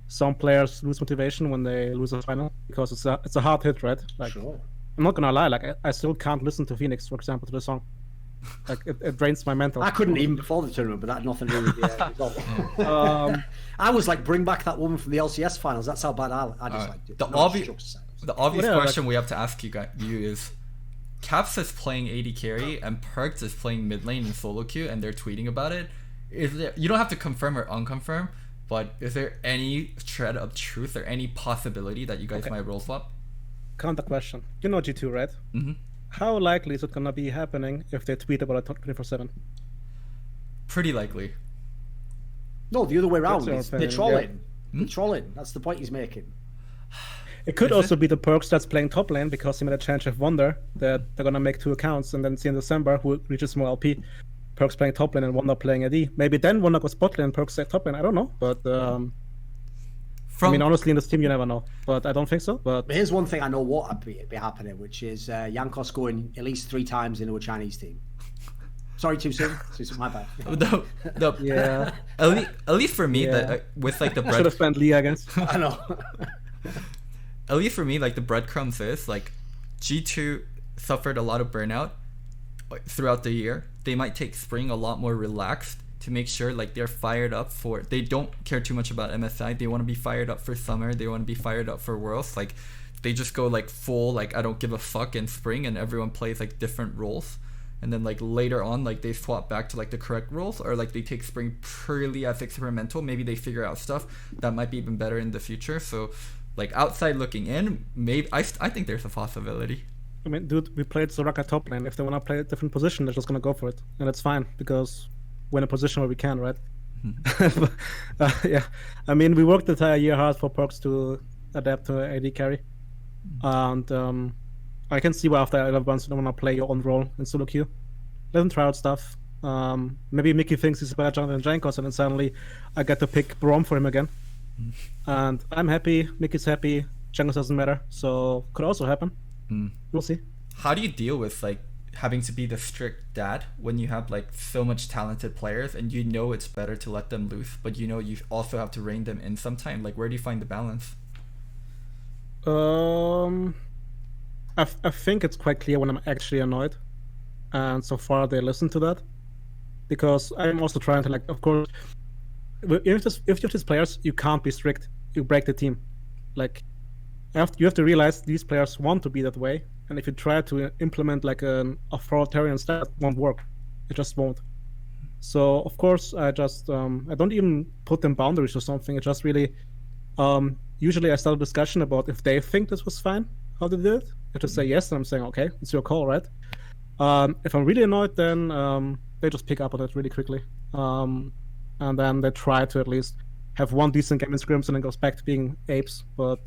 some players lose motivation when they lose a final because it's a hard hit, right? Like, sure. I'm not gonna lie, like I still can't listen to Phoenix, for example, to the song. Like it drains my mental. I couldn't even before the tournament, but that had nothing to do with the result. I was like, bring back that woman from the LCS finals. That's how bad I disliked it. The obvious question we have to ask you is, Caps is playing AD carry and Perks is playing mid lane in solo queue, and they're tweeting about it. You don't have to confirm or unconfirm, but is there any shred of truth or any possibility that you guys might role swap? Counter question. You know G2, right? Mm-hmm. How likely is it gonna be happening if they tweet about it 24/7? Pretty likely. No, the other way around. They're trolling. Yeah. They're trolling. That's the point he's making. It could also be the Perks that's playing top lane because he made a change of Wonder that they're gonna make 2 accounts and then see in December who reaches more LP. Perks playing top lane and Wonder playing AD. Maybe then Wonder goes bot lane and Perks top lane. I don't know, but I mean, honestly, in this team, you never know. But I don't think so. But here's one thing I know what would be happening, which is Jankos going at least 3 times into a Chinese team. Sorry, too soon. My bad. No. Yeah. At least for me, with like the bread. Should have spent Lee, I guess. I know. At least for me, like the breadcrumbs is like G2 suffered a lot of burnout throughout the year. They might take spring a lot more relaxed to make sure like they're fired up for. They don't care too much about MSI. They want to be fired up for summer. They want to be fired up for Worlds. Like they just go like full like I don't give a fuck in spring, and everyone plays like different roles. And then like later on, like they swap back to like the correct roles, or like they take spring purely as experimental. Maybe they figure out stuff that might be even better in the future. So like outside looking in, maybe I think there's a possibility. I mean, dude, we played Soraka top lane. If they want to play a different position, they're just gonna go for it, and it's fine because we're in a position where we can, right? Yeah, I mean, we worked the entire year hard for Perks to adapt to AD carry, and I can see why after 11 months you don't want to play your own role in solo queue. Let them try out stuff. Maybe Mickey thinks he's a better jungle than Jankos, and then suddenly I get to pick Braum for him again. And I'm happy, Mickey's happy, Jankos doesn't matter, so could also happen. We'll see. How do you deal with like having to be the strict dad when you have like so much talented players and you know it's better to let them loose, but you know you also have to rein them in sometime? Like where do you find the balance? I think it's quite clear when I'm actually annoyed, and so far they listen to that, because I'm also trying to like, of course, if you have these players, you can't be strict. You break the team. Like you have to realize these players want to be that way, and if you try to implement like an authoritarian style, it won't work. It just won't. So of course I just I don't even put them boundaries or something. It just really usually I start a discussion about if they think this was fine, how they did it. I just say yes, and I'm saying okay, it's your call, right? If I'm really annoyed, then they just pick up on it really quickly. and then they try to at least have one decent game in scrims and then goes back to being apes. But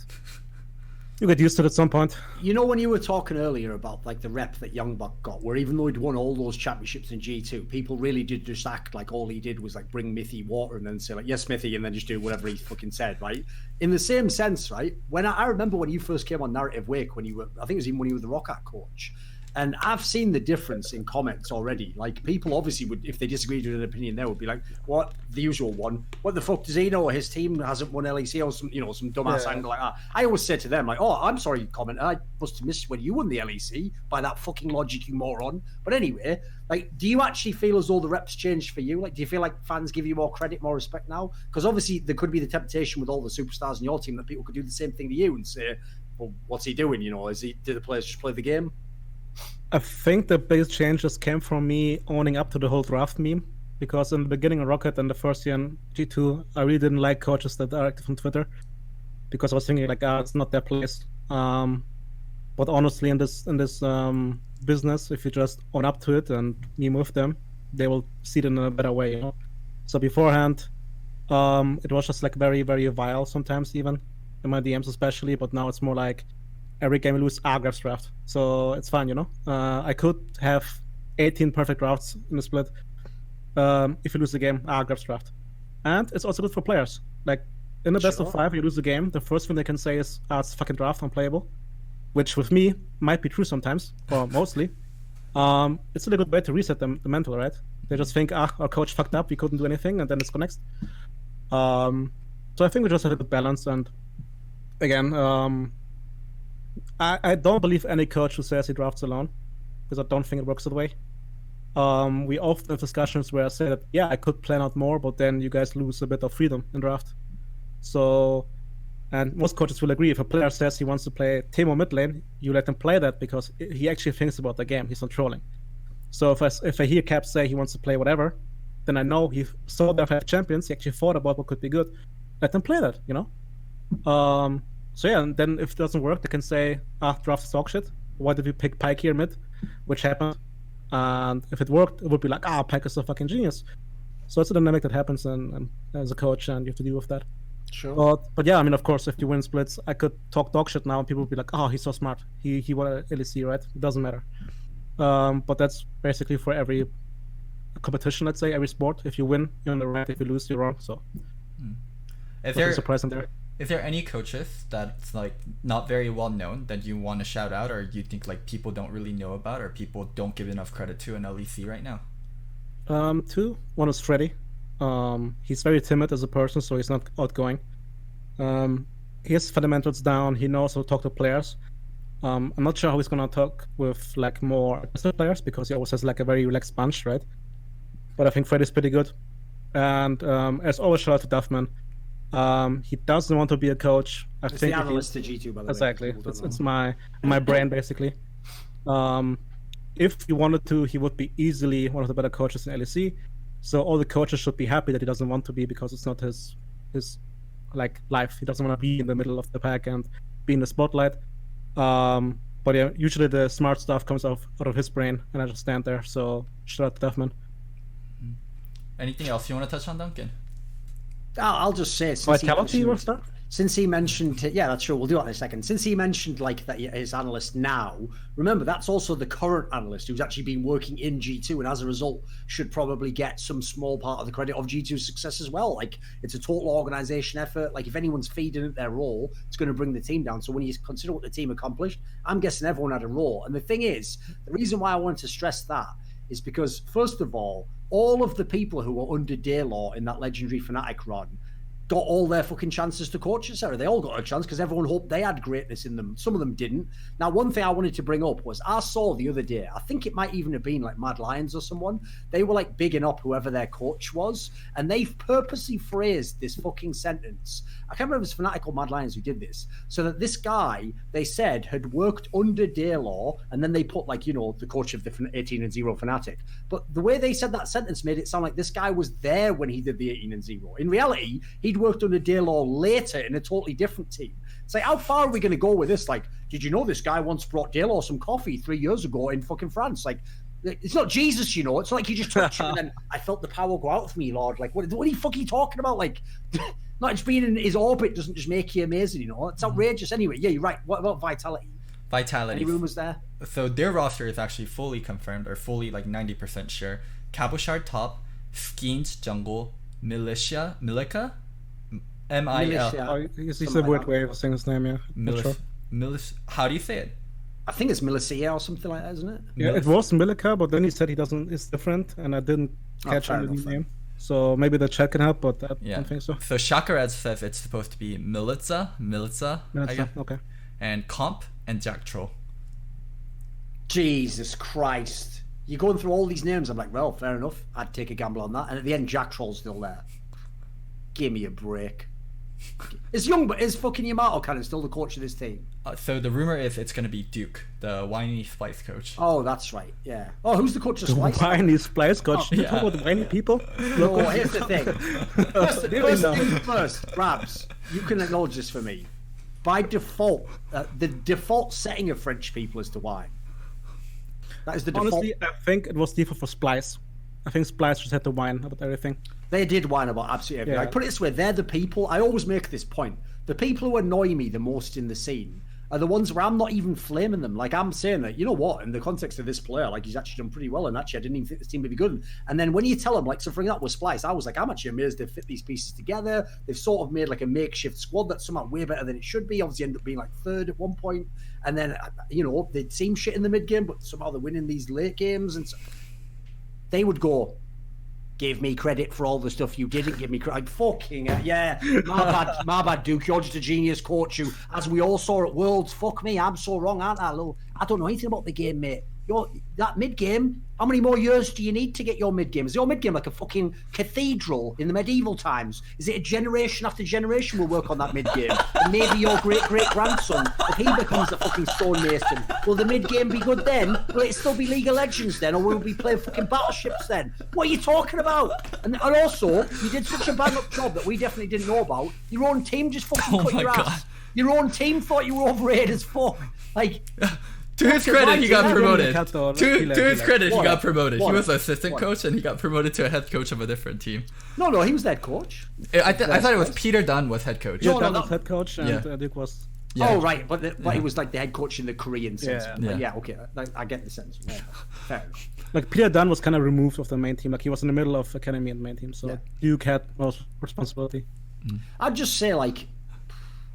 you get used to it at some point. You know, when you were talking earlier about like the rep that Youngbuck got, where even though he'd won all those championships in G2, people really did just act like all he did was like bring Mithy water and then say like, yes, Mithy, and then just do whatever he fucking said, right? In the same sense, right? When I remember when you first came on Narrative Wake, when you were, I think it was even when you were the Roccat coach. And I've seen the difference in comments already. Like, people obviously would, if they disagreed with an opinion, they would be like, what? The usual one. What the fuck does he know? His team hasn't won LEC or some, you know, some dumbass angle like that. I always say to them, like, oh, I'm sorry, comment. I must have missed when you won the LEC by that fucking logic, you moron. But anyway, like, do you actually feel as though the reps changed for you? Like, do you feel like fans give you more credit, more respect now? Because obviously there could be the temptation with all the superstars in your team that people could do the same thing to you and say, well, what's he doing? You know, do the players just play the game? I think the biggest changes came from me owning up to the whole draft meme, because in the beginning of Rocket and the first year in G2, I really didn't like coaches that are active on Twitter, because I was thinking like, it's not their place. But honestly, in this business, if you just own up to it and meme with them, they will see it in a better way, you know? So beforehand, it was just like very, very vile sometimes, even in my DMs especially, but now it's more like, every game we lose, Grabbz draft. So it's fine, you know? I could have 18 perfect drafts in the split. If you lose the game, Grabbz draft. And it's also good for players. Like, in the best of 5, you lose the game, the first thing they can say is, it's fucking draft, unplayable. Which with me, might be true sometimes, or mostly. It's a really good way to reset the mental, right? They just think, our coach fucked up, we couldn't do anything, and then it's go next. So I think we just had a good balance, and again, I don't believe any coach who says he drafts alone, because I don't think it works that way. We often have discussions where I say that, yeah, I could plan out more, but then you guys lose a bit of freedom in draft. So, and most coaches will agree, if a player says he wants to play Teemo mid lane, you let him play that because he actually thinks about the game, he's not trolling. So if I hear Cap say he wants to play whatever, then I know he saw there 5 champions, he actually thought about what could be good. Let them play that, you know? So yeah, and then if it doesn't work, they can say, draft is dog shit. Why did we pick Pyke here mid? Which happened. And if it worked, it would be like, Pyke is a fucking genius. So it's a dynamic that happens and as a coach, and you have to deal with that. Sure. But yeah, I mean, of course, if you win splits, I could talk dog shit now, and people would be like, he's so smart. He won a LEC, right? It doesn't matter. But that's basically for every competition, let's say, every sport. If you win, you're on the right. If you lose, you're wrong. So Is surprising there. Is there any coaches that's like not very well known that you want to shout out, or you think like people don't really know about, or people don't give enough credit to in LEC right now? 2. One is Freddy. He's very timid as a person, so he's not outgoing. He has fundamentals down. He knows how to talk to players. I'm not sure how he's gonna talk with like more aggressive players, because he always has like a very relaxed bunch, right? But I think Freddy's pretty good. And as always, shout out to Duffman. He doesn't want to be a coach. It's the analyst to G2, by the way. Exactly. It's my brain, basically. If he wanted to, he would be easily one of the better coaches in LEC. So all the coaches should be happy that he doesn't want to be, because it's not his like life. He doesn't want to be in the middle of the pack and be in the spotlight. But yeah, usually the smart stuff comes out of his brain, and I just stand there. So shout out to Duffman. Anything else you want to touch on, Duncan? I'll just say, since he mentioned, yeah, that's true. We'll do that in a second. Since he mentioned like that his analyst now, remember that's also the current analyst who's actually been working in G2, and as a result should probably get some small part of the credit of G2's success as well. Like, it's a total organization effort. Like, if anyone's feeding at their role, it's going to bring the team down. So when you consider what the team accomplished, I'm guessing everyone had a role. And the thing is, the reason why I wanted to stress that is because, first of all of the people who were under Daylor in that legendary Fnatic run got all their fucking chances to coach at Sarah. They all got a chance because everyone hoped they had greatness in them. Some of them didn't. Now, one thing I wanted to bring up was I saw the other day, I think it might even have been like Mad Lions or someone, they were like bigging up whoever their coach was, and they've purposely phrased this fucking sentence. I can't remember if it's Fnatic or Mad Lions who did this, so that this guy, they said, had worked under Daylor, and then they put like, you know, the coach of the 18-0 Fnatic. But the way they said that sentence made it sound like this guy was there when he did the 18-0. In reality, he'd worked under Daylor later in a totally different team. It's like, how far are we going to go with this? Like, did you know this guy once brought Daylor some coffee 3 years ago in fucking France? Like, It's not Jesus, you know. It's not like you just touch him and then I felt the power go out of me, Lord. Like, what are you fucking talking about? Like, not just being in his orbit doesn't just make you amazing, you know. It's outrageous. Anyway, yeah, you're right. What about Vitality? Any rumors there? So their roster is actually fully confirmed, or fully like 90% sure. Cabochard top, Skeens jungle, Militia, Milica, M-I-L. Oh, it's a weird way of saying his name, yeah. How do you say it? I think it's Milicia or something like that, isn't it? Yeah, it was Milica, but then he said it's different, and I didn't catch on the new name. So maybe the chat can help, but I don't think so. So Shakarad says it's supposed to be Militza, okay. And Comp and Jack Troll. Jesus Christ. You're going through all these names. I'm like, well, fair enough. I'd take a gamble on that. And at the end, Jack Troll's still there. Give me a break. Is fucking Yamato Cannon still the coach of this team? So the rumor is it's going to be Duke, the whiny Splice coach. Oh, that's right. Yeah. Oh, who's the coach of Splice? The whiny Splice coach. You talk about whiny people? No, here's the thing. First thing first, Grabbz, you can acknowledge this for me. By default, the default setting of French people is to whine. That is the default. Honestly, I think it was default for Splice. I think Splice just had to whine about everything. They did whine about absolutely everything. I put it this way, they're the people, I always make this point, the people who annoy me the most in the scene are the ones where I'm not even flaming them. Like, I'm saying that, you know what, in the context of this player, like, he's actually done pretty well, and actually I didn't even think this team would be good. And then when you tell them, like, so for example with Splice, I was like, I'm actually amazed they've fit these pieces together. They've sort of made like a makeshift squad that's somehow way better than it should be. Obviously ended up being like third at one point. And then, you know, they seem shit in the mid game, but somehow they're winning these late games. And so they would go, give me credit for all the stuff you didn't give me credit. Fucking yeah, my bad, Duke. You're just a genius coach who, as we all saw at Worlds, fuck me, I'm so wrong, aren't I? I don't know anything about the game, mate. That mid game, how many more years do you need to get your mid game? Is your mid game like a fucking cathedral in the medieval times? Is it a generation after generation will work on that mid game? And maybe your great grandson, if he becomes a fucking stonemason, will the mid game be good then? Will it still be League of Legends then, or will we play fucking battleships then? What are you talking about? And also, you did such a bad enough job that we definitely didn't know about. Your own team just fucking cut your ass. Your own team thought you were overrated as fuck. Like. To his credit, he got promoted. To his credit, he got promoted. He was assistant coach, and he got promoted to a head coach of a different team. No, he was the head coach. I thought it was Peter Dunn was head coach. Yeah, Dunn was head coach, and Duke was. Yeah. Oh right, but he was like the head coach in the Korean sense. Yeah, okay, I get the sense. Yeah, fair enough. Like Peter Dunn was kind of removed of the main team. Like he was in the middle of academy and main team, so Duke had most responsibility. I'd just say like.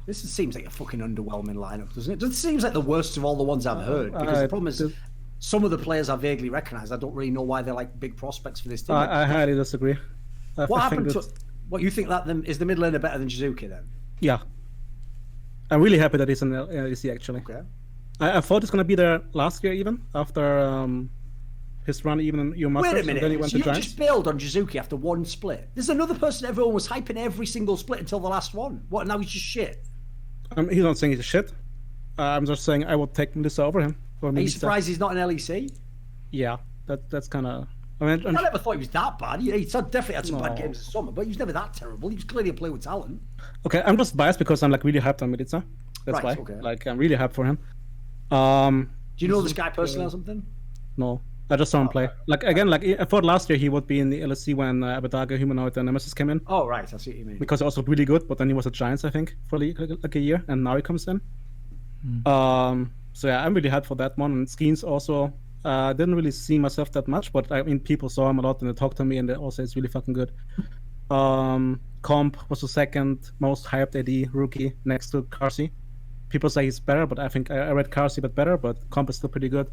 This seems like a fucking underwhelming lineup, doesn't it? It seems like the worst of all the ones I've heard. Because the problem is, some of the players I vaguely recognise. I don't really know why they're like big prospects for this team. I highly disagree. What happened to? What you think that is the mid laner better than Jizuki then? Yeah, I'm really happy that he's in LEC actually. Okay. I thought it's gonna be there last year even after his run even in EU Masters. Wait a minute, then he went so to you just bailed on Jizuki after one split. There's another person everyone was hyping every single split until the last one. What? Now he's just shit. He's not saying he's a shit. I'm just saying I would take Melissa over him. Are you surprised he's not an LEC? Yeah, that's kind of. I mean, I never thought he was that bad. He definitely had some bad games this summer, but he was never that terrible. He was clearly a player with talent. Okay, I'm just biased because I'm like really hyped on Milica. That's why. Okay. Like I'm really hyped for him. Do you know this guy personally or something? No, I just saw him play. Like again, like I thought last year he would be in the LEC when Abadaga, Humanoid, and Nemesis came in. Oh right, I see what you mean. Because he was really good, but then he was at Giants, I think, for like a year, and now he comes in. So yeah, I'm really hyped for that one. And Skeens also, didn't really see myself that much, but I mean, people saw him a lot and they talked to me, and they all say it's really fucking good. Comp was the second most hyped AD rookie next to Carsey. People say he's better, but I think I read Carsey a bit better, but Comp is still pretty good.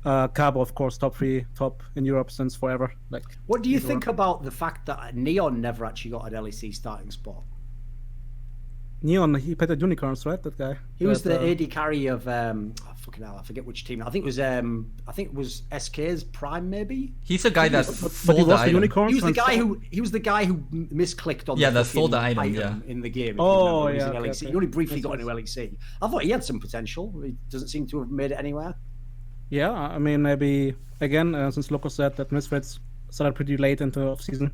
Cabo, of course, top in Europe since forever. Like, what do you think about the fact that Neon never actually got an LEC starting spot? Neon, he played at Unicorns, right? That guy. He was the AD carry of fucking hell, I forget which team. I think it was SK's Prime, maybe. He's the guy that sold the item. He was the guy who misclicked on that sold the item in the game. Oh yeah, LEC. He only briefly got into LEC. I thought he had some potential. He doesn't seem to have made it anywhere. Yeah, I mean, maybe again, since Loco said that Misfits started pretty late into Offseason,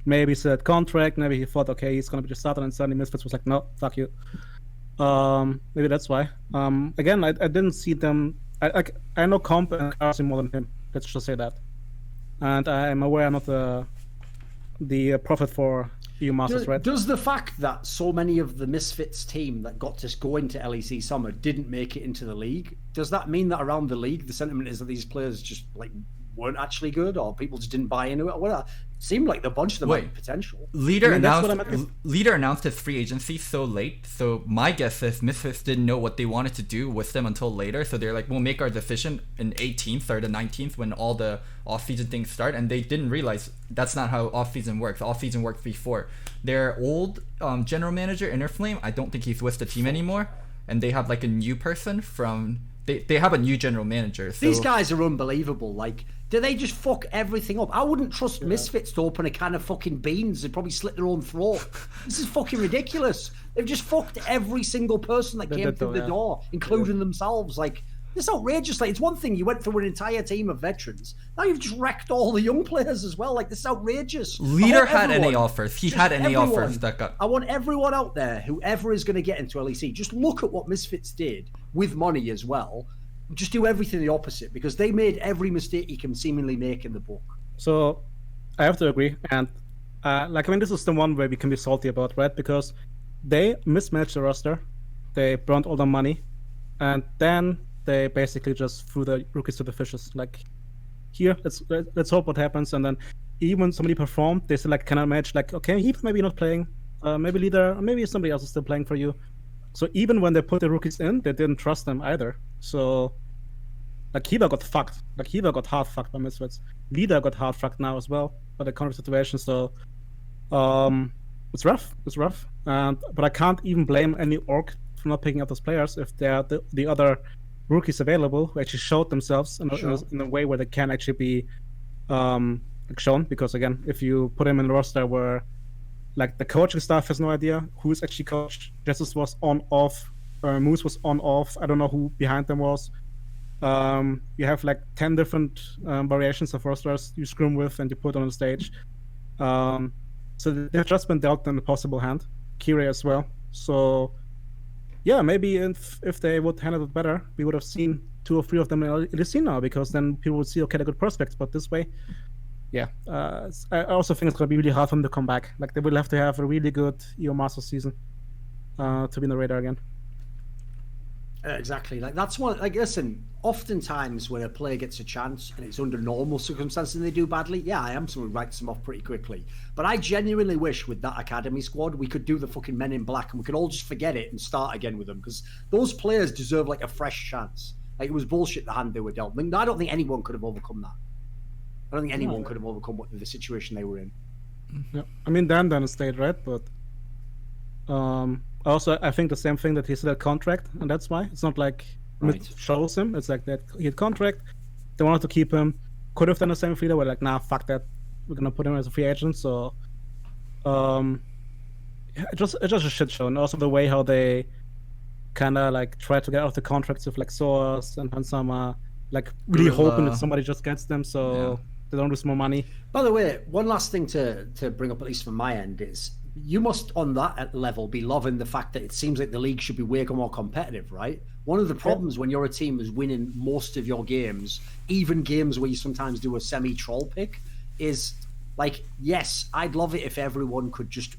maybe he's at contract, maybe he thought, okay, he's going to be the starter, and suddenly Misfits was like, no, fuck you. Maybe that's why. Again, I didn't see them. I know Comp and Carsey more than him. Let's just say that. And I'm aware I'm not the prophet for EU Masters, right? Does the fact that so many of the Misfits team that got to go into LEC Summer didn't make it into the league, does that mean that around the league the sentiment is that these players just like weren't actually good, or people just didn't buy into it? Well, it seemed like a bunch of them had potential. Leader announced his free agency so late, so my guess is Misfits didn't know what they wanted to do with them until later, so they're like, we'll make our decision in 18th or the 19th when all the off-season things start, and they didn't realize that's not how off-season works. Off-season worked before. Their old general manager, Innerflame, I don't think he's with the team anymore, and they have like a new person from... They have a new general manager. So. These guys are unbelievable. Like, do they just fuck everything up? I wouldn't trust Misfits to open a can of fucking beans. They'd probably slit their own throat. This is fucking ridiculous. They've just fucked every single person that came through the door, including themselves. Like, it's outrageous. Like, it's one thing you went through an entire team of veterans. Now you've just wrecked all the young players as well. Like, this is outrageous. Leader had any offers. He had any offers that got... I want everyone out there, whoever is going to get into LEC, just look at what Misfits did with money as well. Just do everything the opposite, because they made every mistake you can seemingly make in the book. So I have to agree. And this is the one where we can be salty about, right? Because they mismatched the roster. They burned all the money. And then they basically just threw the rookies to the fishes. Like, here, let's hope what happens. And then even when somebody performed, they still cannot match. Like, okay, he's maybe not playing. Maybe Leader, or maybe somebody else is still playing for you. So even when they put the rookies in, they didn't trust them either. So, Kiva got fucked. Kiva got hard fucked by Misfits. Leader got hard fucked now as well by the contract situation. So, it's rough. It's rough. But I can't even blame any org for not picking up those players if they're the other rookies available who actually showed themselves in a way where they can actually be shown. Because again, if you put them in the roster where the coaching staff has no idea who's actually coached. Jesus was on off, Moose was on off. I don't know who behind them was. You have 10 different variations of rosters you screw with and you put on the stage. So they've just been dealt an impossible hand. Kire as well. So yeah, maybe if they would handle it better, we would have seen 2 or 3 of them in LEC now, because then people would see, okay, they're good prospects. But this way, yeah, I also think it's going to be really hard for them to come back. They will have to have a really good EU Masters season to be in the radar again. Exactly. That's one. Listen, oftentimes when a player gets a chance and it's under normal circumstances and they do badly, yeah, I am someone who writes them off pretty quickly. But I genuinely wish with that academy squad we could do the fucking Men in Black and we could all just forget it and start again with them, because those players deserve a fresh chance. It was bullshit the hand they were dealt. I don't think anyone could have overcome that. I don't think anyone could have overcome the situation they were in. Yeah, I mean, Dan stayed, right? But also, I think the same thing, that he still had contract, and that's why. It's not like it shows him. It's that he had contract. They wanted to keep him. Could have done the same thing. They were like, nah, fuck that. We're going to put him as a free agent. So, it's just a shit show. And also the way how they kind of try to get out of the contracts with Soas and Hansama, really hoping that somebody just gets them so they don't lose more money. By the way, one last thing to bring up, at least from my end, is you must, on that level, be loving the fact that it seems like the league should be way more competitive, right? One of the problems when you're a team who's winning most of your games, even games where you sometimes do a semi-troll pick, is yes, I'd love it if everyone could just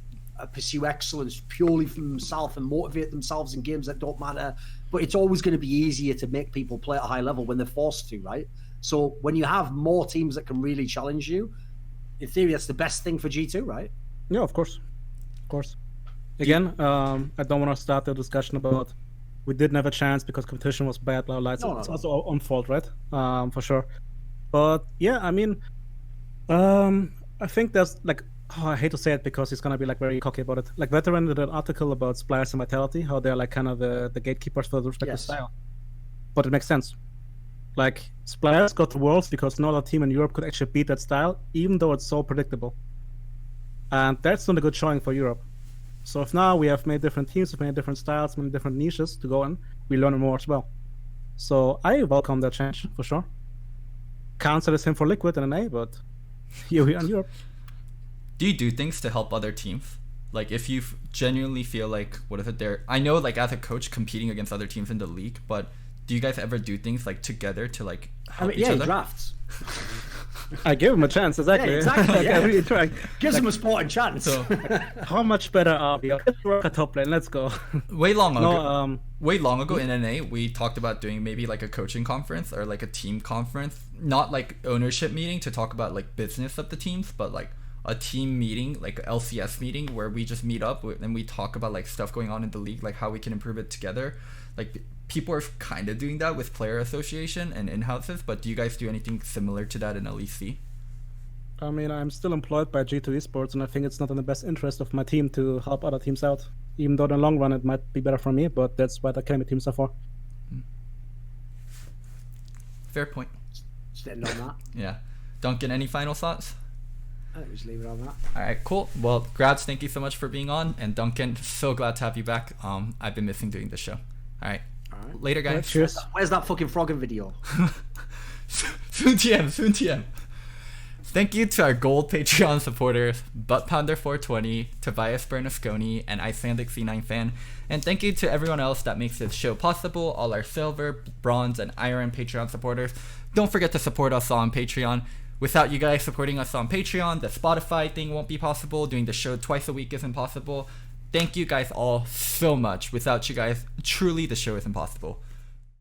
pursue excellence purely for themselves and motivate themselves in games that don't matter. But it's always going to be easier to make people play at a high level when they're forced to, right? So when you have more teams that can really challenge you, in theory, that's the best thing for G2, right? Yeah, of course. Of course. Again, I don't want to start the discussion about we didn't have a chance because competition was bad, blah, blah. It's also our own fault, right? For sure. But yeah, I mean, I think there's I hate to say it because he's gonna be very cocky about it. Veteran did an article about Splice and Vitality, how they're kind of the gatekeepers for the respective style. But it makes sense. Splice got the Worlds because no other team in Europe could actually beat that style, even though it's so predictable. And that's not a good showing for Europe. So if now we have made different teams, we've made different styles, many different niches to go in, we learn more as well. So I welcome that change for sure. Can't say the same for Liquid and NA, but here we are in Europe. Do you do things to help other teams? If you genuinely feel I know as a coach competing against other teams in the league, but do you guys ever do things like together to like help each yeah, other? drafts. I give him a chance, exactly. Yeah, exactly. Like, Yeah. I really try. Gives them a sporting chance. So How much better are we? Let's work a top lane. Let's go. way long ago, No, in NA, we talked about doing maybe like a coaching conference or like a team conference, not like ownership meeting to talk about like business of the teams, but like a team meeting, like a LCS meeting where we just meet up and we talk about like stuff going on in the league, like how we can improve it together. Like people are kind of doing that with player association and in-houses, but do you guys do anything similar to that in LEC? I mean, I'm still employed by G2Esports, and I think it's not in the best interest of my team to help other teams out. Even though in the long run it might be better for me, but that's what academy teams are for. Fair point. Just ending on that. Yeah. Duncan, any final thoughts? I think we just leave it on that. All right, cool. Well, Grabbz, thank you so much for being on, and Duncan, so glad to have you back. I've been missing doing this show. All right. Later, guys. Cheers. Where's that fucking frogging video? Soon TM. Thank you to our gold Patreon supporters, ButtPounder420, Tobias Bernasconi, and Icelandic C9 Fan. And thank you to everyone else that makes this show possible, all our silver, bronze, and iron Patreon supporters. Don't forget to support us on Patreon. Without you guys supporting us on Patreon, the Spotify thing won't be possible. Doing the show twice a week isn't possible. Thank you guys all so much. Without you guys, truly the show isn't possible.